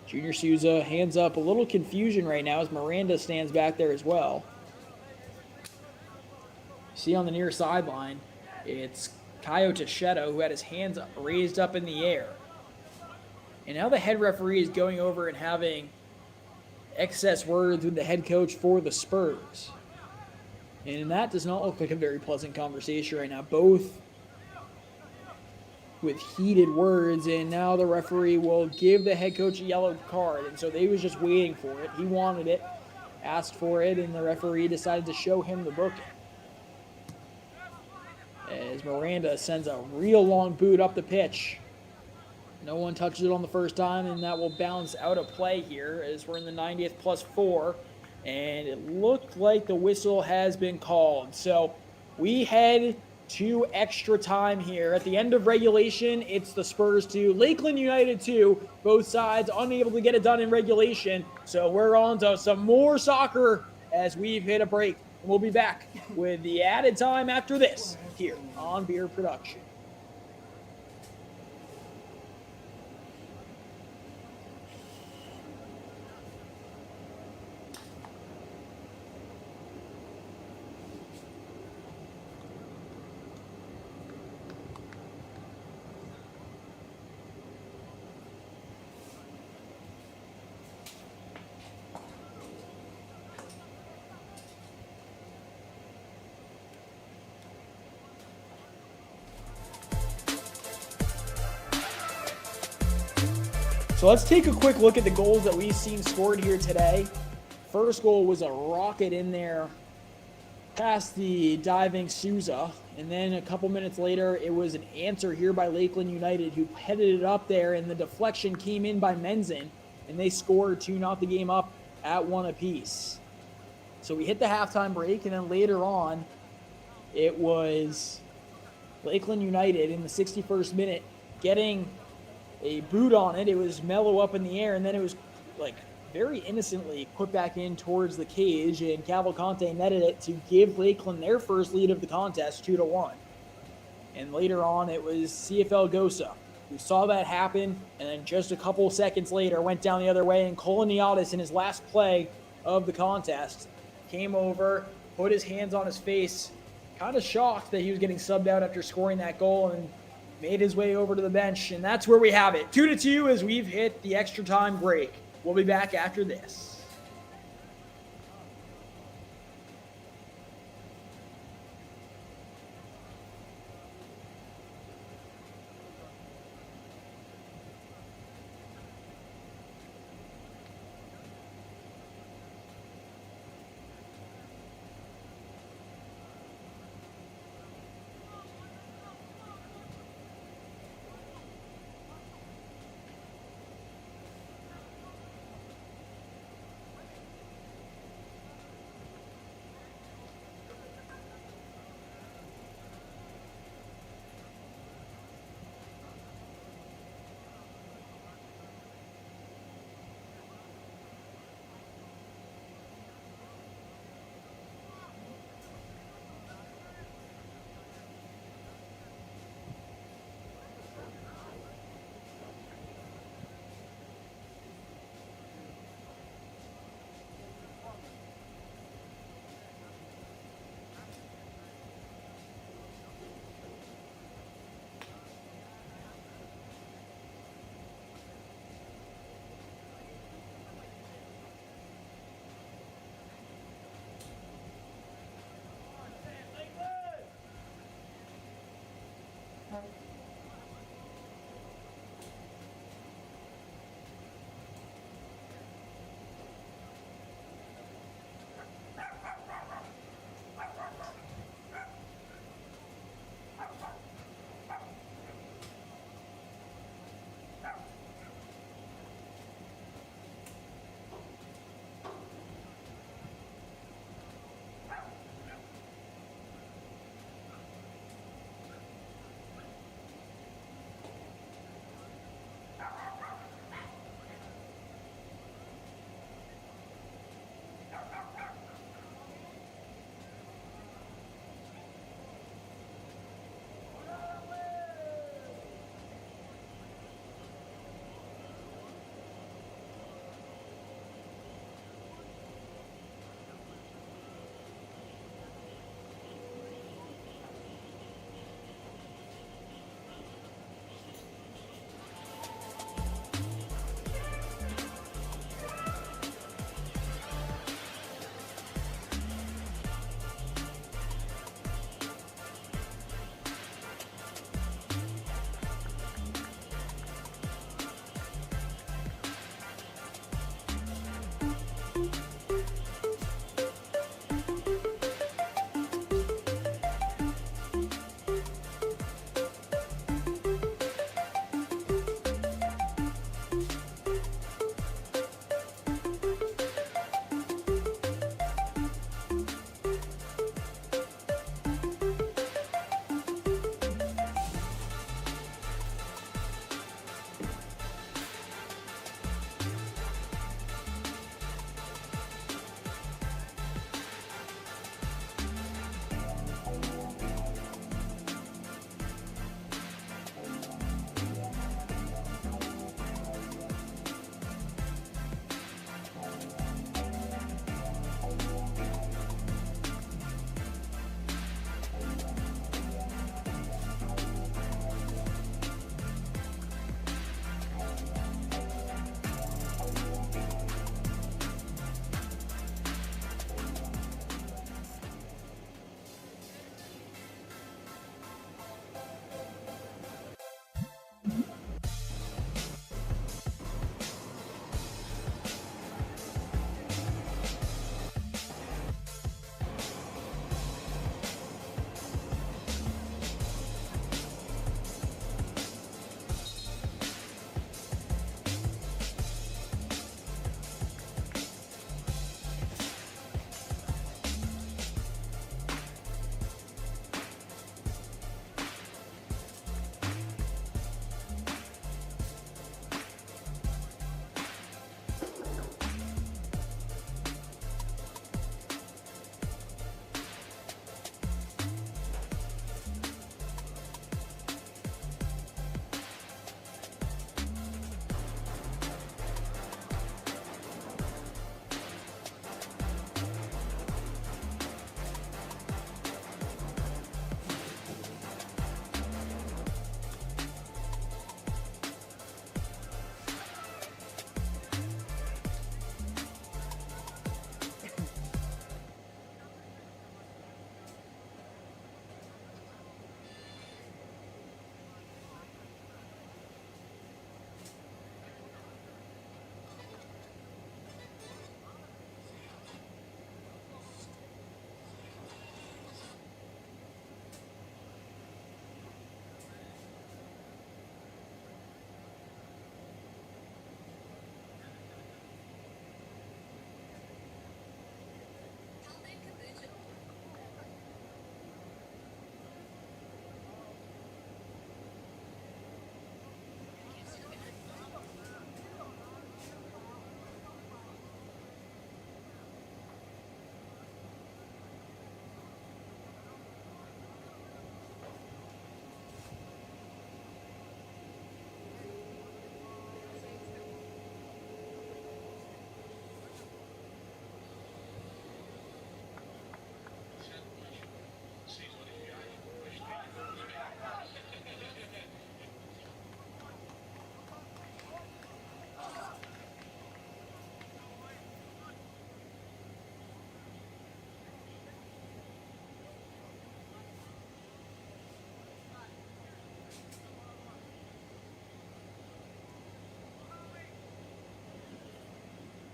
Junior Souza hands up, a little confusion right now as Miranda stands back there as well. See on the near sideline, it's Caio Teixeira who had his hands raised up in the air. And now the head referee is going over and having excess words with the head coach for the Spurs. And that does not look like a very pleasant conversation right now. Both with heated words, and now the referee will give the head coach a yellow card. And so they was just waiting for it. He wanted it, asked for it, and the referee decided to show him the booking. As Miranda sends a real long boot up the pitch. No one touches it on the first time, and that will bounce out of play here as we're in the 90th plus 4. And it looked like the whistle has been called. So we head to extra time here. At the end of regulation, it's the Spurs 2, Lakeland United 2. Both sides unable to get it done in regulation. So we're on to some more soccer as we've hit a break. And we'll be back with the added time after this here on Beer Production. So let's take a quick look at the goals that we've seen scored here today. First goal was a rocket in there past the diving Souza. And then a couple minutes later, it was an answer here by Lakeland United, who headed it up there, and the deflection came in by Menzin, and they scored to knot the game up at 1 apiece. So we hit the halftime break, and then later on, it was Lakeland United in the 61st minute getting a boot on it. It was mellow up in the air, and then it was like very innocently put back in towards the cage, and Cavalcante netted it to give Lakeland their first lead of the contest, 2-1. And later on, it was CFL Gosa who saw that happen, and then just a couple seconds later went down the other way, and Koloniadis in his last play of the contest came over, put his hands on his face, kind of shocked that he was getting subbed out after scoring that goal, and made his way over to the bench. And that's where we have it, 2-2, as we've hit the extra time break. We'll be back after this.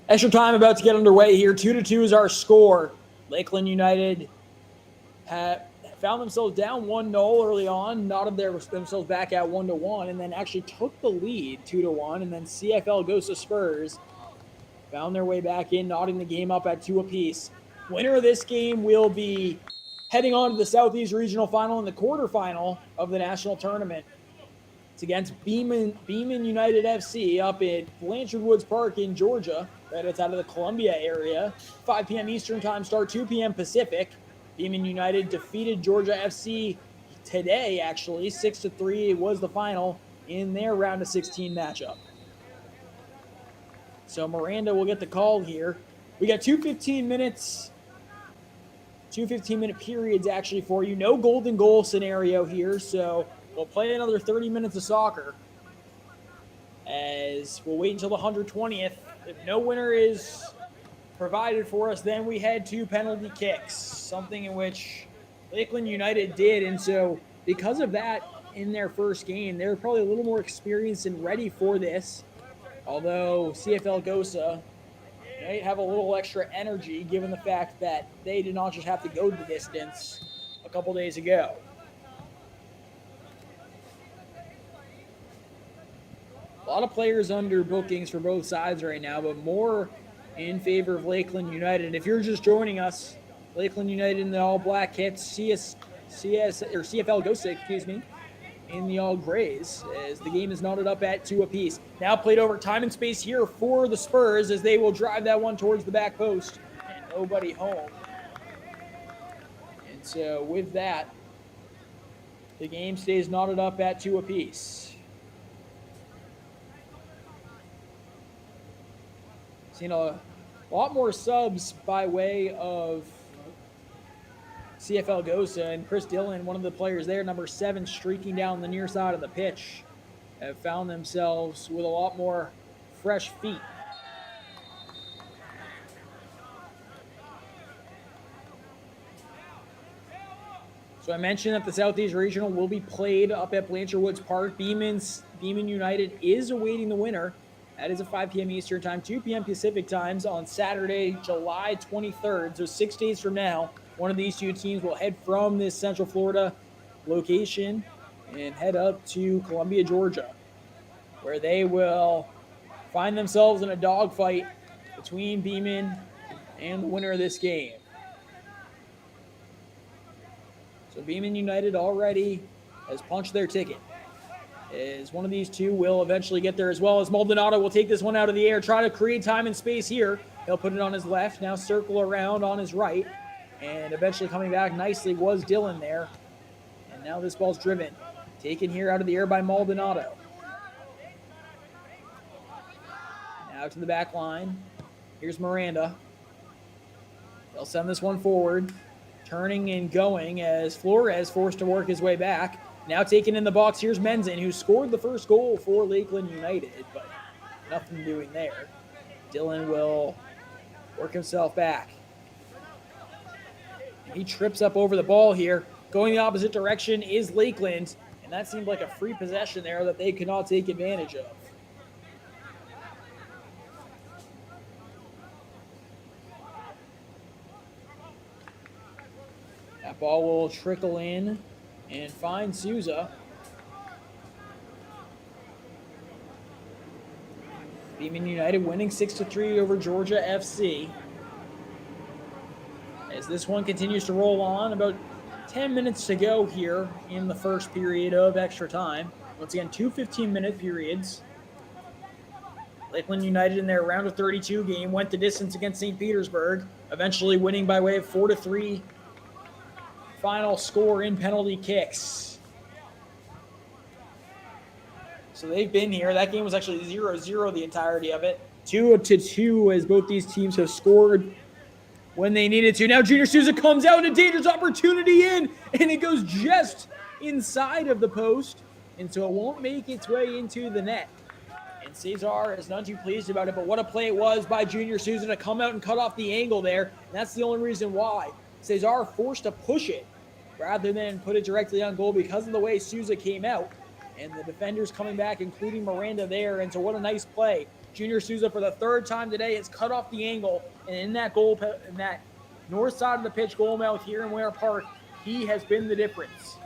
Extra time about to get underway here. 2-2 is our score. Lakeland United found themselves down 1-0 early on, knotted themselves back at 1-1, and then actually took the lead 2-1, and then CFL Gosa Spurs found their way back in, knotting the game up at 2 apiece. Winner of this game will be heading on to the Southeast Regional Final and the quarterfinal of the national tournament. It's against Beeman United FC up at Blanchard Woods Park in Georgia. Right outside of the Columbia area. 5 p.m. Eastern time start, 2 p.m. Pacific. Beeman United defeated Georgia FC today, actually. 6-3 was the final in their round of 16 matchup. So Miranda will get the call here. We got 2 15-minute periods actually for you. No golden goal scenario here, so we'll play another 30 minutes of soccer. As we'll wait until the 120th. If no winner is provided for us, then we head to penalty kicks, something in which Lakeland United did. And so because of that, in their first game, they're probably a little more experienced and ready for this. Although CFL Gosa might have a little extra energy given the fact that they did not just have to go the distance a couple days ago. A lot of players under bookings for both sides right now, but more in favor of Lakeland United. If you're just joining us, Lakeland United in the all-black kits, CFL Gosa, in the all-grays, as the game is knotted up at 2 apiece. Now played over time and space here for the Spurs as they will drive that one towards the back post. And nobody home. And so with that, the game stays knotted up at 2 apiece. Seen a lot more subs by way of CFL Gosa, and Chris Dillon, one of the players there, number 7, streaking down the near side of the pitch, have found themselves with a lot more fresh feet. So I mentioned that the Southeast Regional will be played up at Blanchard Woods Park. Beeman United is awaiting the winner. That is at 5 p.m. Eastern time, 2 p.m. Pacific times on Saturday, July 23rd. So 6 days from now, one of these two teams will head from this Central Florida location and head up to Columbia, Georgia, where they will find themselves in a dogfight between Beeman and the winner of this game. So Beeman United already has punched their ticket. As one of these two will eventually get there, as well as Maldonado will take this one out of the air, try to create time and space here. He'll put it on his left, now circle around on his right, and eventually coming back nicely was Dillon there. And now this ball's driven, taken here out of the air by Maldonado. Now to the back line. Here's Miranda. They'll send this one forward, turning and going as Flores forced to work his way back. Now taken in the box, here's Menzin, who scored the first goal for Lakeland United, but nothing doing there. Dillon will work himself back. He trips up over the ball here. Going the opposite direction is Lakeland, and that seemed like a free possession there that they could not take advantage of. That ball will trickle in and find Souza. Beeman United winning 6-3 over Georgia FC. As this one continues to roll on, about 10 minutes to go here in the first period of extra time. Once again, 2 15-minute periods. Lakeland United in their round of 32 game went the distance against St. Petersburg, eventually winning by way of 4-3. Final score in penalty kicks. So they've been here. That game was actually 0-0 the entirety of it. 2-2 as both these teams have scored when they needed to. Now Junior Souza comes out, a dangerous opportunity in, and it goes just inside of the post, and so it won't make its way into the net. And Cesar is not too pleased about it, but what a play it was by Junior Souza to come out and cut off the angle there. And that's the only reason why Cesar forced to push it rather than put it directly on goal because of the way Souza came out. And the defenders coming back, including Miranda there. And so what a nice play. Junior Souza, for the third time today, has cut off the angle, and in that north side of the pitch goal mouth here in Ware Park, he has been the difference.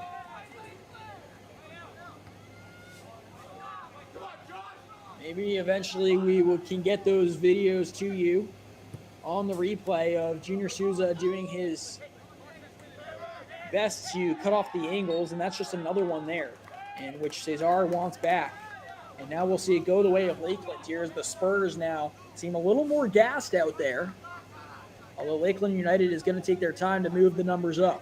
Maybe eventually we can get those videos to you on the replay of Junior Souza doing his best to cut off the angles, and that's just another one there, in which Cesar wants back. And now we'll see it go the way of Lakeland here as the Spurs now seem a little more gassed out there, although Lakeland United is going to take their time to move the numbers up.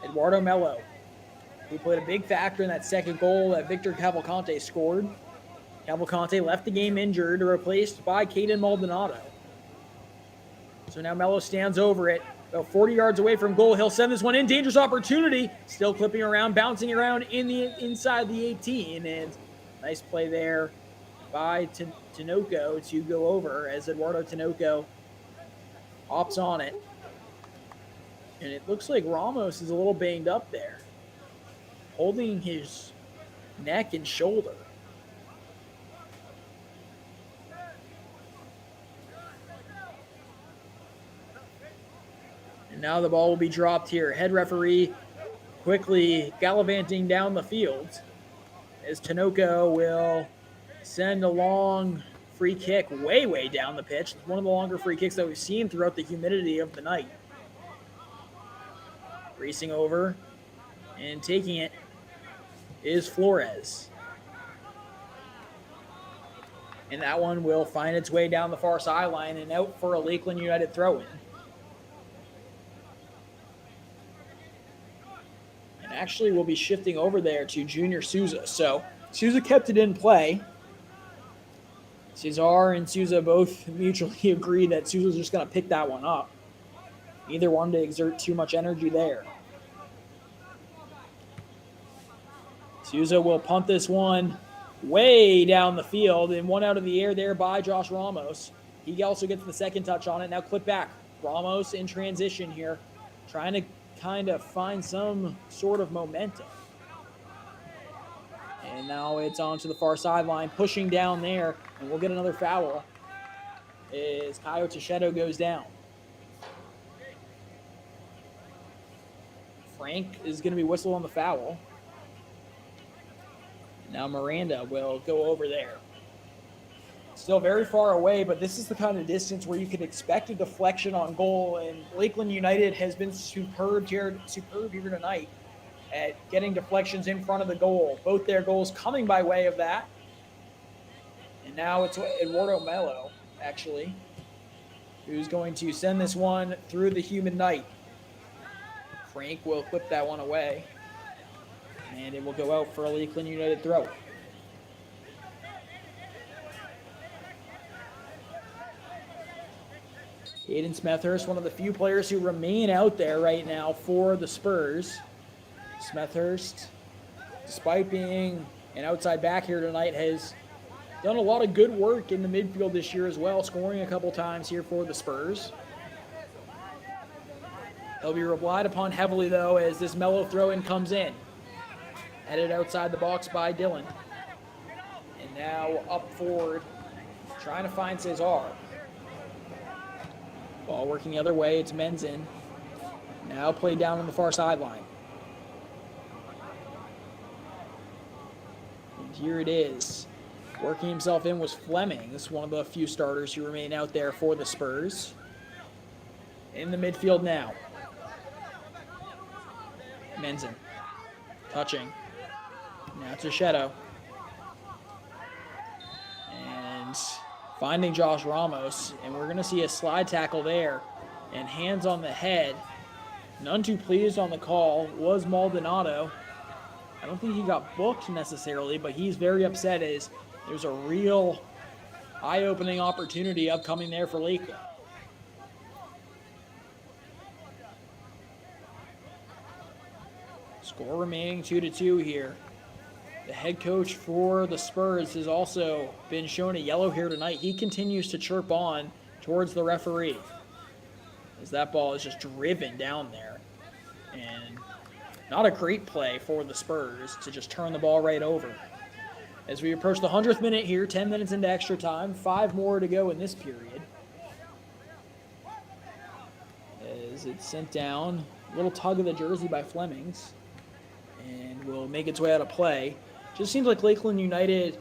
Eduardo Melo, who played a big factor in that second goal that Victor Cavalcante scored. Cavalcante left the game injured, replaced by Caden Maldonado. So now Melo stands over it, about 40 yards away from goal. He'll send this one in. Dangerous opportunity. Still clipping around, bouncing around inside the 18. And nice play there by Tinoco to go over as Eduardo Tinoco hops on it. And it looks like Ramos is a little banged up there, holding his neck and shoulder. And now the ball will be dropped here. Head referee quickly gallivanting down the field as Tinoco will send a long free kick way down the pitch. It's one of the longer free kicks that we've seen throughout the humidity of the night. Racing over and taking it is Flores. And that one will find its way down the far sideline and out for a Lakeland United throw-in. And actually we'll be shifting over there to Junior Souza. So Souza kept it in play. Cesar and Souza both mutually agreed that Souza's just going to pick that one up. Neither wanted to exert too much energy there. Souza will punt this one way down the field and one out of the air there by Josh Ramos. He also gets the second touch on it. Now clip back. Ramos in transition here, trying to kind of find some sort of momentum. And now it's on to the far sideline, pushing down there, and we'll get another foul as Caio Teixeira goes down. Frank is going to be whistled on the foul. Now Miranda will go over there. Still very far away, but this is the kind of distance where you could expect a deflection on goal, and Lakeland United has been superb here tonight at getting deflections in front of the goal. Both their goals coming by way of that. And now it's Eduardo Melo, actually, who's going to send this one through the humid night. Frank will clip that one away, and it will go out for a Lakeland United throw. Aiden Smethurst, one of the few players who remain out there right now for the Spurs. Smethurst, despite being an outside back here tonight, has done a lot of good work in the midfield this year as well, scoring a couple times here for the Spurs. He'll be relied upon heavily, though, as this Melo throw-in comes in. Headed outside the box by Dylan. And now up forward, trying to find Cesar. Ball working the other way, it's Menzin. Now played down on the far sideline. And here it is. Working himself in was Fleming. This is one of the few starters who remain out there for the Spurs. In the midfield now. Menzin. Touching. Now to Shadow. And finding Josh Ramos. And we're going to see a slide tackle there. And hands on the head. None too pleased on the call was Maldonado. I don't think he got booked necessarily, but he's very upset as there's a real eye-opening opportunity upcoming there for Lakeland. Score remaining 2-2 here. The head coach for the Spurs has also been shown a yellow here tonight. He continues to chirp on towards the referee as that ball is just driven down there. Not a great play for the Spurs to just turn the ball right over. As we approach the 100th minute here, 10 minutes into extra time, 5 more to go in this period. As it's sent down, a little tug of the jersey by Flemings, and will make its way out of play. Just seems like Lakeland United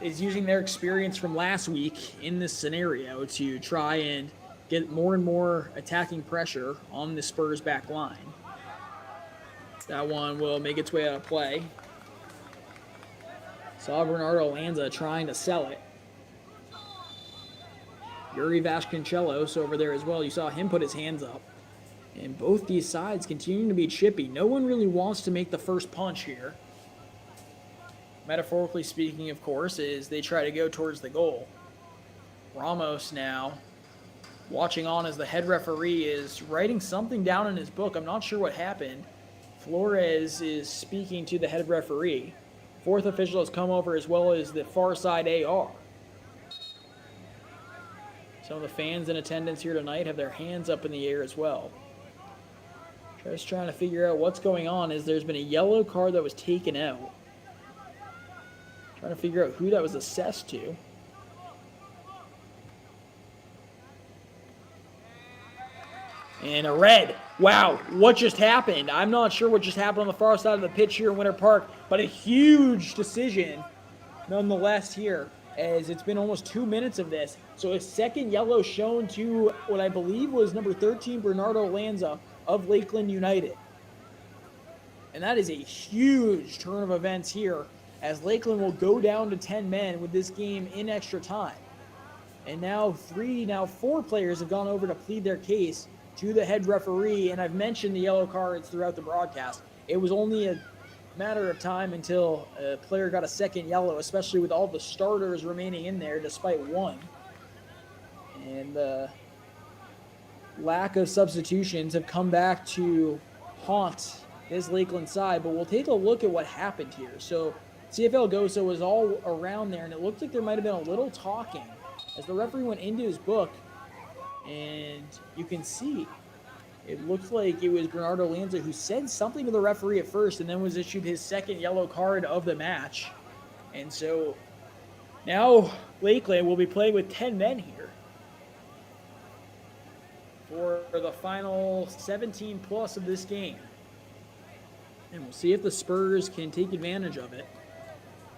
is using their experience from last week in this scenario to try and get more and more attacking pressure on the Spurs back line. That one will make its way out of play. Saw Bernardo Lanza trying to sell it. Yuri Vasconcelos over there as well. You saw him put his hands up. And both these sides continuing to be chippy. No one really wants to make the first punch here. Metaphorically speaking, of course, is they try to go towards the goal. Ramos now watching on as the head referee is writing something down in his book. I'm not sure what happened. Flores is speaking to the head referee. Fourth official has come over as well as the far side AR. Some of the fans in attendance here tonight have their hands up in the air as well. Just trying to figure out what's going on as there's been a yellow card that was taken out. Trying to figure out who that was assessed to. And a red. Wow, what just happened? I'm not sure what just happened on the far side of the pitch here in Winter Park, but a huge decision nonetheless here, as it's been almost 2 minutes of this. So a second yellow shown to what I believe was number 13, Bernardo Lanza of Lakeland United. And that is a huge turn of events here, as Lakeland will go down to 10 men with this game in extra time. And now 4 players have gone over to plead their case to the head referee, and I've mentioned the yellow cards throughout the broadcast. It was only a matter of time until a player got a second yellow, especially with all the starters remaining in there despite one. And the lack of substitutions have come back to haunt this Lakeland side, but we'll take a look at what happened here. So CFL Gosa was all around there, and it looked like there might have been a little talking as the referee went into his book. And you can see, it looked like it was Bernardo Lanza who said something to the referee at first and then was issued his second yellow card of the match. And so now Lakeland will be playing with 10 men here for the final 17 plus of this game. And we'll see if the Spurs can take advantage of it.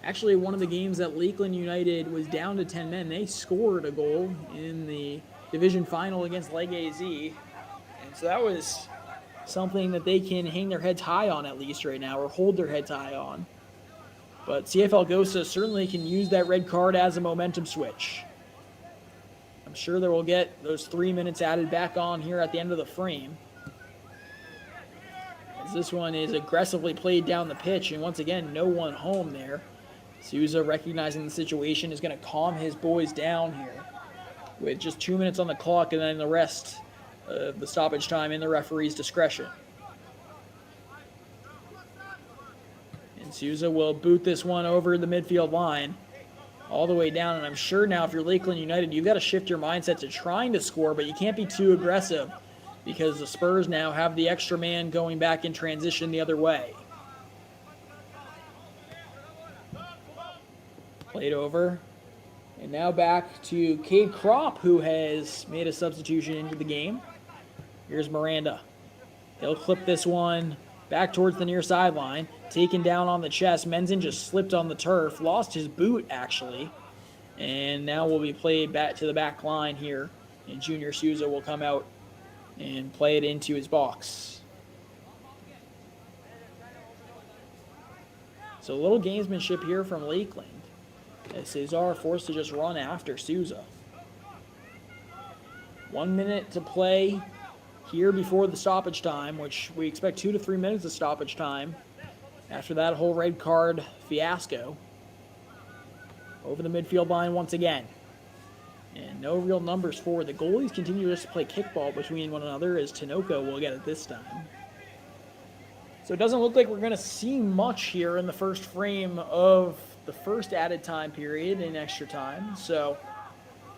Actually, one of the games that Lakeland United was down to 10 men, they scored a goal in the division final against Leg AZ. And so that was something that they can hang their heads high on at least right now, or hold their heads high on. But CFL Gosa certainly can use that red card as a momentum switch. I'm sure they will get those 3 minutes added back on here at the end of the frame, as this one is aggressively played down the pitch, and once again, no one home there. Souza, recognizing the situation, is going to calm his boys down here with just 2 minutes on the clock and then the rest of the stoppage time in the referee's discretion. And Souza will boot this one over the midfield line all the way down, and I'm sure now if you're Lakeland United, you've got to shift your mindset to trying to score, but you can't be too aggressive because the Spurs now have the extra man going back in transition the other way. Played over. And now back to Cade Kropp, who has made a substitution into the game. Here's Miranda. He'll clip this one back towards the near sideline. Taken down on the chest. Menzin just slipped on the turf. Lost his boot, actually. And now will be played back to the back line here. And Junior Souza will come out and play it into his box. So a little gamesmanship here from Lakeland, as Cesar forced to just run after Souza. 1 minute to play here before the stoppage time, which we expect 2 to 3 minutes of stoppage time after that whole red card fiasco. Over the midfield line once again. And no real numbers forward. The goalies continue just to play kickball between one another, as Tinoco will get it this time. So it doesn't look like we're going to see much here in the first frame of the first added time period in extra time. So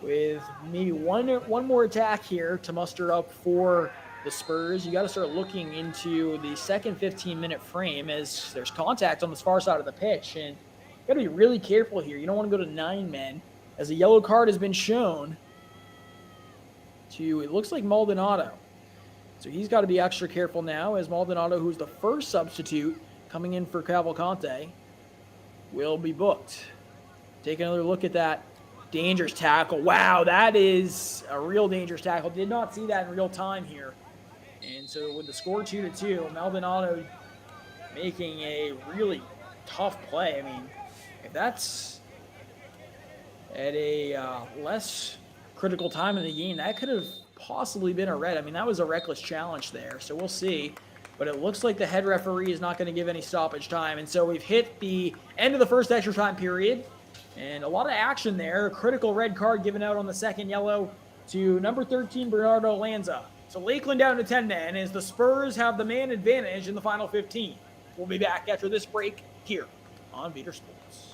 with maybe one more attack here to muster up for the Spurs, you got to start looking into the second 15-minute frame as there's contact on the far side of the pitch. And you got to be really careful here. You don't want to go to 9 men as a yellow card has been shown to, it looks like Maldonado. So he's got to be extra careful now as Maldonado, who's the first substitute coming in for Cavalcante, will be booked. Take another look at that dangerous tackle. Wow, that is a real dangerous tackle. Did not see that in real time here. And so with the score 2-2, Maldonado making a really tough play. I mean, if that's at a less critical time in the game, that could have possibly been a red. I mean, that was a reckless challenge there, so we'll see. But it looks like the head referee is not going to give any stoppage time. And so we've hit the end of the first extra time period. And a lot of action there. A critical red card given out on the second yellow to number 13, Bernardo Lanza. So Lakeland down to 10 men as the Spurs have the man advantage in the final 15. We'll be back after this break here on Beater Sports.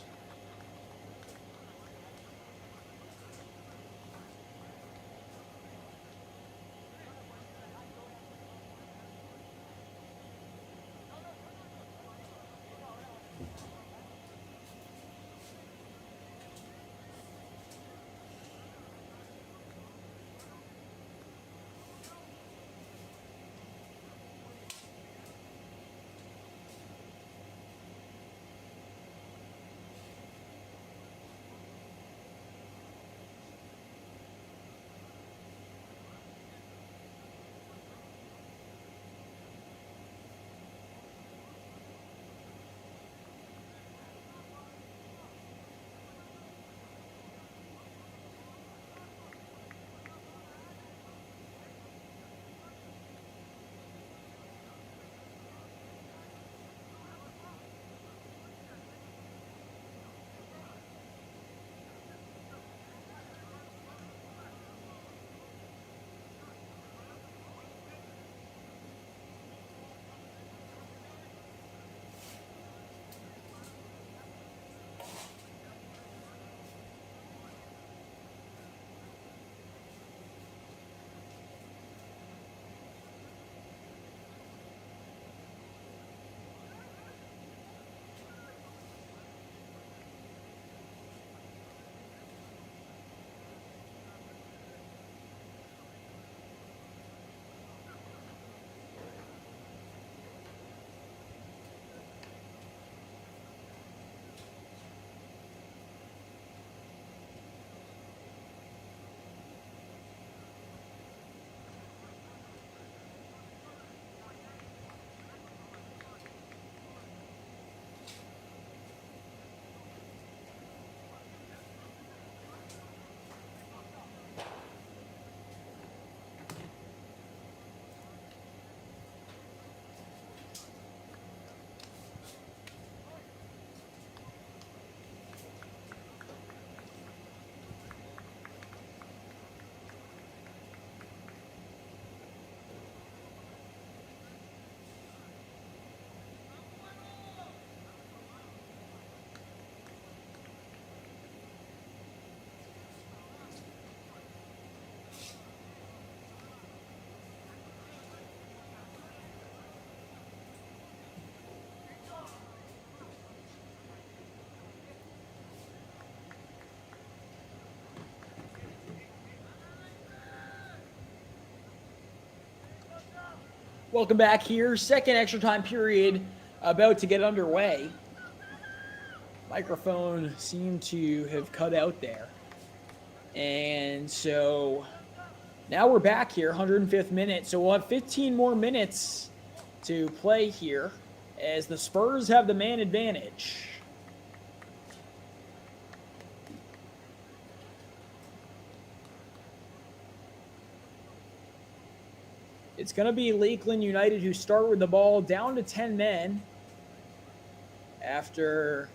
Welcome back here. Second extra time period about to get underway. Microphone seemed to have cut out there. And so now we're back here, 105th minute. So we'll have 15 more minutes to play here as the Spurs have the man advantage. It's going to be Lakeland United who start with the ball down to 10 men after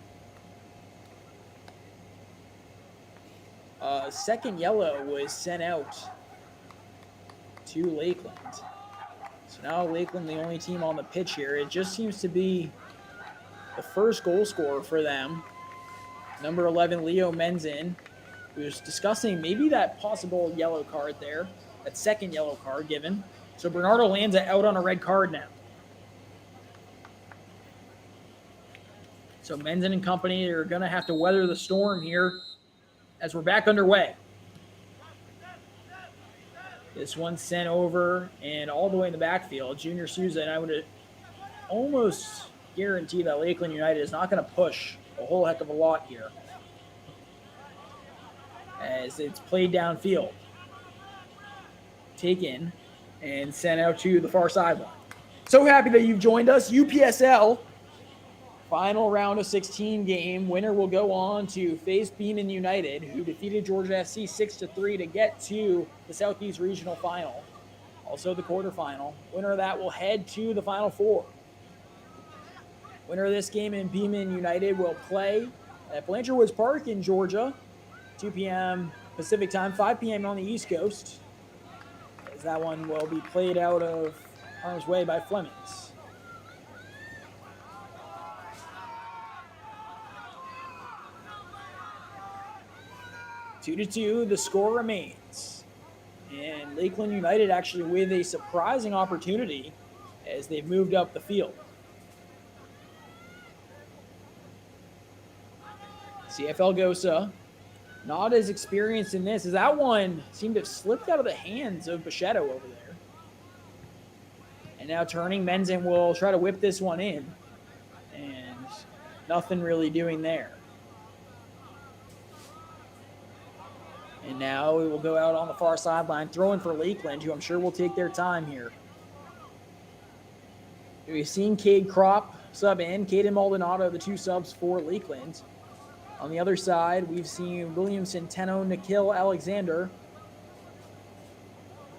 a second yellow was sent out to Lakeland. So now Lakeland the only team on the pitch here. It just seems to be the first goal scorer for them. Number 11, Leo Menzin, who's discussing maybe that possible yellow card there, that second yellow card given. So Bernardo Lanza out on a red card now. So Menzin and company are going to have to weather the storm here as we're back underway. This one's sent over and all the way in the backfield. Junior Souza, and I would almost guarantee that Lakeland United is not going to push a whole heck of a lot here as it's played downfield. Taken and sent out to the far sideline. So happy that you've joined us. UPSL, final round of 16 game. Winner will go on to face Beeman United, who defeated Georgia FC 6-3 to get to the Southeast Regional Final. Also the quarterfinal. Winner of that will head to the Final Four. Winner of this game in Beeman United will play at Blanchard Woods Park in Georgia, 2 p.m. Pacific time, 5 p.m. on the East Coast, as that one will be played out of harm's way by Flemings. Two to two, the score remains. And Lakeland United actually with a surprising opportunity as they've moved up the field. CFL Gosa, not as experienced in this, as that one seemed to have slipped out of the hands of Bichetto over there. And now turning, Menzin will try to whip this one in. And nothing really doing there. And now we will go out on the far sideline, throwing for Lakeland, who I'm sure will take their time here. We've seen Cade Kropp sub in, Caden Maldonado, the two subs for Lakeland. On the other side, we've seen William Centeno, Nikhil Alexander,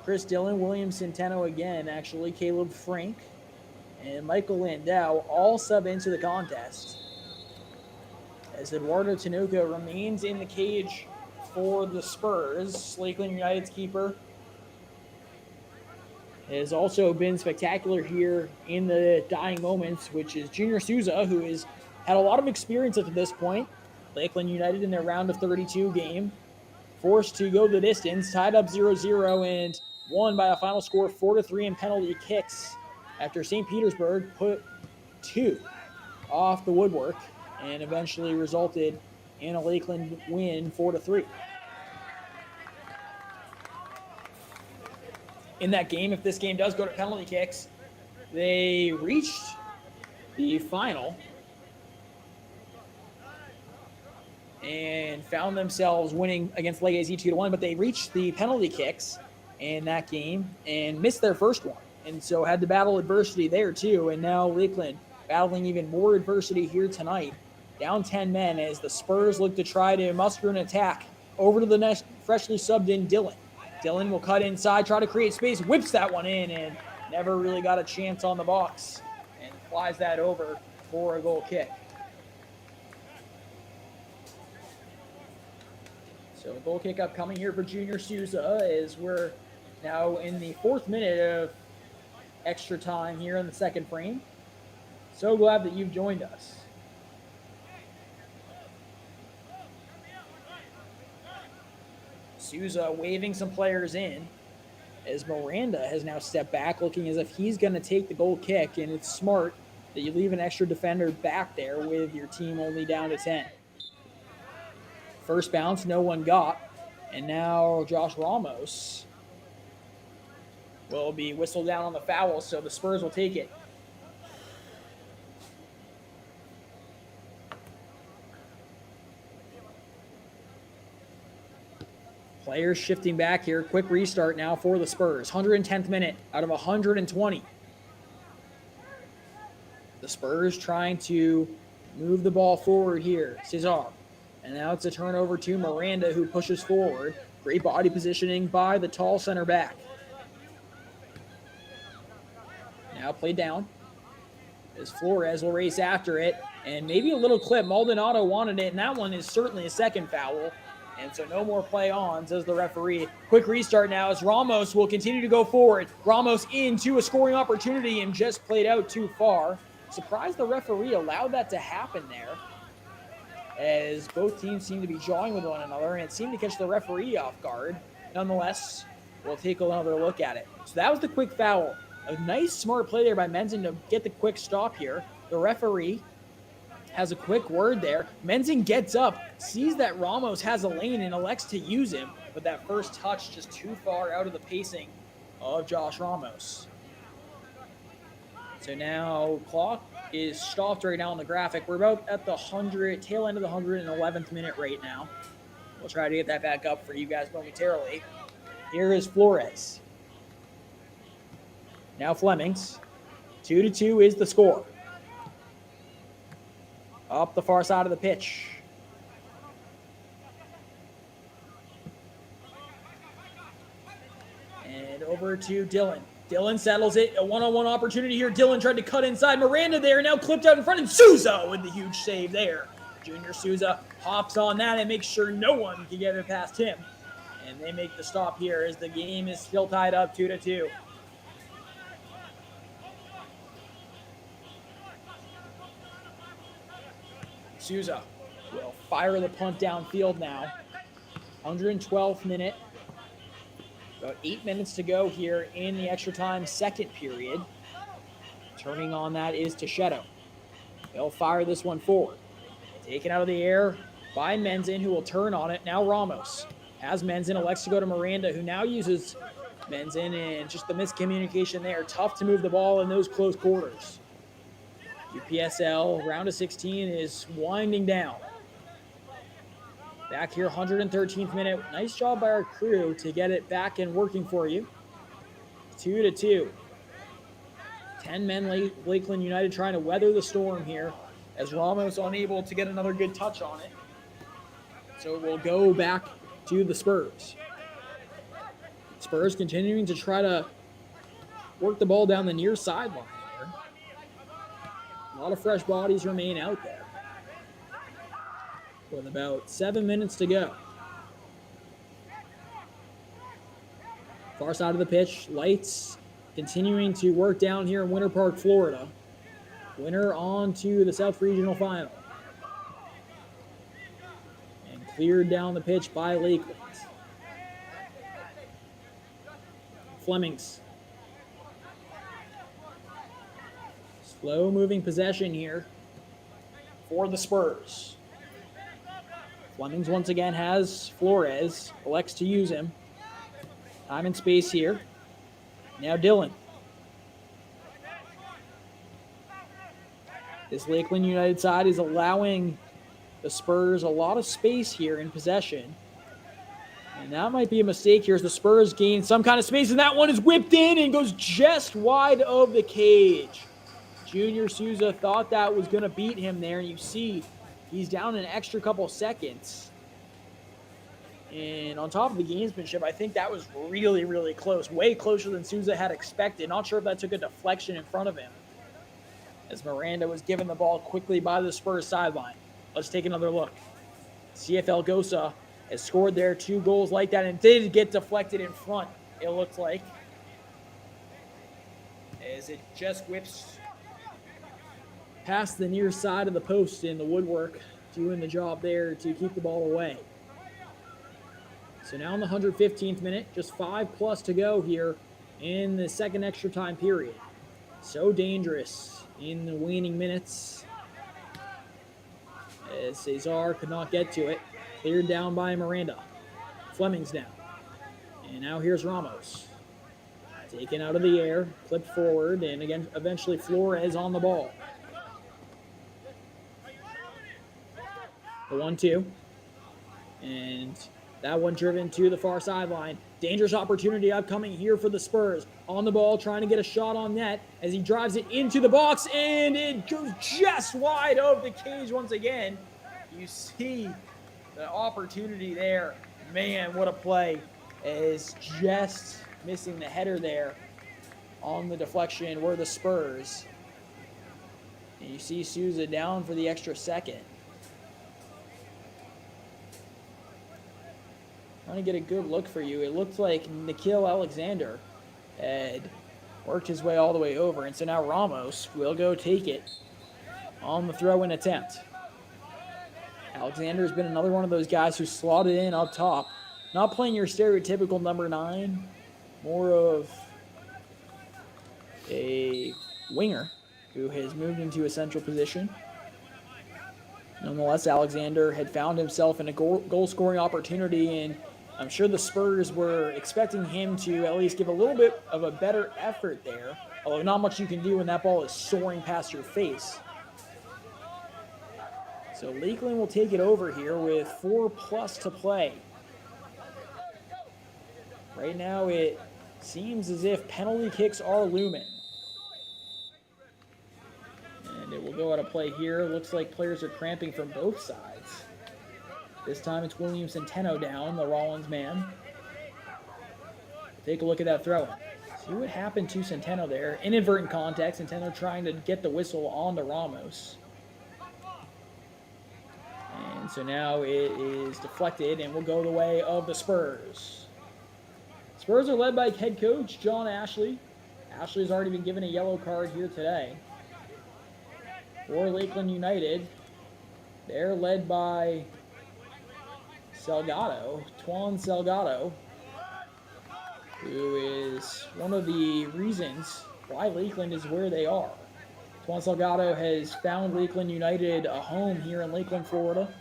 Chris Dillon, William Centeno again, actually, Caleb Frank, and Michael Landau all sub into the contest. As Eduardo Tinoco remains in the cage for the Spurs, Lakeland United's keeper has also been spectacular here in the dying moments, which is Junior Souza, who has had a lot of experience up to this point. Lakeland United in their round of 32 game, forced to go the distance, tied up 0-0 and won by a final score of 4-3 in penalty kicks after St. Petersburg put two off the woodwork and eventually resulted in a Lakeland win 4-3. In that game, if this game does go to penalty kicks, they reached the final and found themselves winning against Lake AZ 2-1, but they reached the penalty kicks in that game and missed their first one, and so had to battle adversity there too. And now Lakeland battling even more adversity here tonight, down 10 men as the Spurs look to try to muster an attack over to the next freshly subbed in Dillon. Dillon will cut inside, try to create space, whips that one in, and never really got a chance on the box, and flies that over for a goal kick. So a goal kick upcoming here for Junior Souza as we're now in the 4th minute of extra time here in the second frame. So glad that you've joined us. Souza waving some players in as Miranda has now stepped back, looking as if he's going to take the goal kick, and it's smart that you leave an extra defender back there with your team only down to 10. First bounce, no one got, and now Josh Ramos will be whistled down on the foul, so the Spurs will take it. Players shifting back here. Quick restart now for the Spurs. 110th minute out of 120. The Spurs trying to move the ball forward here. Cesar. And now it's a turnover to Miranda, who pushes forward. Great body positioning by the tall center back. Now played down as Flores will race after it. And maybe a little clip. Maldonado wanted it, and that one is certainly a second foul. And so no more play on, says the referee. Quick restart now as Ramos will continue to go forward. Ramos into a scoring opportunity and just played out too far. Surprised the referee allowed that to happen there, as both teams seem to be jawing with one another, and it seemed to catch the referee off guard. Nonetheless, We'll take another look at it. So that was the quick foul. A nice, smart play there by Menzin to get the quick stop here. The referee has a quick word there. Menzin gets up, sees that Ramos has a lane, and elects to use him, but that first touch just too far out of the pacing of Josh Ramos. So now clock is stopped right now on the graphic. We're about at the tail end of the 111th minute right now. We'll try to get that back up for you guys momentarily. Here is Flores. Now Flemings. 2-2 is the score. Up the far side of the pitch. And over to Dylan. Dylan settles it. A one-on-one opportunity here. Dylan tried to cut inside. Miranda there, now clipped out in front. And Souza with the huge save there. Junior Souza hops on that and makes sure no one can get it past him. And they make the stop here as the game is still tied up 2-2. Souza will fire the punt downfield now. 112th minute. About 8 minutes to go here in the extra time second period. Turning on that is Teixeira. They'll fire this one forward. Taken out of the air by Menzin, who will turn on it. Now Ramos has Menzin, elects to go to Miranda, who now uses Menzin, and just the miscommunication there. Tough to move the ball in those close quarters. UPSL round of 16 is winding down. Back here, 113th minute. Nice job by our crew to get it back and working for you. 2-2. 10 men Lakeland United trying to weather the storm here as Ramos unable to get another good touch on it. So we'll go back to the Spurs. Spurs continuing to try to work the ball down the near sideline here. A lot of fresh bodies remain out there. With about 7 minutes to go. Far side of the pitch, Lights continuing to work down here in Winter Park, Florida. Winner on to the South Regional Final. And cleared down the pitch by Lakeland. Flemings. Slow moving possession here for the Spurs. Flemings once again has Flores, elects to use him. Time and space here. Now Dylan. This Lakeland United side is allowing the Spurs a lot of space here in possession. And that might be a mistake here as the Spurs gain some kind of space, and that one is whipped in and goes just wide of the cage. Junior Souza thought that was going to beat him there, and you see he's down an extra couple seconds. And on top of the gamesmanship, I think that was really, really close. Way closer than Souza had expected. Not sure if that took a deflection in front of him, as Miranda was given the ball quickly by the Spurs sideline. Let's take another look. CFL Gosa has scored there 2 goals like that and did get deflected in front, it looked like, as it just whips past the near side of the post in the woodwork, doing the job there to keep the ball away. So now in the 115th minute, just 5+ to go here in the second extra time period. So dangerous in the waning minutes as Cesar could not get to it. Cleared down by Miranda. Flemings now. And now here's Ramos. Taken out of the air, clipped forward, and again, eventually Flores on the ball. The 1-2. And that one driven to the far sideline. Dangerous opportunity upcoming here for the Spurs. On the ball, trying to get a shot on net as he drives it into the box, and it goes just wide of the cage once again. You see the opportunity there. Man, what a play. Is just missing the header there on the deflection were the Spurs. And you see Souza down for the extra second. Trying to get a good look for you. It looked like Nikhil Alexander had worked his way all the way over. And so now Ramos will go take it on the throw-in attempt. Alexander has been another one of those guys who slotted in up top. Not playing your stereotypical number 9, more of a winger who has moved into a central position. Nonetheless, Alexander had found himself in a goal-scoring opportunity, and I'm sure the Spurs were expecting him to at least give a little bit of a better effort there, although not much you can do when that ball is soaring past your face. So Lakeland will take it over here with 4+ to play. Right now it seems as if penalty kicks are looming. And it will go out of play here. Looks like players are cramping from both sides. This time it's William Centeno down, the Rollins man. Take a look at that throw-in. See what happened to Centeno there. Inadvertent contact. Centeno trying to get the whistle on to Ramos. And so now it is deflected and will go the way of the Spurs. Spurs are led by head coach John Ashley. Ashley's already been given a yellow card here today. For Lakeland United, they're led by Salgado, Tuan Salgado, who is one of the reasons why Lakeland is where they are. Tuan Salgado has found Lakeland United a home here in Lakeland, Florida.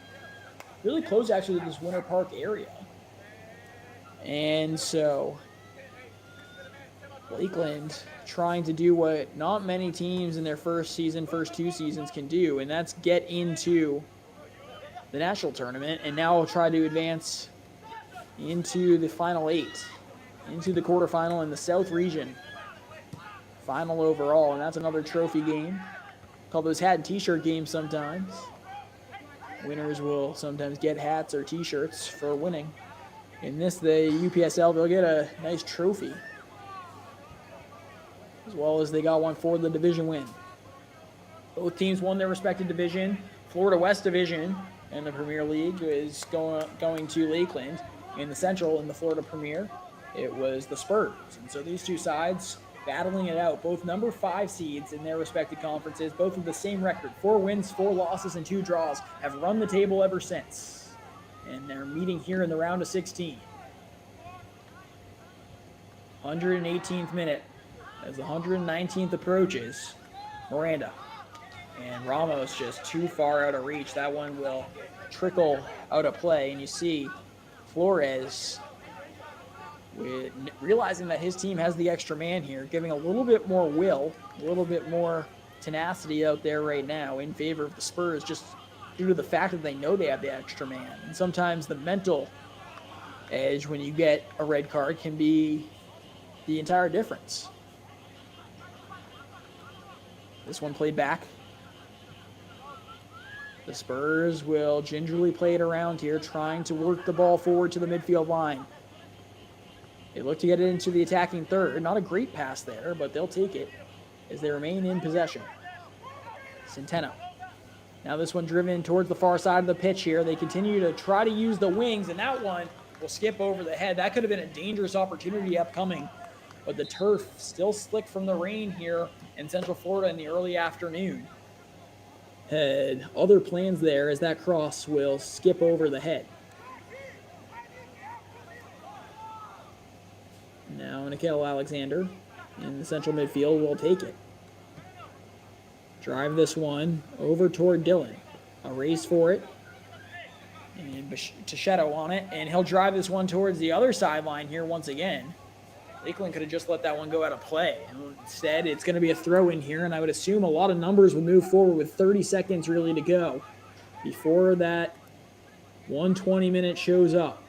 Really close actually to this Winter Park area. And so Lakeland trying to do what not many teams in their first two seasons can do, and that's get into the national tournament and now try to advance into the final 8, into the quarterfinal in the South region. Final overall, and that's another trophy game. Call those hat and t-shirt games sometimes. Winners will sometimes get hats or t-shirts for winning. In this, the UPSL, they'll get a nice trophy, as well as they got one for the division win. Both teams won their respective division. Florida West Division in the Premier League is going to Lakeland. In the Central, in the Florida Premier, it was the Spurs. And so these two sides battling it out, both number 5 seeds in their respective conferences, both with the same record, 4 wins, 4 losses, and 2 draws, have run the table ever since. And they're meeting here in the round of 16. 118th minute. As the 119th approaches, Miranda. And Ramos just too far out of reach. That one will trickle out of play. And you see Flores realizing that his team has the extra man here, giving a little bit more will, a little bit more tenacity out there right now in favor of the Spurs, just due to the fact that they know they have the extra man. And sometimes the mental edge when you get a red card can be the entire difference. This one played back. The Spurs will gingerly play it around here, trying to work the ball forward to the midfield line. They look to get it into the attacking third. Not a great pass there, but they'll take it as they remain in possession. Centeno. Now this one driven towards the far side of the pitch here. They continue to try to use the wings, and that one will skip over the head. That could have been a dangerous opportunity upcoming, but the turf still slick from the rain here in Central Florida in the early afternoon. Had other plans there as that cross will skip over the head. Now Nikhil Alexander in the central midfield will take it. Drive this one over toward Dillon. A race for it. And Tichetto on it. And he'll drive this one towards the other sideline here once again. Lakeland could have just let that one go out of play. Instead, it's going to be a throw-in here, and I would assume a lot of numbers will move forward with 30 seconds really to go before that 120 minute shows up.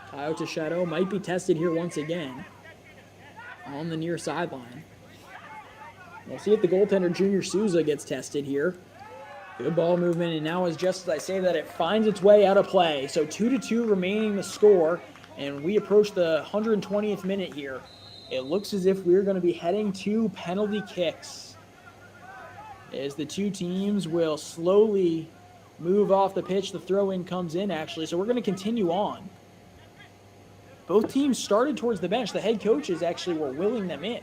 Tayo Tichetto might be tested here once again on the near sideline. We'll see if the goaltender, Junior Souza, gets tested here. Good ball movement, and now as just as I say that, it finds its way out of play. So 2-2 remaining the score, and we approach the 120th minute here. It looks as if we're going to be heading to penalty kicks, as the two teams will slowly move off the pitch. The throw-in comes in, actually, so we're going to continue on. Both teams started towards the bench. The head coaches actually were willing them in.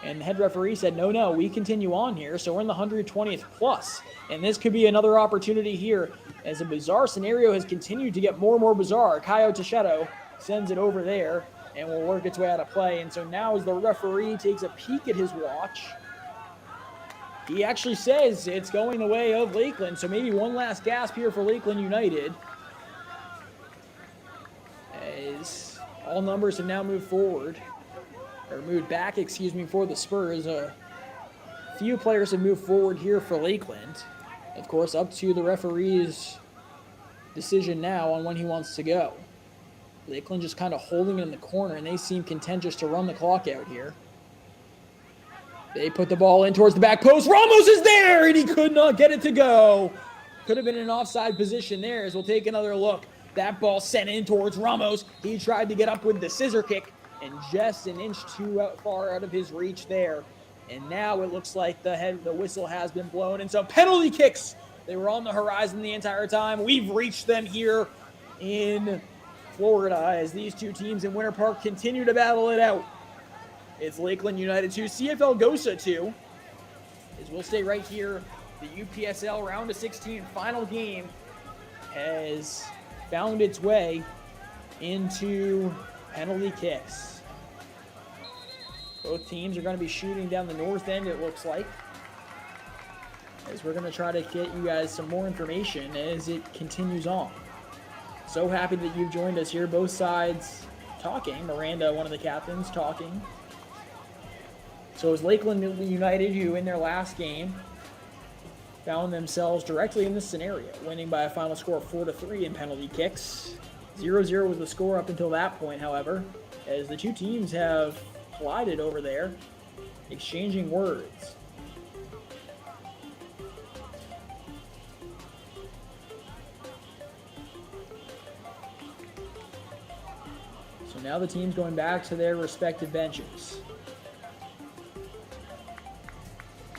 And the head referee said, no, we continue on here. So we're in the 120th plus. And this could be another opportunity here as a bizarre scenario has continued to get more and more bizarre. Tayo Tichetto sends it over there and will work its way out of play. And so now as the referee takes a peek at his watch, he actually says it's going the way of Lakeland. So maybe one last gasp here for Lakeland United, as all numbers have now moved forward, or moved back, for the Spurs. A few players have moved forward here for Lakeland. Of course, up to the referee's decision now on when he wants to go. Lakeland just kind of holding it in the corner, and they seem content just to run the clock out here. They put the ball in towards the back post. Ramos is there, and he could not get it to go. Could have been in an offside position there, as we'll take another look. That ball sent in towards Ramos. He tried to get up with the scissor kick, and just an inch too far out of his reach there. And now it looks like the whistle has been blown. And so penalty kicks, they were on the horizon the entire time. We've reached them here in Florida as these two teams in Winter Park continue to battle it out. It's Lakeland United 2, CFL Gosa 2. As we'll stay right here, the UPSL round of 16 final game has found its way into penalty kicks. Both teams are going to be shooting down the north end, it looks like, as we're going to try to get you guys some more information as it continues on. So happy that you've joined us here, both sides talking. Miranda, one of the captains, talking. So it's Lakeland United, who in their last game found themselves directly in this scenario, winning by a final score of 4-3 in penalty kicks. 0-0 was the score up until that point, however, as the two teams have collided over there, exchanging words. So now the team's going back to their respective benches.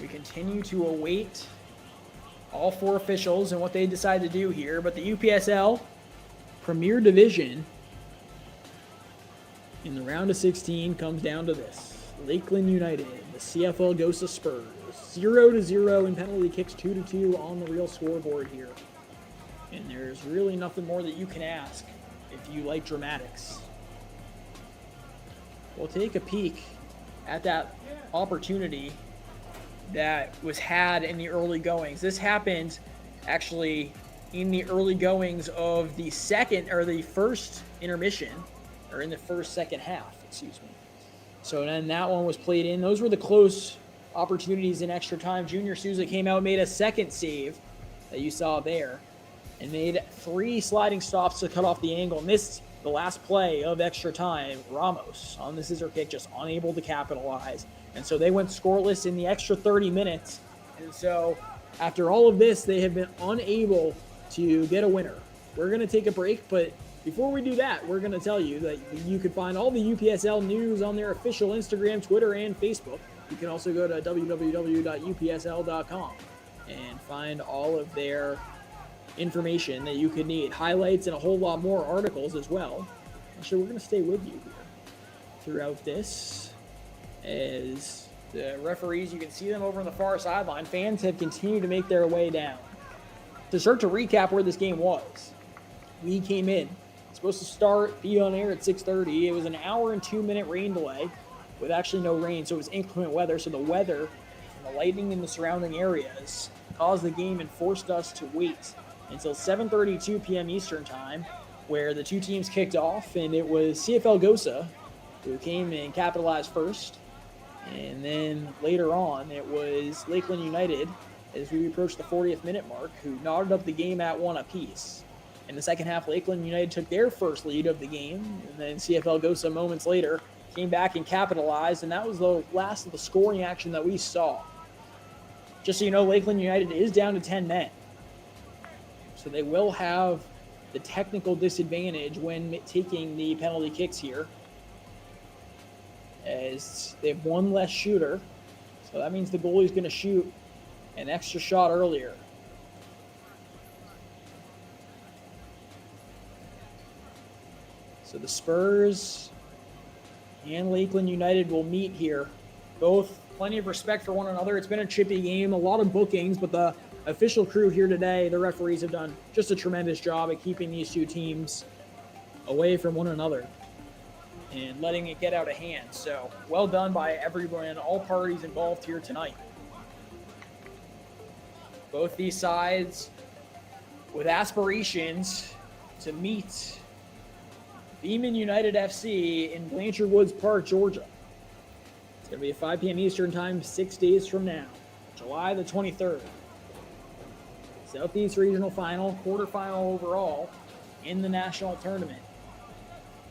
We continue to await all four officials and what they decide to do here, but the UPSL Premier Division in the round of 16 comes down to this. Lakeland United, the CFL Gosa Spurs, 0-0 in penalty kicks, 2-2 on the real scoreboard here. And there's really nothing more that you can ask if you like dramatics. We'll take a peek at that opportunity that was had in the early goings. This happened actually in the early goings of the first intermission, or in the second half, excuse me. So then that one was played in. Those were the close opportunities in extra time. Junior Souza came out, made a second save that you saw there, and made 3 sliding stops to cut off the angle. Missed the last play of extra time. Ramos on the scissor kick, just unable to capitalize. And so they went scoreless in the extra 30 minutes. And so after all of this, they have been unable to get a winner. We're going to take a break, but before we do that, we're going to tell you that you can find all the UPSL news on their official Instagram, Twitter, and Facebook. You can also go to www.upsl.com and find all of their information that you could need. Highlights and a whole lot more articles as well. Actually, we're going to stay with you here throughout this. As the referees, you can see them over on the far sideline. Fans have continued to make their way down. To start to recap where this game was, we came in. Supposed to be on air at 6:30. It was an hour and 2-minute rain delay with actually no rain, so it was inclement weather. So the weather and the lightning in the surrounding areas caused the game and forced us to wait until 7:32 p.m. Eastern time, where the two teams kicked off, and it was CFL Gosa who came and capitalized first. And then later on, it was Lakeland United, as we approached the 40th minute mark, who knotted up the game at 1 apiece. In the second half, Lakeland United took their first lead of the game, and then CFL Gosa moments later came back and capitalized, and that was the last of the scoring action that we saw. Just so you know, Lakeland United is down to 10 men. So they will have the technical disadvantage when taking the penalty kicks here, as they have one less shooter. So that means the goalie's going to shoot an extra shot earlier. So the Spurs and Lakeland United will meet here. Both plenty of respect for one another. It's been a chippy game, a lot of bookings, but the official crew here today, the referees, have done just a tremendous job at keeping these two teams away from one another and letting it get out of hand. So well done by everyone, all parties involved here tonight. Both these sides with aspirations to meet Beeman United FC in Blanchard Woods Park, Georgia. It's going to be at 5 p.m. Eastern Time, 6 days from now, July the 23rd. Southeast Regional Final, quarterfinal overall in the national tournament.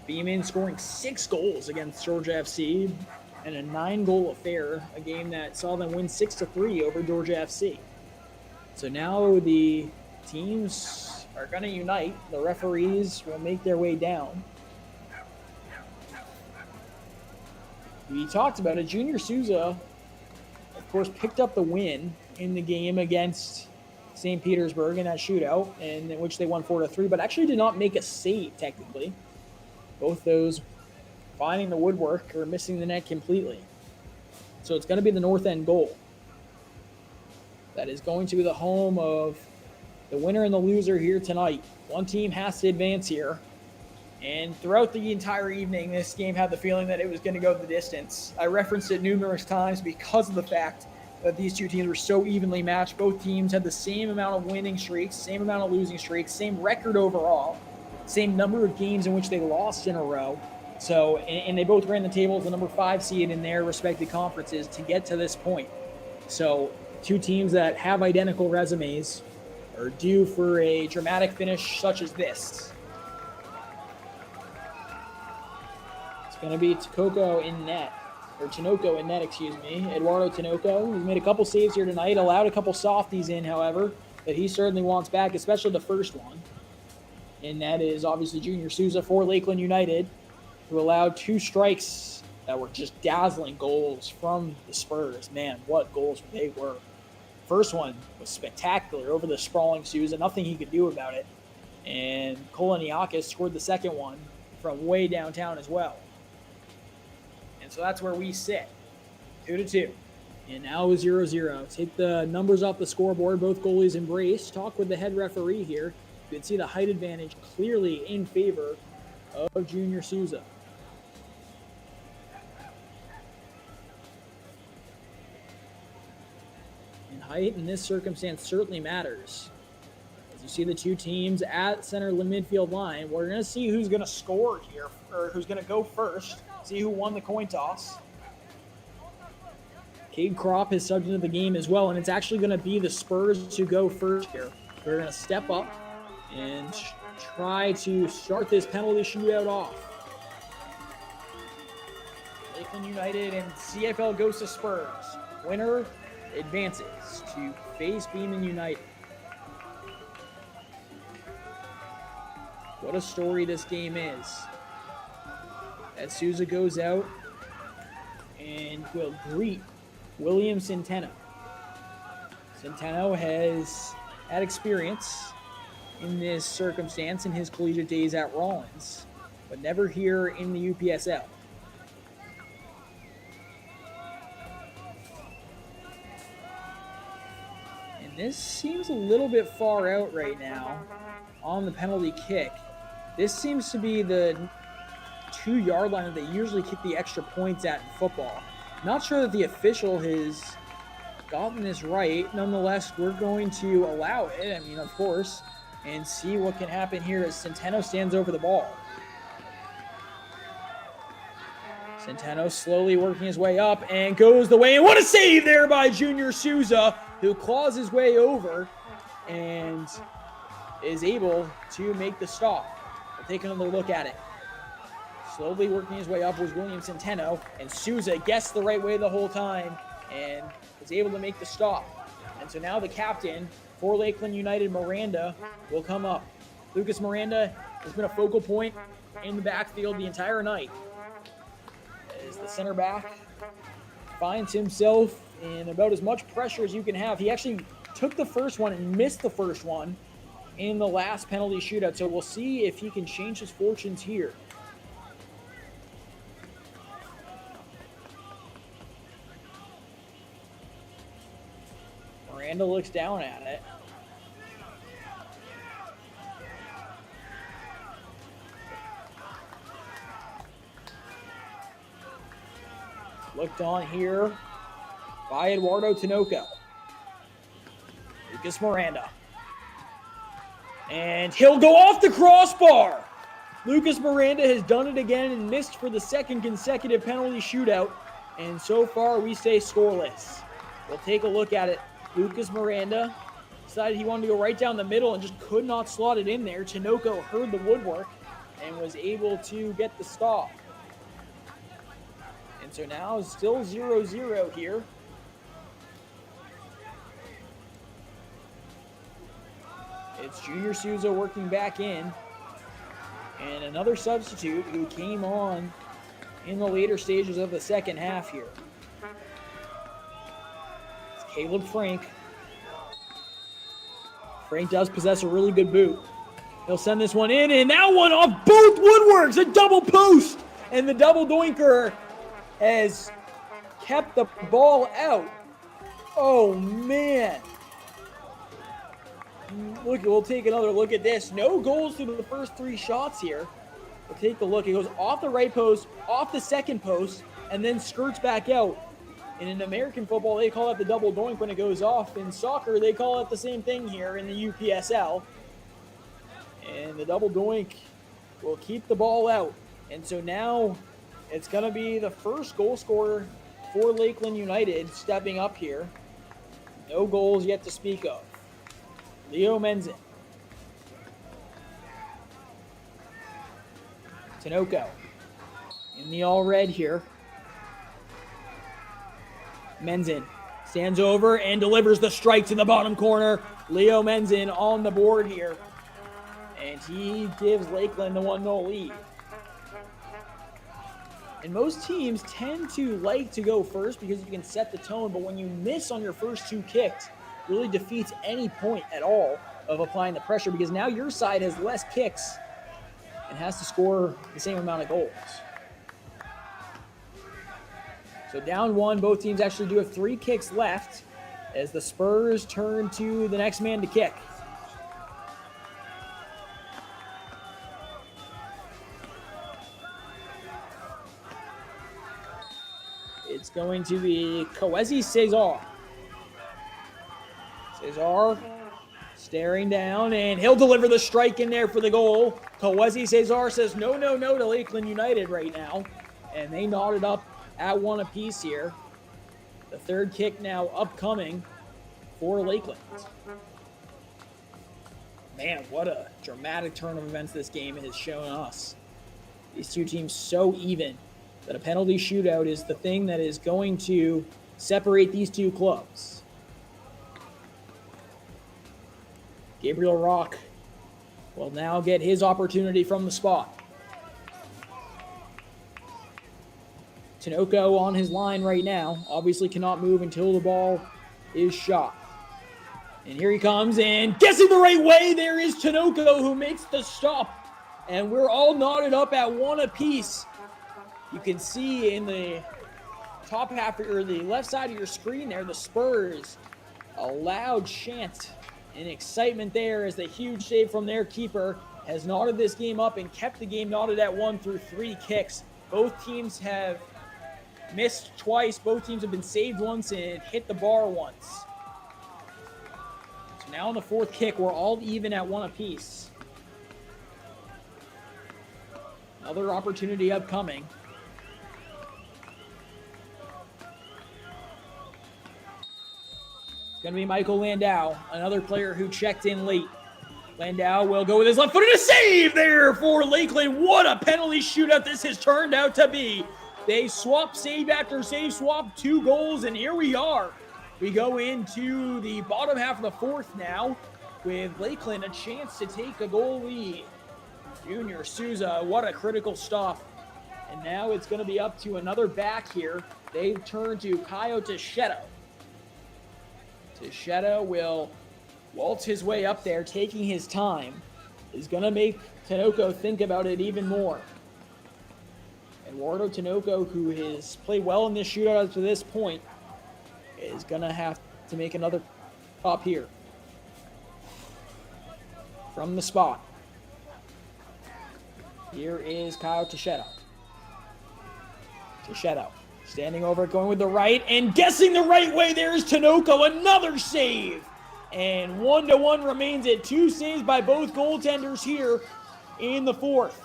Beeman scoring 6 goals against Georgia FC and a 9-goal affair, a game that saw them win 6-3 over Georgia FC. So now the teams are going to unite. The referees will make their way down. We talked about it. Junior Souza, of course, picked up the win in the game against St. Petersburg in that shootout, in which they won 4-3, but actually did not make a save, technically. Both those finding the woodwork or missing the net completely. So it's going to be the north end goal. That is going to be the home of the winner and the loser here tonight. One team has to advance here. And throughout the entire evening, this game had the feeling that it was going to go the distance. I referenced it numerous times because of the fact that these two teams were so evenly matched. Both teams had the same amount of winning streaks, same amount of losing streaks, same record overall, same number of games in which they lost in a row. So, and they both ran the table as the number 5 seed in their respective conferences to get to this point. So, two teams that have identical resumes are due for a dramatic finish such as this. It's going to be Tinoco in net, excuse me. Eduardo Tinoco. He's made a couple saves here tonight, allowed a couple softies in, however, that he certainly wants back, especially the first one. And that is obviously Junior Souza for Lakeland United, who allowed 2 strikes that were just dazzling goals from the Spurs. Man, what goals they were. First one was spectacular over the sprawling Souza. Nothing he could do about it. And Koloniakis scored the second one from way downtown as well. And so that's where we sit. 2-2. And now 0-0. Take the numbers off the scoreboard. Both goalies embrace. Talk with the head referee here. You can see the height advantage clearly in favor of Junior Souza. And height in this circumstance certainly matters. As you see the two teams at center midfield line, we're going to see who's going to score here, or who's going to go first. See who won the coin toss. Cade Kropp is subbed into the game as well, and it's actually going to be the Spurs who go first here. They're going to step up and try to start this penalty shootout off. Lakeland United and CFL Gosa Spurs. Winner advances to face Beeman United. What a story this game is. As Souza goes out and will greet William Centeno. Centeno has had experience in this circumstance in his collegiate days at Rollins, but never here in the UPSL. And this seems a little bit far out right now on the penalty kick. This seems to be the 2-yard line that they usually kick the extra points at in football. Not sure that the official has gotten this right. Nonetheless, we're going to allow it, of course, and see what can happen here as Centeno stands over the ball. Centeno slowly working his way up and goes the way, and what a save there by Junior Souza, who claws his way over and is able to make the stop. We'll take another look at it. Slowly working his way up was William Centeno, and Souza guessed the right way the whole time and was able to make the stop. And so now the captain for Lakeland United, Miranda, will come up. Lucas Miranda has been a focal point in the backfield the entire night. As the center back finds himself in about as much pressure as you can have. He actually took the first one and missed the first one in the last penalty shootout. So we'll see if he can change his fortunes here. Miranda looks down at it. Looked on here by Eduardo Tinoco. Lucas Miranda. And he'll go off the crossbar. Lucas Miranda has done it again and missed for the second consecutive penalty shootout. And so far, we stay scoreless. We'll take a look at it. Lucas Miranda decided he wanted to go right down the middle and just could not slot it in there. Tinoco heard the woodwork and was able to get the stop. And so now it's still 0-0 here. It's Junior Souza working back in. And another substitute who came on in the later stages of the second half here. It's Caleb Frank. Frank does possess a really good boot. He'll send this one in, and that one off both woodworks, a double post. And the double doinker has kept the ball out. Oh, man. Look, we'll take another look at this. No goals through the first 3 shots here. We'll take a look. It goes off the right post, off the second post, and then skirts back out. And in American football, they call it the double doink when it goes off. In soccer, they call it the same thing here in the UPSL. And the double doink will keep the ball out. And so now it's going to be the first goal scorer for Lakeland United stepping up here. No goals yet to speak of. Leo Menzin. Tinoco in the all red here. Menzin stands over and delivers the strike to the bottom corner. Leo Menzin on the board here. And he gives Lakeland the 1-0 lead. And most teams tend to like to go first because you can set the tone, but when you miss on your first 2 kicks, it really defeats any point at all of applying the pressure because now your side has less kicks and has to score the same amount of goals. So down 1, both teams actually do have 3 kicks left as the Spurs turn to the next man to kick. It's going to be Kawesi Cesar. Cesar staring down, and he'll deliver the strike in there for the goal. Kawesi Cesar says no, no, no to Lakeland United right now, and they knotted up at 1 apiece here. The third kick now upcoming for Lakeland. Man, what a dramatic turn of events this game has shown us. These two teams so even that a penalty shootout is the thing that is going to separate these two clubs. Gabriel Rock will now get his opportunity from the spot. Tinoco on his line right now. Obviously cannot move until the ball is shot. And here he comes, and guessing the right way, there is Tinoco who makes the stop. And we're all knotted up at 1 apiece. You can see in the top half, or the left side of your screen there, the Spurs, a loud chant and excitement there as the huge save from their keeper has knotted this game up and kept the game knotted at 1 through 3 kicks. Both teams have missed twice. Both teams have been saved once and hit the bar once. So now on the 4th kick, we're all even at 1 apiece. Another opportunity upcoming. It's going to be Michael Landau, another player who checked in late. Landau will go with his left foot and a save there for Lakeland. What a penalty shootout this has turned out to be. They swap save after save, swap 2 goals, and here we are. We go into the bottom half of the 4th now with Lakeland a chance to take a goal lead. Junior Souza, what a critical stop. And now it's going to be up to another back here. They turn to Caio Teixeira. Teixeira will waltz his way up there, taking his time. Is going to make Tinoco think about it even more. Eduardo Tinoco, who has played well in this shootout up to this point, is going to have to make another stop here. From the spot. Here is Caio Teixeira. Teixeira Standing over, going with the right, and guessing the right way. There's Tinoco, another save. And 1-1 remains at 2 saves by both goaltenders here in the fourth.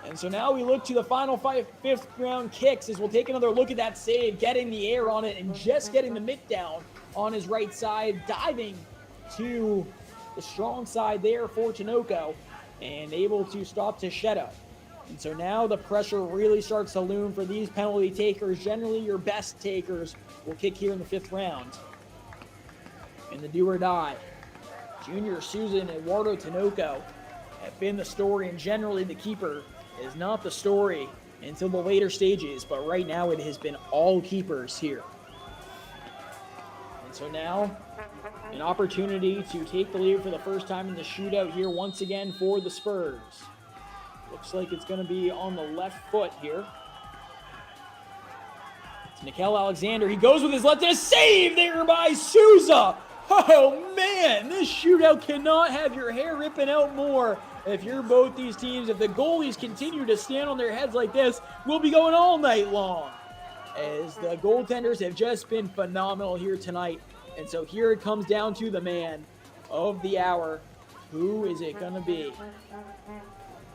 And so now we look to the final fifth round kicks as we'll take another look at that save, getting the air on it and just getting the mitt down on his right side, diving to the strong side there for Tinoco and able to stop Teixeira. And so now the pressure really starts to loom for these penalty takers. Generally, your best takers will kick here in the fifth round. And the do or die, Junior Susan and Eduardo Tinoco have been the story, and generally the keeper is not the story until the later stages, but right now it has been all keepers here. And so now, an opportunity to take the lead for the first time in the shootout here once again for the Spurs. Looks like it's going to be on the left foot here. It's Mikel Alexander. He goes with his left and a save there by Souza. Oh man, this shootout cannot have your hair ripping out more if you're both these teams. If the goalies continue to stand on their heads like this, we'll be going all night long, as the goaltenders have just been phenomenal here tonight. And so here it comes down to the man of the hour. Who is it going to be?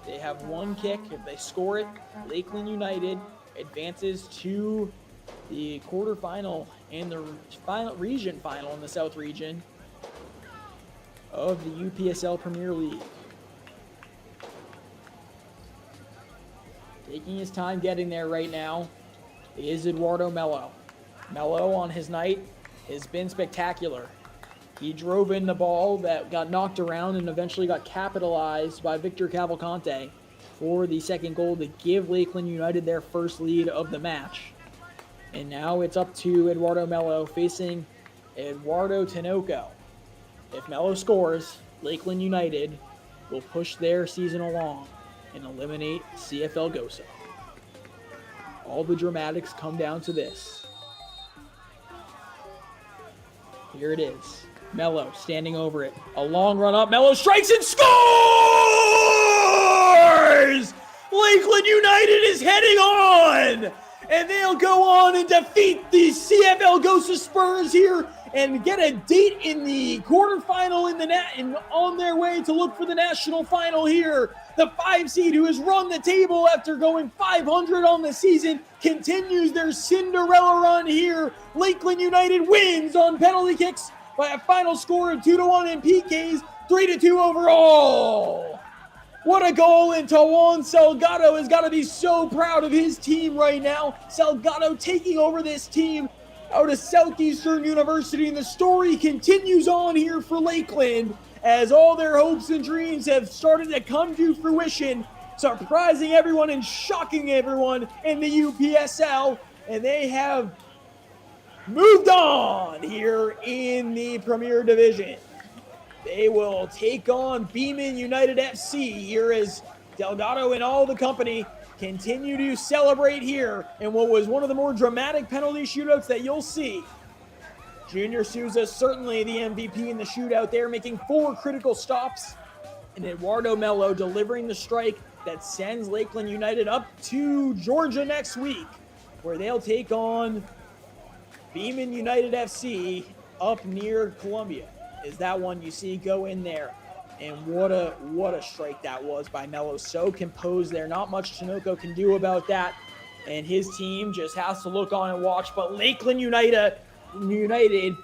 They have one kick. If they score it, Lakeland United advances to the quarterfinal and the final region final in the South region of the UPSL Premier League. Taking his time getting there right now is Eduardo Melo. Melo on his night has been spectacular. He drove in the ball that got knocked around and eventually got capitalized by Victor Cavalcante for the second goal to give Lakeland United their first lead of the match. And now it's up to Eduardo Melo facing Eduardo Tinoco. If Melo scores, Lakeland United will push their season along and eliminate CFL Gosa. All the dramatics come down to this. Here it is. Melo standing over it. A long run up. Melo strikes and scores! Lakeland United is heading on! And they'll go on and defeat the CFL Gosa Spurs here and get a date in the quarterfinal and on their way to look for the national final here. The 5 seed who has run the table after going 500 on the season continues their Cinderella run here. Lakeland United wins on penalty kicks by a final score of 2-1 in PKs, 3-2 overall. What a goal, and Tawan Salgado has got to be so proud of his team right now. Salgado taking over this team out of Southeastern University, and the story continues on here for Lakeland as all their hopes and dreams have started to come to fruition, surprising everyone and shocking everyone in the UPSL, and they have moved on here in the Premier Division. They will take on Beeman United FC here as Delgado and all the company continue to celebrate here in what was one of the more dramatic penalty shootouts that you'll see. Junior Souza certainly the MVP in the shootout there, making 4 critical stops, and Eduardo Melo delivering the strike that sends Lakeland United up to Georgia next week, where they'll take on Beeman United FC up near Columbia. Is that one you see go in there. And what a strike that was by Melo. So composed there. Not much Tinoco can do about that. And his team just has to look on and watch. But Lakeland United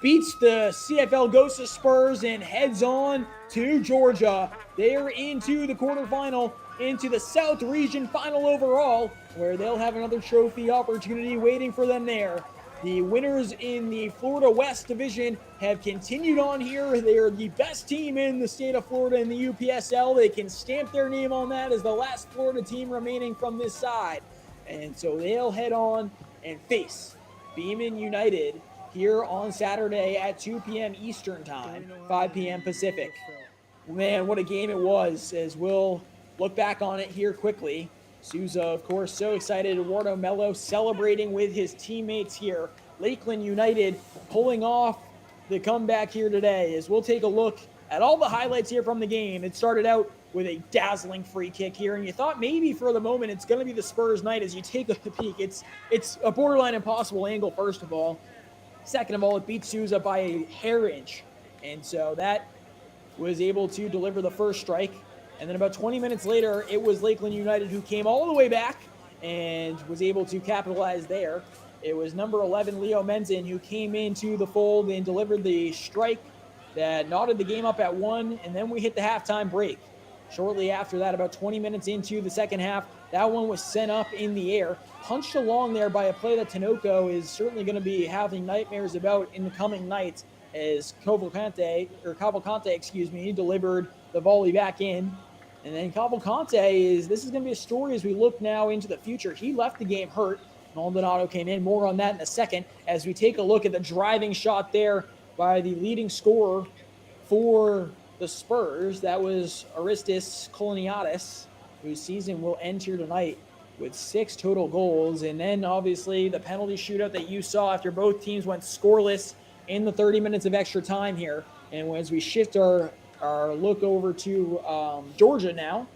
beats the CFL Gosa Spurs and heads on to Georgia. They're into the quarterfinal, into the South Region final overall, where they'll have another trophy opportunity waiting for them there. The winners in the Florida West Division have continued on here. They are the best team in the state of Florida in the UPSL. They can stamp their name on that as the last Florida team remaining from this side. And so they'll head on and face Beeman United here on Saturday at 2 p.m. Eastern Time, 5 p.m. Pacific. Man, what a game it was, as we'll look back on it here quickly. Souza, of course, so excited. Eduardo Melo celebrating with his teammates here. Lakeland United pulling off the comeback here today, as we'll take a look at all the highlights here from the game. It started out with a dazzling free kick here. And you thought maybe for the moment it's going to be the Spurs night as you take a peek. It's a borderline impossible angle, first of all. Second of all, it beat Sousa by a hair inch. And so that was able to deliver the first strike. And then about 20 minutes later, it was Lakeland United who came all the way back and was able to capitalize there. It was number 11, Leo Menzin, who came into the fold and delivered the strike that knotted the game up at 1, and then we hit the halftime break. Shortly after that, about 20 minutes into the second half, that one was sent up in the air, punched along there by a play that Tinoco is certainly going to be having nightmares about in the coming nights, as Cavalcante, delivered the volley back in. And then Cavalcante this is going to be a story as we look now into the future. He left the game hurt. Maldonado came in. More on that in a second as we take a look at the driving shot there by the leading scorer for the Spurs. That was Aristis Koloniadis, whose season will end here tonight with 6 total goals. And then obviously the penalty shootout that you saw after both teams went scoreless in the 30 minutes of extra time here. And as we shift our look over to Georgia now,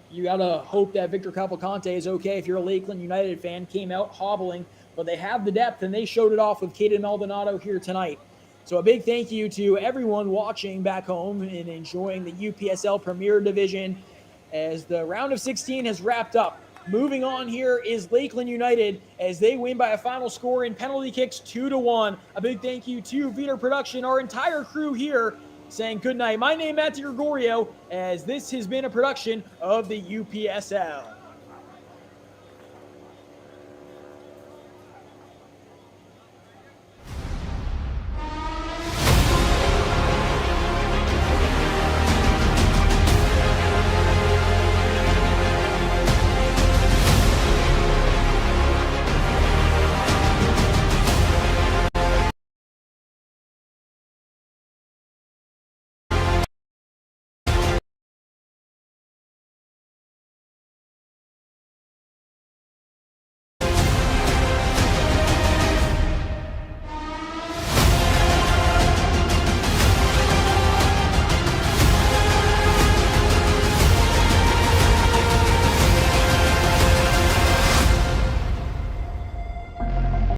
you got to hope that Victor Cavalcante is okay. If you're a Lakeland United fan, came out hobbling, but they have the depth, and they showed it off with Caden Maldonado here tonight. So a big thank you to everyone watching back home and enjoying the UPSL Premier Division as the round of 16 has wrapped up. Moving on here is Lakeland United as they win by a final score in penalty kicks 2-1. A big thank you to Veter Production, our entire crew here, saying good night. My name is Matthew Gregorio, as this has been a production of the UPSL.